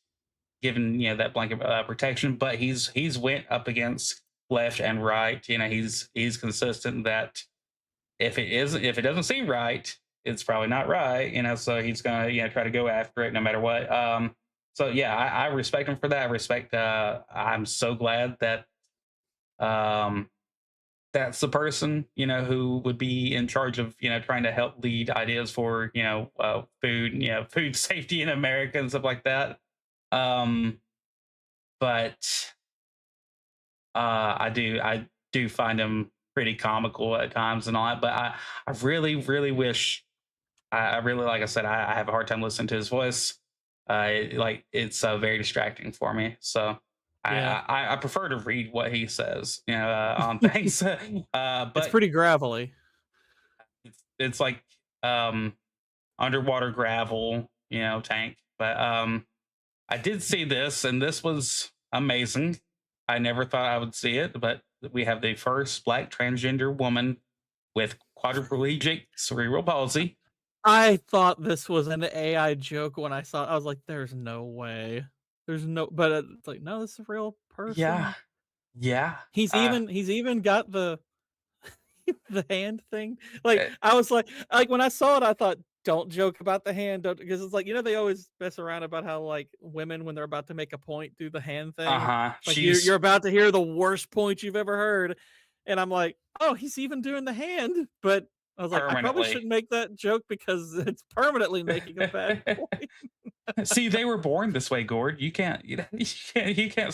given, that blanket protection, but he's went up against left and right. He's consistent that if it doesn't seem right, it's probably not right. So he's gonna try to go after it no matter what. So yeah, I respect him for that. I respect. I'm so glad that that's the person who would be in charge of trying to help lead ideas for food safety in America and stuff like that. But I do find him pretty comical at times and all that. But I really, really wish. I really, like I said, I have a hard time listening to his voice. It's very distracting for me. So I prefer to read what he says, on things. But it's pretty gravelly. It's like underwater gravel, tank. But I did see this, and this was amazing. I never thought I would see it, but we have the first Black transgender woman with quadriplegic cerebral palsy. I thought this was an AI joke when I saw it. I was like, "There's no way. There's no." But it's like, no, this is a real person. Yeah, yeah. He's even got the the hand thing. Like I was like when I saw it, I thought, don't joke about the hand, because it's like, they always mess around about how like women, when they're about to make a point, do the hand thing. Like you're about to hear the worst point you've ever heard, and I'm like, oh, he's even doing the hand. But I was like, I probably shouldn't make that joke because it's permanently making a bad point. See, they were born this way, Gord. You can't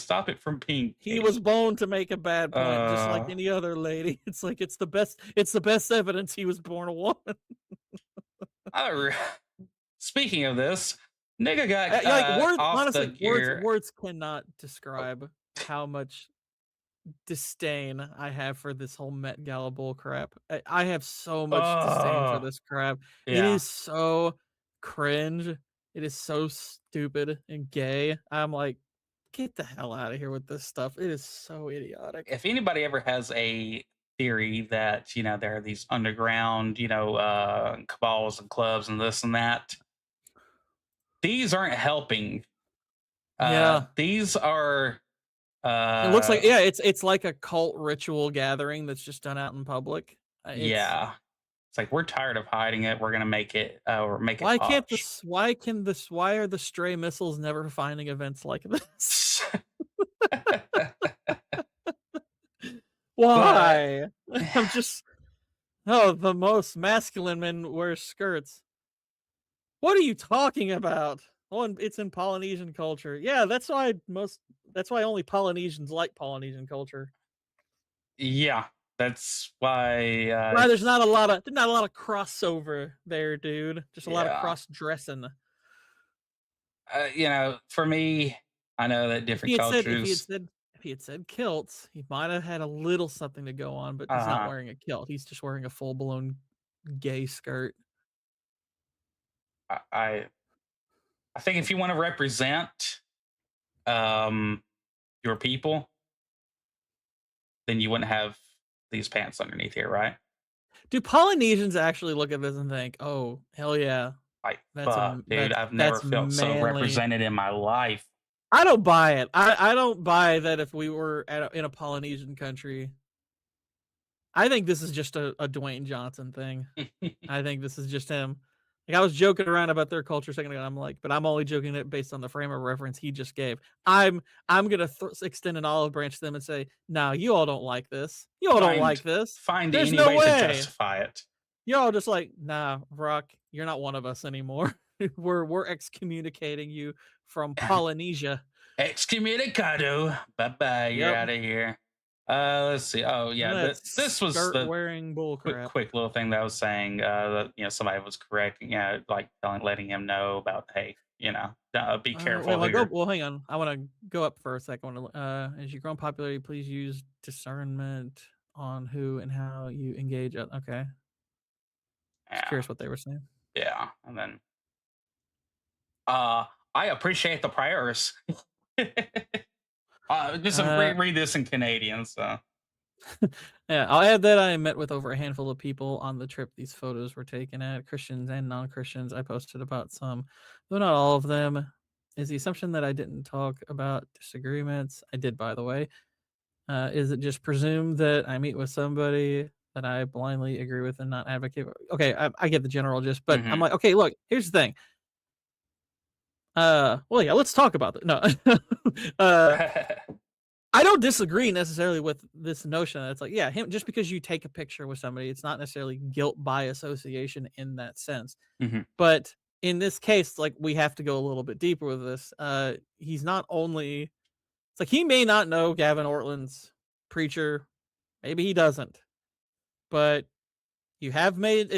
stop it from being. He was born to make a bad point, just like any other lady. It's like it's the best evidence he was born a woman. Speaking of this, nigga got words, off honestly, the gear. Words cannot describe how much disdain I have for this whole Met Gala bull crap. I have so much disdain for this crap. Yeah. It is so cringe. It is so stupid and gay. I'm like, get the hell out of here with this stuff. It is so idiotic. If anybody ever has a theory that, there are these underground, cabals and clubs and this and that, these aren't helping. Yeah. These are... it looks like, it's like a cult ritual gathering that's just done out in public. It's like, we're tired of hiding it. We're gonna make it make it why posh. Why are the stray missiles never finding events like this? Why? I'm just the most masculine men wear skirts. What are you talking about? Oh, it's in Polynesian culture. Yeah, that's why only Polynesians like Polynesian culture. Yeah, that's why. There's not a lot of crossover there, dude. Just a lot of cross dressing. For me, I know that different cultures. If he had said kilts, he might have had a little something to go on. But he's not wearing a kilt. He's just wearing a full blown gay skirt. I think if you want to represent your people, then you wouldn't have these pants underneath here, right? Do Polynesians actually look at this and think, "Oh, hell yeah"? Dude, I've never felt so represented in my life. I don't buy it. I don't buy that if we were in a Polynesian country. I think this is just a Dwayne Johnson thing. I think this is just him. Like, I was joking around about their culture a second ago. I'm like, but I'm only joking it based on the frame of reference he just gave. I'm gonna extend an olive branch to them and say, "No, you all don't like this. You all don't like this. There's no way to justify it. Y'all just like, nah, Rock, you're not one of us anymore. we're excommunicating you from Polynesia. Excommunicado. Bye-bye. You're out of here. Let's see. Oh yeah, this was the wearing bullcrap. Quick little thing that I was saying. That somebody was correcting. Like letting him know about, hey, be careful. Well, hang on. I want to go up for a second. As you grow in popularity, please use discernment on who and how you engage. Okay. Just curious what they were saying. Yeah, and then I appreciate the prayers. Just read this in Canadian, so. Yeah, I'll add that I met with over a handful of people on the trip these photos were taken at, Christians and non-Christians. I posted about some, though not all of them. Is the assumption that I didn't talk about disagreements? I did, by the way. Is it just presumed that I meet with somebody that I blindly agree with and not advocate? Okay, I get the general gist, but I'm like, okay, look, here's the thing. Well, yeah, let's talk about it. No, I don't disagree necessarily with this notion that it's like, yeah, just because you take a picture with somebody, it's not necessarily guilt by association in that sense. But in this case, like, we have to go a little bit deeper with this. He's not only, it's like, he may not know Gavin Ortland's preacher, maybe he doesn't, but you have made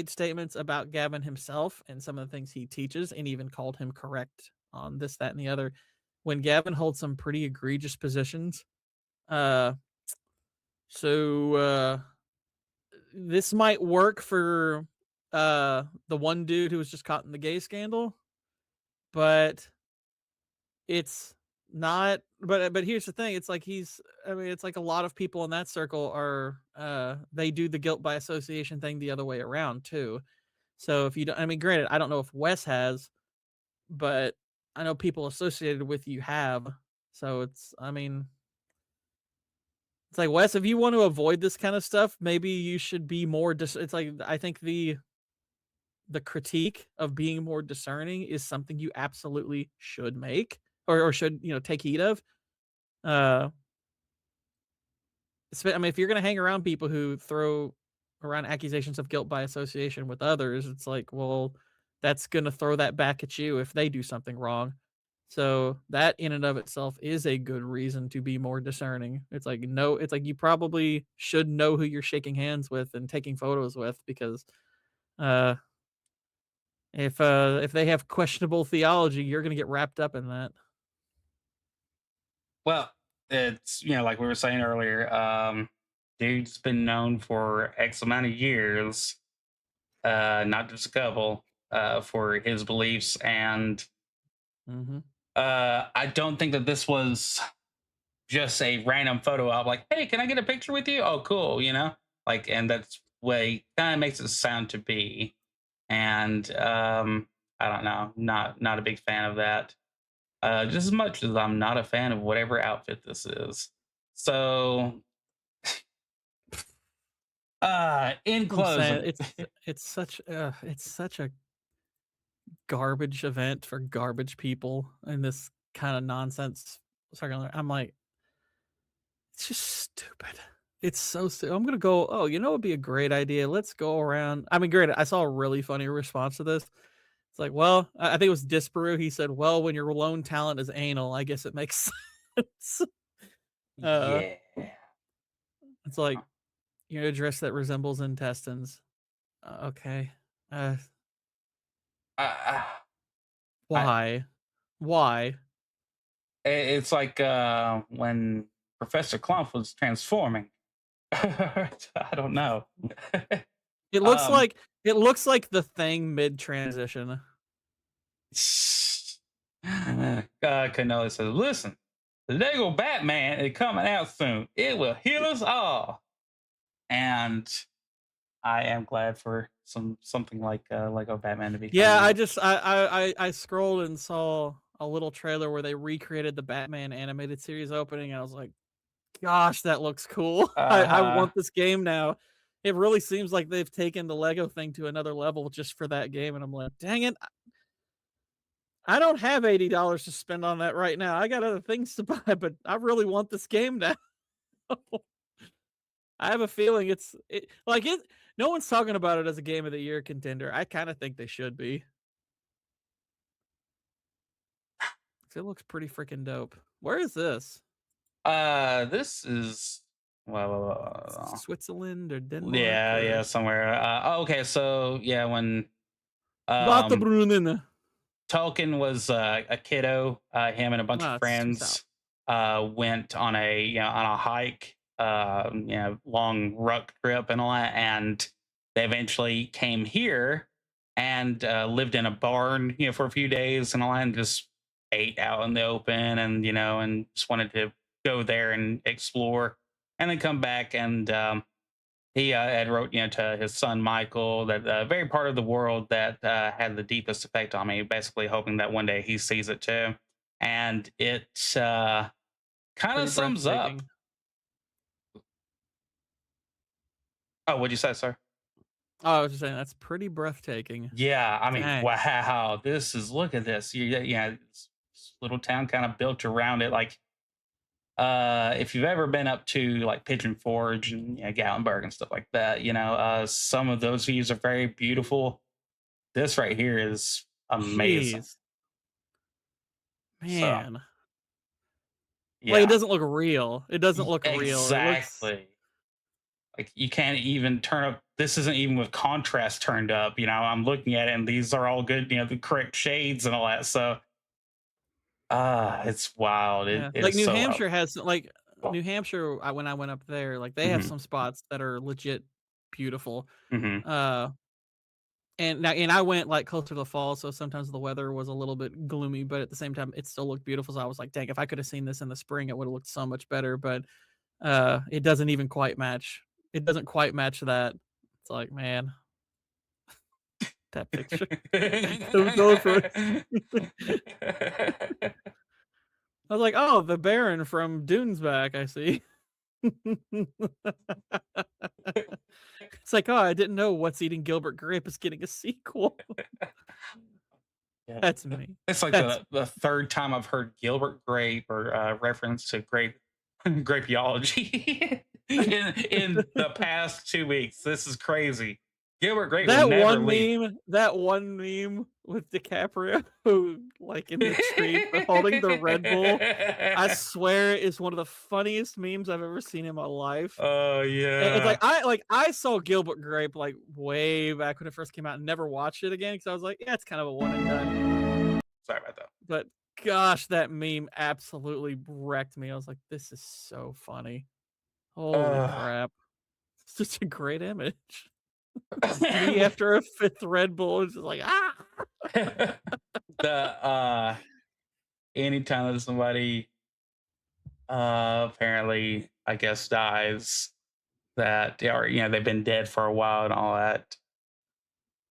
statements about Gavin himself and some of the things he teaches, and even called him correct on this, that, and the other. When Gavin holds some pretty egregious positions, this might work for the one dude who was just caught in the gay scandal, but it's not, but here's the thing, it's like it's like a lot of people in that circle are, they do the guilt by association thing the other way around too. So if you don't, I mean, granted, I don't know if Wes has, but I know people associated with you have. So it's like, Wes, if you want to avoid this kind of stuff, maybe you should be more it's like, I think the critique of being more discerning is something you absolutely should make, or should, take heed of. I mean, if you're going to hang around people who throw around accusations of guilt by association with others, it's like, well, that's going to throw that back at you if they do something wrong. So that in and of itself is a good reason to be more discerning. It's like, no, it's like you probably should know who you're shaking hands with and taking photos with, because if they have questionable theology, you're going to get wrapped up in that. Well, it's, like we were saying earlier, dude's been known for X amount of years, not just a couple, for his beliefs. And I don't think that this was just a random photo of like, hey, can I get a picture with you? Oh, cool. And that's way kind of makes it sound to be. And I don't know, not a big fan of that. Just as much as I'm not a fan of whatever outfit this is. So in closing, it's such a garbage event for garbage people, and this kind of nonsense. I'm like, it's just stupid. It's so stupid. I'm gonna go, oh, it'd be a great idea. Let's go around. I mean, great. I saw a really funny response to this. It's like, well, I think it was Disparu. He said, well, when your lone talent is anal, I guess it makes sense. Yeah. It's like, a dress that resembles intestines. Okay. Why? Why? It's like when Professor Clump was transforming. I don't know. It looks like the Thing mid transition. Canola says, listen, the Lego Batman is coming out soon. It will heal us all. And I am glad for something like Lego Batman to be coming out. I scrolled and saw a little trailer where they recreated the Batman animated series opening, and I was like, gosh, that looks cool. I want this game now. It really seems like they've taken the Lego thing to another level just for that game, and I'm like, dang it. I don't have $80 to spend on that right now. I got other things to buy, but I really want this game now. I have a feeling no one's talking about it as a Game of the Year contender. I kind of think they should be. It looks pretty freaking dope. Where is this? This is Switzerland or Denmark? Yeah, somewhere. Okay, so yeah, when Tolkien was a kiddo, him and a bunch of friends went on a hike, long ruck trip and all that, and they eventually came here and lived in a barn, for a few days and all that, and just ate out in the open, and and just wanted to go there and explore, and then come back. And he had wrote to his son Michael that very part of the world that had the deepest effect on me, basically hoping that one day he sees it too. And it kind of sums up. Oh, what'd you say, sir? Oh, I was just saying that's pretty breathtaking. Yeah, I mean, wow, look at this. This little town kind of built around it. Like, if you've ever been up to like Pigeon Forge and Gatlinburg and stuff like that, some of those views are very beautiful. This right here is amazing. Jeez. Man. So, yeah. Like, it doesn't look real. It doesn't look real. Exactly. Like, you can't even turn up. This isn't even with contrast turned up. I'm looking at it, and these are all good, the correct shades and all that. So, it's wild. Like New Hampshire has, like New Hampshire, when I went up there, like they have some spots that are legit beautiful. And I went like closer to the fall, so sometimes the weather was a little bit gloomy, but at the same time, it still looked beautiful. So I was like, dang, if I could have seen this in the spring, it would have looked so much better. But it doesn't even quite match. It doesn't quite match that. It's like, man, that picture. I was like, oh, the Baron from Dune's back, I see. It's like, oh, I didn't know What's Eating Gilbert Grape is getting a sequel. Yeah. That's me. It's like the third time I've heard Gilbert Grape or reference to grapeology in the past 2 weeks. This is crazy. Gilbert Grape will never leave. That one meme with DiCaprio like in the tree holding the Red Bull, I swear is one of the funniest memes I've ever seen in my life. Oh yeah. It's like I saw Gilbert Grape like way back when it first came out and never watched it again because I was like, yeah, it's kind of a one and done. Sorry about that. But gosh, that meme absolutely wrecked me. I was like, this is so funny. Holy crap. It's such a great image. Me after a 5th Red Bull is just like anytime that somebody apparently I guess dies that or they've been dead for a while and all that,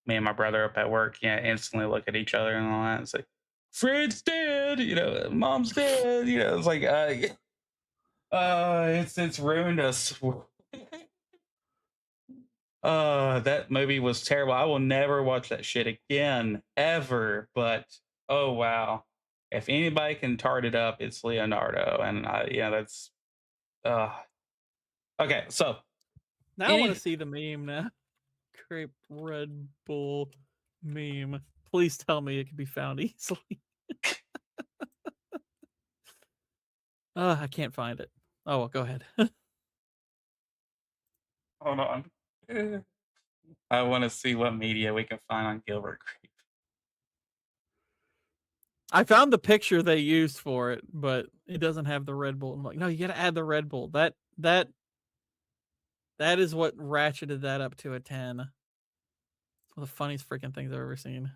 me and my brother up at work instantly look at each other and all that and say, Fred's dead, mom's dead, it's like it's ruined us. That movie was terrible. I will never watch that shit again, ever. But oh wow, if anybody can tart it up, it's Leonardo, and that's okay. So now I want to see the meme now. Grape Red Bull meme. Please tell me it can be found easily. I can't find it. Oh well, go ahead. Hold on. I want to see what media we can find on Gilbert Grape. I found the picture they used for it, but it doesn't have the Red Bull. I'm like, no, you got to add the Red Bull. That is what ratcheted that up to a 10. It's one of the funniest freaking things I've ever seen.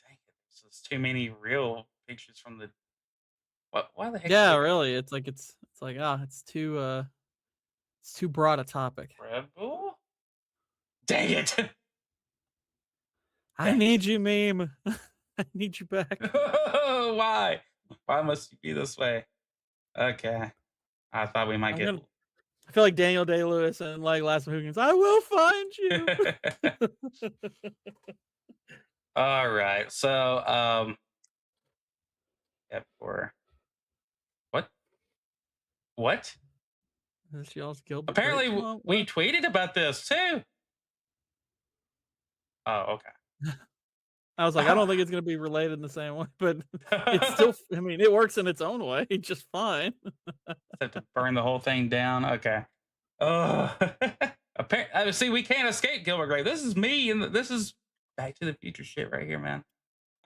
Dang it! There's too many real pictures from the. What? Why the heck? Yeah, really. It's too broad a topic. Red Bull. Dang it! I need you, meme. I need you back. Why? Why must you be this way? Okay. I thought we might get. I feel like Daniel Day-Lewis and like Last Mohicans. I will find you. All right. So for what? This y'all's Gilbert. Apparently we tweeted about this too. Oh, okay. I was like, I don't think it's going to be related in the same way, but it's still, I mean, it works in its own way just fine. Have to burn the whole thing down. Okay. See, we can't escape Gilbert Grape. This is me, and this is Back to the Future shit right here, man.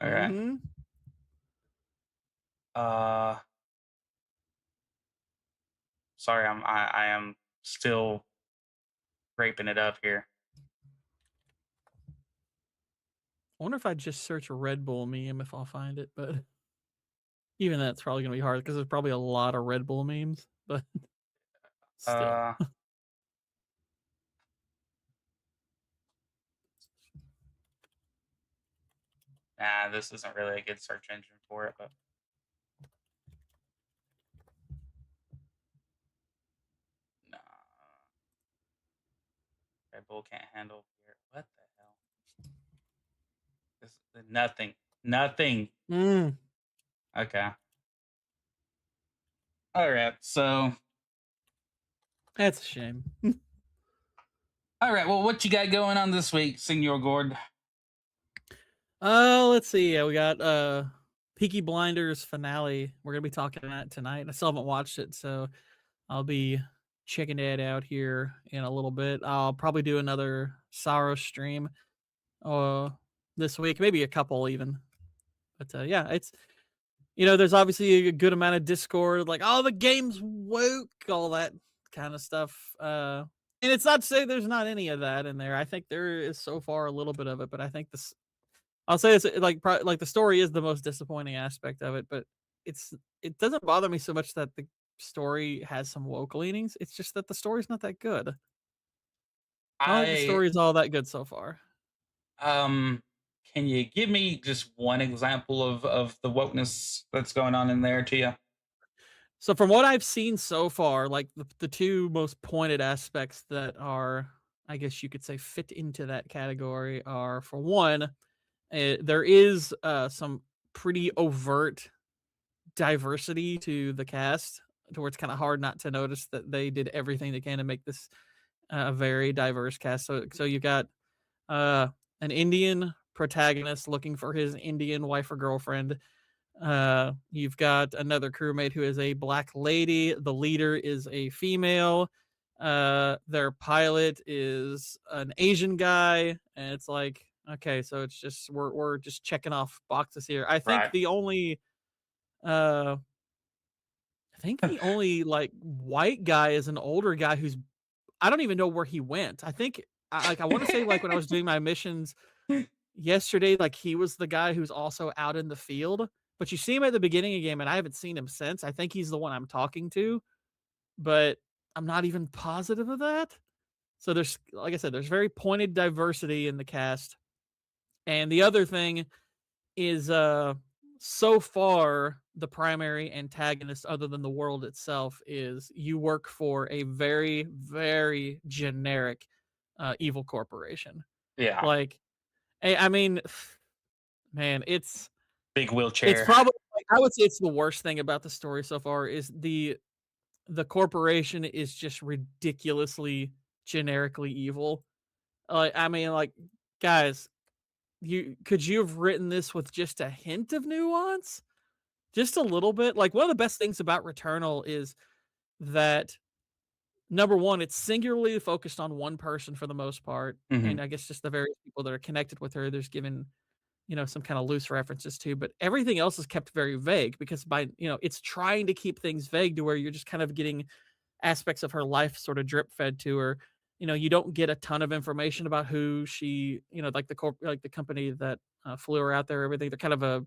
All right. Mm-hmm. Sorry, I am still raping it up here. I wonder if I just search a Red Bull meme if I'll find it, but even that's probably gonna be hard because there's probably a lot of Red Bull memes. But still. Nah, this isn't really a good search engine for it, but no. Red Bull can't handle here. What the hell? This nothing. Okay. All right, so that's a shame. All right, well, what you got going on this week, Senor Gord? Let's see. Yeah, we got Peaky Blinders finale. We're gonna be talking about that tonight. I still haven't watched it, so I'll be checking it out here in a little bit. I'll probably do another Saros stream this week, maybe a couple even. But yeah, it's there's obviously a good amount of Discord, like, oh, the game's woke, all that kind of stuff. And it's not to say there's not any of that in there. I think there is so far a little bit of it, but I think this, I'll say it's like the story is the most disappointing aspect of it, but it doesn't bother me so much that the story has some woke leanings. It's just that the story's not that good. I don't think the story is all that good so far. Can you give me just one example of the wokeness that's going on in there to you? So from what I've seen so far, like the two most pointed aspects that are, I guess you could say, fit into that category are, for one, there is some pretty overt diversity to the cast, to where it's kind of hard not to notice that they did everything they can to make this a very diverse cast. So you got an Indian protagonist looking for his Indian wife or girlfriend. You've got another crewmate who is a black lady. The leader is a female. Their pilot is an Asian guy, and it's like, okay, so it's just we're just checking off boxes here. I think the only like white guy is an older guy who's, I don't even know where he went. I think I want to say, like, when I was doing my missions yesterday, like, he was the guy who's also out in the field, but you see him at the beginning of the game, and I haven't seen him since. I think he's the one I'm talking to, but I'm not even positive of that. So there's, like I said, there's very pointed diversity in the cast. And the other thing is, so far, the primary antagonist, other than the world itself, is you work for a very, very generic evil corporation. Yeah. Like, I mean, man, it's big wheelchair. It's probably, like, I would say it's the worst thing about the story so far is the corporation is just ridiculously generically evil. I mean, like, guys, could you have written this with just a hint of nuance? Just a little bit? Like, one of the best things about Returnal is that, number one, it's singularly focused on one person for the most part, and I guess just the various people that are connected with her, there's given, some kind of loose references to, but everything else is kept very vague because it's trying to keep things vague to where you're just kind of getting aspects of her life sort of drip fed to her. You don't get a ton of information about who she, like the company that flew her out there, everything. They're kind of a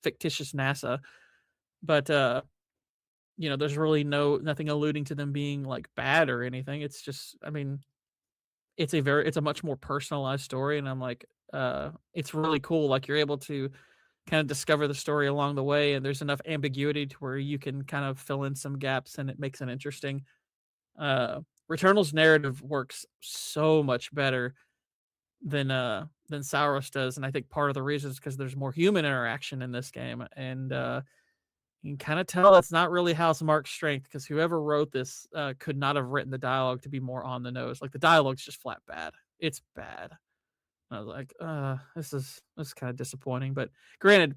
fictitious NASA, but there's really nothing alluding to them being like bad or anything. It's just, I mean, it's a much more personalized story, and I'm like, it's really cool. Like, you're able to kind of discover the story along the way, and there's enough ambiguity to where you can kind of fill in some gaps, and it makes it interesting. Returnal's narrative works so much better than Sauros does, and I think part of the reason is because there's more human interaction in this game, and you can kind of tell that's not really Housemarque's strength, because whoever wrote this could not have written the dialogue to be more on the nose. Like, the dialogue's just flat bad. It's bad. I was like, this is kind of disappointing. But granted,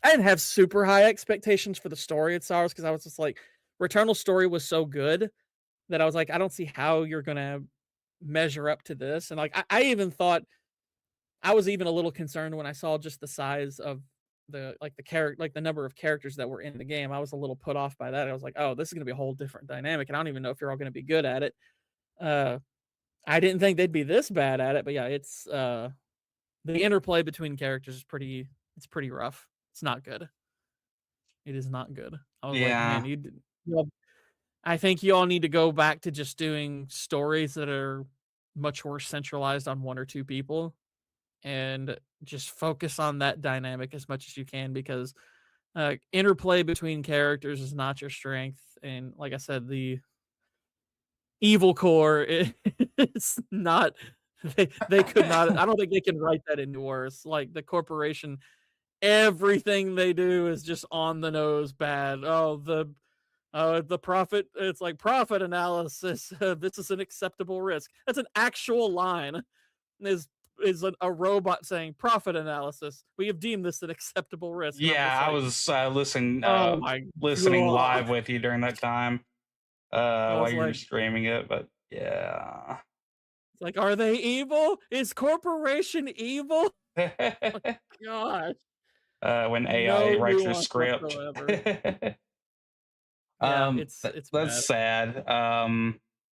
I didn't have super high expectations for the story at Sauros, because I was just like, Returnal's story was so good that I was like, I don't see how you're gonna measure up to this. And like, I even thought, I was even a little concerned when I saw just the size of the number of characters that were in the game. I was a little put off by that. I was like, oh, this is gonna be a whole different dynamic, and I don't even know if you're all gonna be good at it. I didn't think they'd be this bad at it, but yeah, it's the interplay between characters is pretty rough. It's not good. It is not good. I was like, man, I think you all need to go back to just doing stories that are much more centralized on one or two people, and just focus on that dynamic as much as you can, because interplay between characters is not your strength. And like I said, the evil core is not, they could not, I don't think they can write that into worse. Like, the corporation, everything they do is just on the nose bad. The profit, it's like profit analysis. This is an acceptable risk. That's an actual line. Is a robot saying profit analysis. We have deemed this an acceptable risk. Yeah, I was listening live with you during that time while you were streaming it. But yeah, it's like, are they evil? Is corporation evil? Oh, gosh. When AI writes your script. It's that's bad. sad.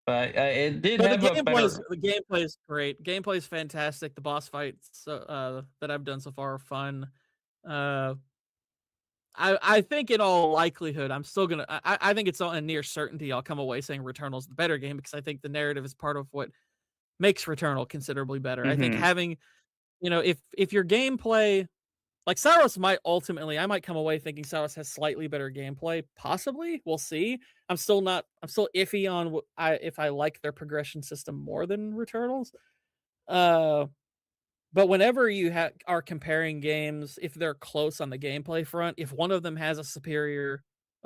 But it did have a better. The gameplay is great. Gameplay is fantastic. The boss fights that I've done so far are fun. I think in all likelihood, I'm still gonna. I think it's a near certainty I'll come away saying Returnal is the better game because I think the narrative is part of what makes Returnal considerably better. I think having, if your gameplay, like Saros might ultimately, I might come away thinking Saros has slightly better gameplay. Possibly, we'll see. I'm still iffy on if I like their progression system more than Returnal's. But whenever you are comparing games, if they're close on the gameplay front, if one of them has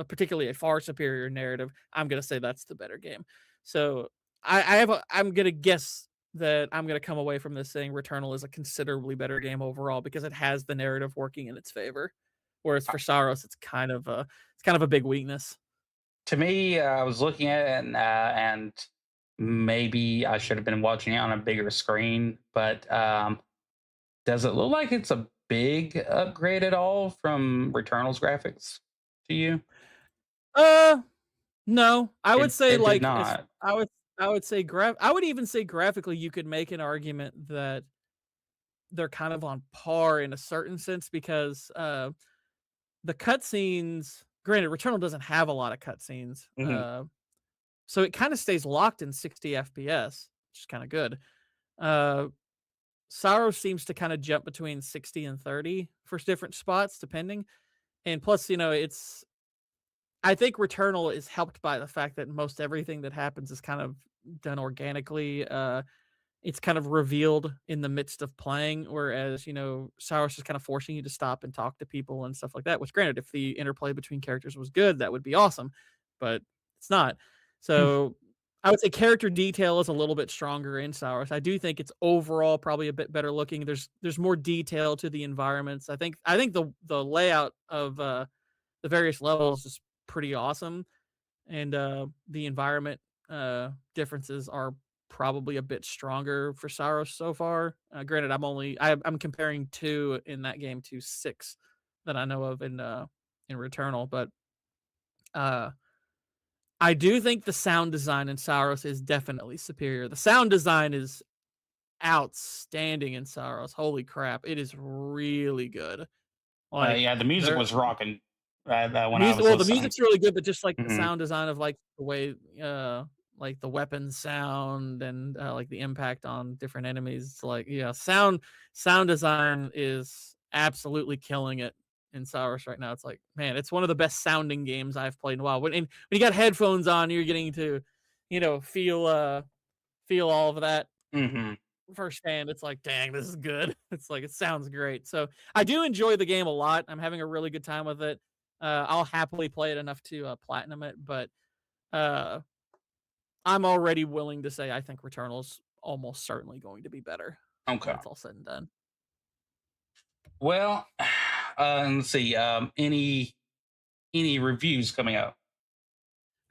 particularly a far superior narrative, I'm gonna say that's the better game. So I'm gonna guess that I'm gonna come away from this saying Returnal is a considerably better game overall because it has the narrative working in its favor. Whereas for Saros, it's kind of a big weakness. To me, I was looking at it and maybe I should have been watching it on a bigger screen, but does it look like it's a big upgrade at all from Returnal's graphics to you? No. I would say did not. I would even say graphically you could make an argument that they're kind of on par in a certain sense because the cutscenes, granted Returnal doesn't have a lot of cutscenes. So it kind of stays locked in 60 FPS, which is kind of good. Saros seems to kind of jump between 60 and 30 for different spots, depending. And plus, I think Returnal is helped by the fact that most everything that happens is kind of done organically. It's kind of revealed in the midst of playing, whereas, Saros is kind of forcing you to stop and talk to people and stuff like that, which granted, if the interplay between characters was good, that would be awesome, but it's not. So I would say character detail is a little bit stronger in Saros. I do think it's overall probably a bit better looking. There's more detail to the environments. I think the layout of the various levels is pretty awesome, and the environment differences are probably a bit stronger for Saros so far. Granted, I'm comparing 2 in that game to 6 that I know of in Returnal, but I do think the sound design in Saros is definitely superior. The sound design is outstanding in Saros. Holy crap, it is really good. Yeah, the music was rocking. The music's really good, but just like the sound design of like the way, like the weapon sound and like the impact on different enemies, sound design is absolutely killing it in Saros right now. It's like, man, it's one of the best sounding games I've played in a while. When you got headphones on, you're getting to, feel all of that firsthand. It's like, dang, this is good. It's like, it sounds great. So I do enjoy the game a lot. I'm having a really good time with it. I'll happily play it enough to platinum it, but I'm already willing to say I think Returnal's almost certainly going to be better. Okay. When it's all said and done. Well, let's see. Any reviews coming up?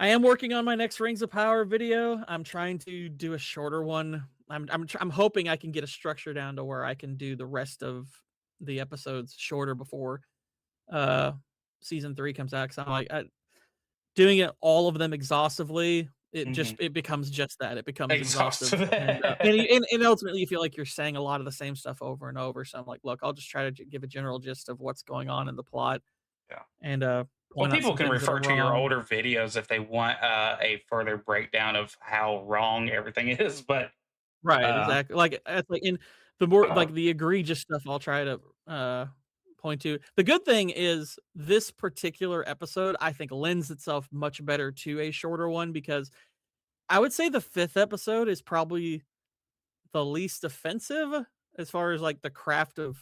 I am working on my next Rings of Power video. I'm trying to do a shorter one. I'm hoping I can get a structure down to where I can do the rest of the episodes shorter before season 3 comes out. Because I'm like doing it all of them exhaustively. It becomes just that. It becomes exhaustive. And ultimately you feel like you're saying a lot of the same stuff over and over. So I'm like, look, I'll just try to give a general gist of what's going on in the plot. Yeah. And well, people can refer to your older videos if they want a further breakdown of how wrong everything is. But right, exactly. Like in the more like the egregious stuff, I'll try to point to. The good thing is this particular episode, I think, lends itself much better to a shorter one because I would say the 5th episode is probably the least offensive as far as like the craft of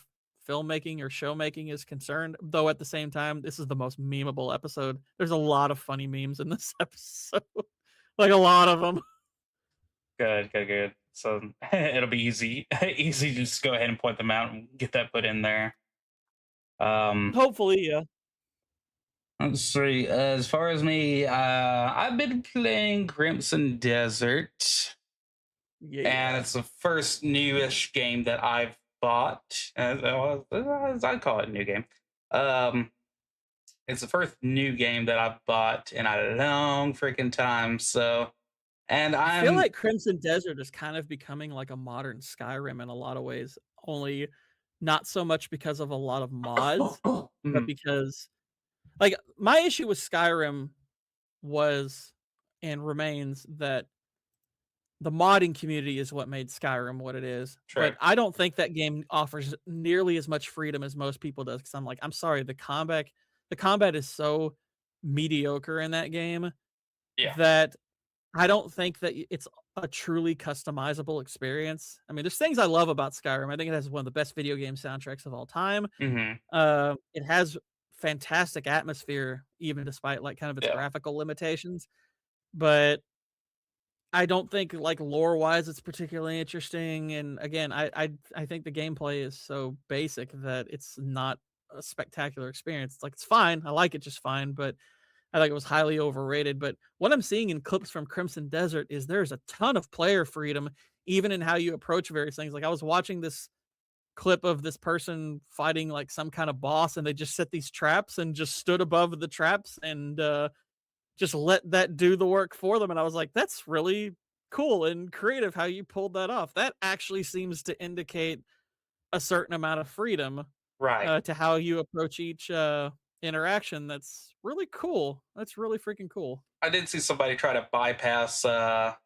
filmmaking or showmaking is concerned. Though at the same time, this is the most memeable episode. There's a lot of funny memes in this episode, like a lot of them. Good. So it'll be easy to just go ahead and point them out and get that put in there. Hopefully, yeah. Let's see. As far as me, I've been playing Crimson Desert. Yeah. And it's the first newish game that I've bought. As I call it a new game. It's the first new game that I've bought in a long freaking time. So, and I feel like Crimson Desert is kind of becoming like a modern Skyrim in a lot of ways, only not so much because of a lot of mods, but because, like, my issue with Skyrim was and remains that the modding community is what made Skyrim what it is. True. But I don't think that game offers nearly as much freedom as most people does. Because I'm sorry, the combat is so mediocre in that game that I don't think that it's a truly customizable experience. I mean, there's things I love about Skyrim. I think it has one of the best video game soundtracks of all time. It has fantastic atmosphere, even despite like kind of its graphical limitations. But I don't think, like, lore-wise, it's particularly interesting, and again, I think the gameplay is so basic that it's not a spectacular experience. It's like, it's fine, I like it just fine, but I think it was highly overrated. But what I'm seeing in clips from Crimson Desert is there's a ton of player freedom, even in how you approach various things. Like, I was watching this clip of this person fighting, like, some kind of boss, and they just set these traps and just stood above the traps and, just let that do the work for them, and I was like, "That's really cool and creative how you pulled that off." That actually seems to indicate a certain amount of freedom, right, to how you approach each, interaction. That's really cool. That's really freaking cool. I did see somebody try to bypass a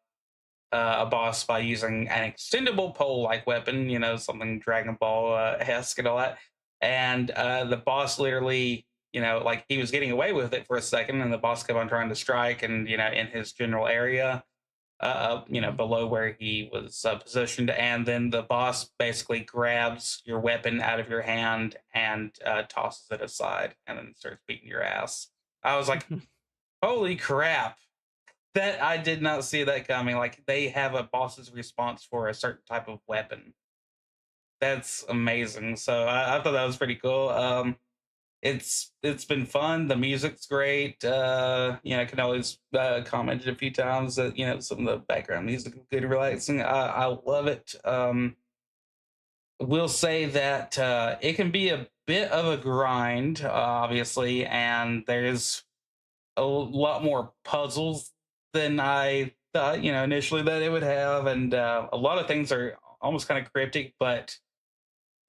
boss by using an extendable pole-like weapon, you know, something Dragon Ball esque and all that, and the boss literally, you know, like he was getting away with it for a second, and the boss kept on trying to strike, and you know, in his general area, you know, below where he was positioned, and then the boss basically grabs your weapon out of your hand and tosses it aside, and then starts beating your ass. I was like, "Holy crap!" That I did not see that coming. Like, they have a boss's response for a certain type of weapon. That's amazing. So I thought that was pretty cool. It's been fun. The music's great. You know, I can always comment a few times that, you know, some of the background music is good and relaxing. I love it. Will say that it can be a bit of a grind, obviously, and there's a lot more puzzles than I thought, you know, initially that it would have, and a lot of things are almost kind of cryptic. But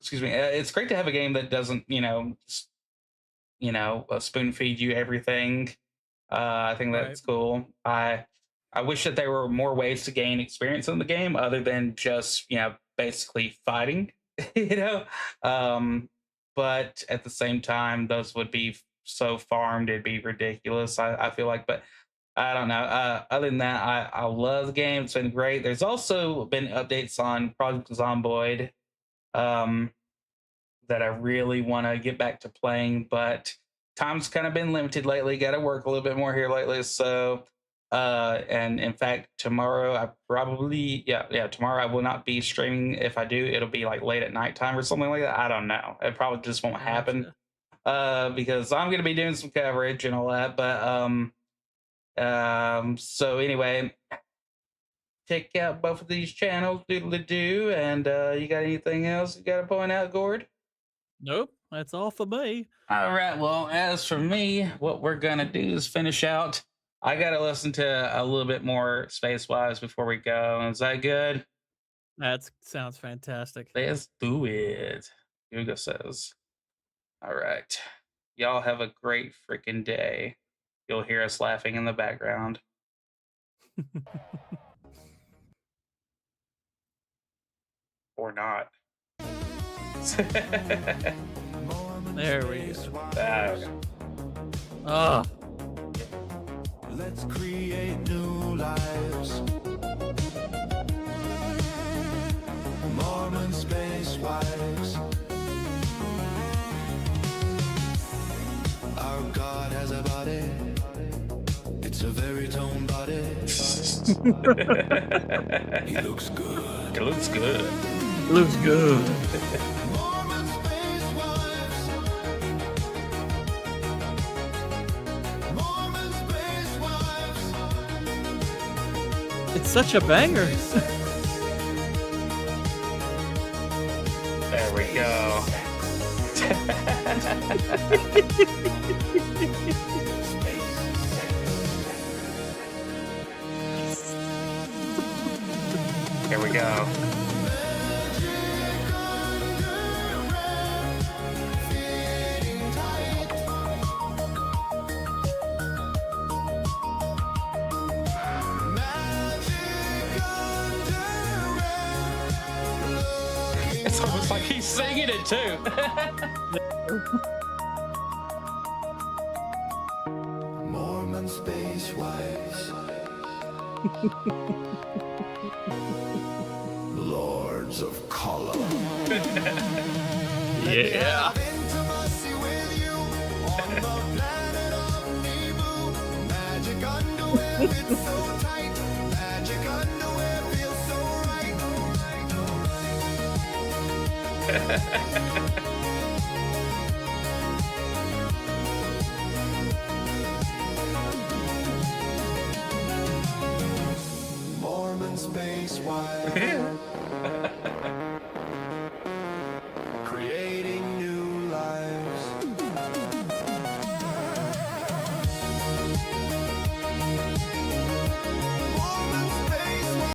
excuse me, it's great to have a game that doesn't, you know, spoon feed you everything. I think that's cool. I wish that there were more ways to gain experience in the game other than just, you know, basically fighting, you know. But at the same time, those would be so farmed, it'd be ridiculous, I feel like. But I don't know. Other than that, I love the game. It's been great. There's also been updates on Project Zomboid that I really want to get back to playing, but time's kind of been limited lately. Got to work a little bit more here lately. So, and in fact, tomorrow I probably, tomorrow I will not be streaming. If I do, it'll be like late at nighttime or something like that. I don't know. It probably just won't happen because I'm going to be doing some coverage and all that. But, so anyway, check out both of these channels, doodle-doo. And you got anything else you got to point out, Gord? Nope, that's all for me. All right, well, as for me, what we're going to do is finish out. I got to listen to a little bit more Space Wives before we go. Is that good? That sounds fantastic. Let's do it. Hugo says. All right. Y'all have a great freaking day. You'll hear us laughing in the background. Or not. There we go. Oh. Let's create new lives. Mormon space wives. Our God has a body. It's a very toned body. He looks good. It looks good. Looks good. It's such a banger. There we go. Here we go. It's almost like he's singing it too. Mormon space wise. Lords of color. Yeah. Intimacy with you on the planet of Naboo. Magic underwear, it's so tight. Magic underwear feels so right. Mormon space wise.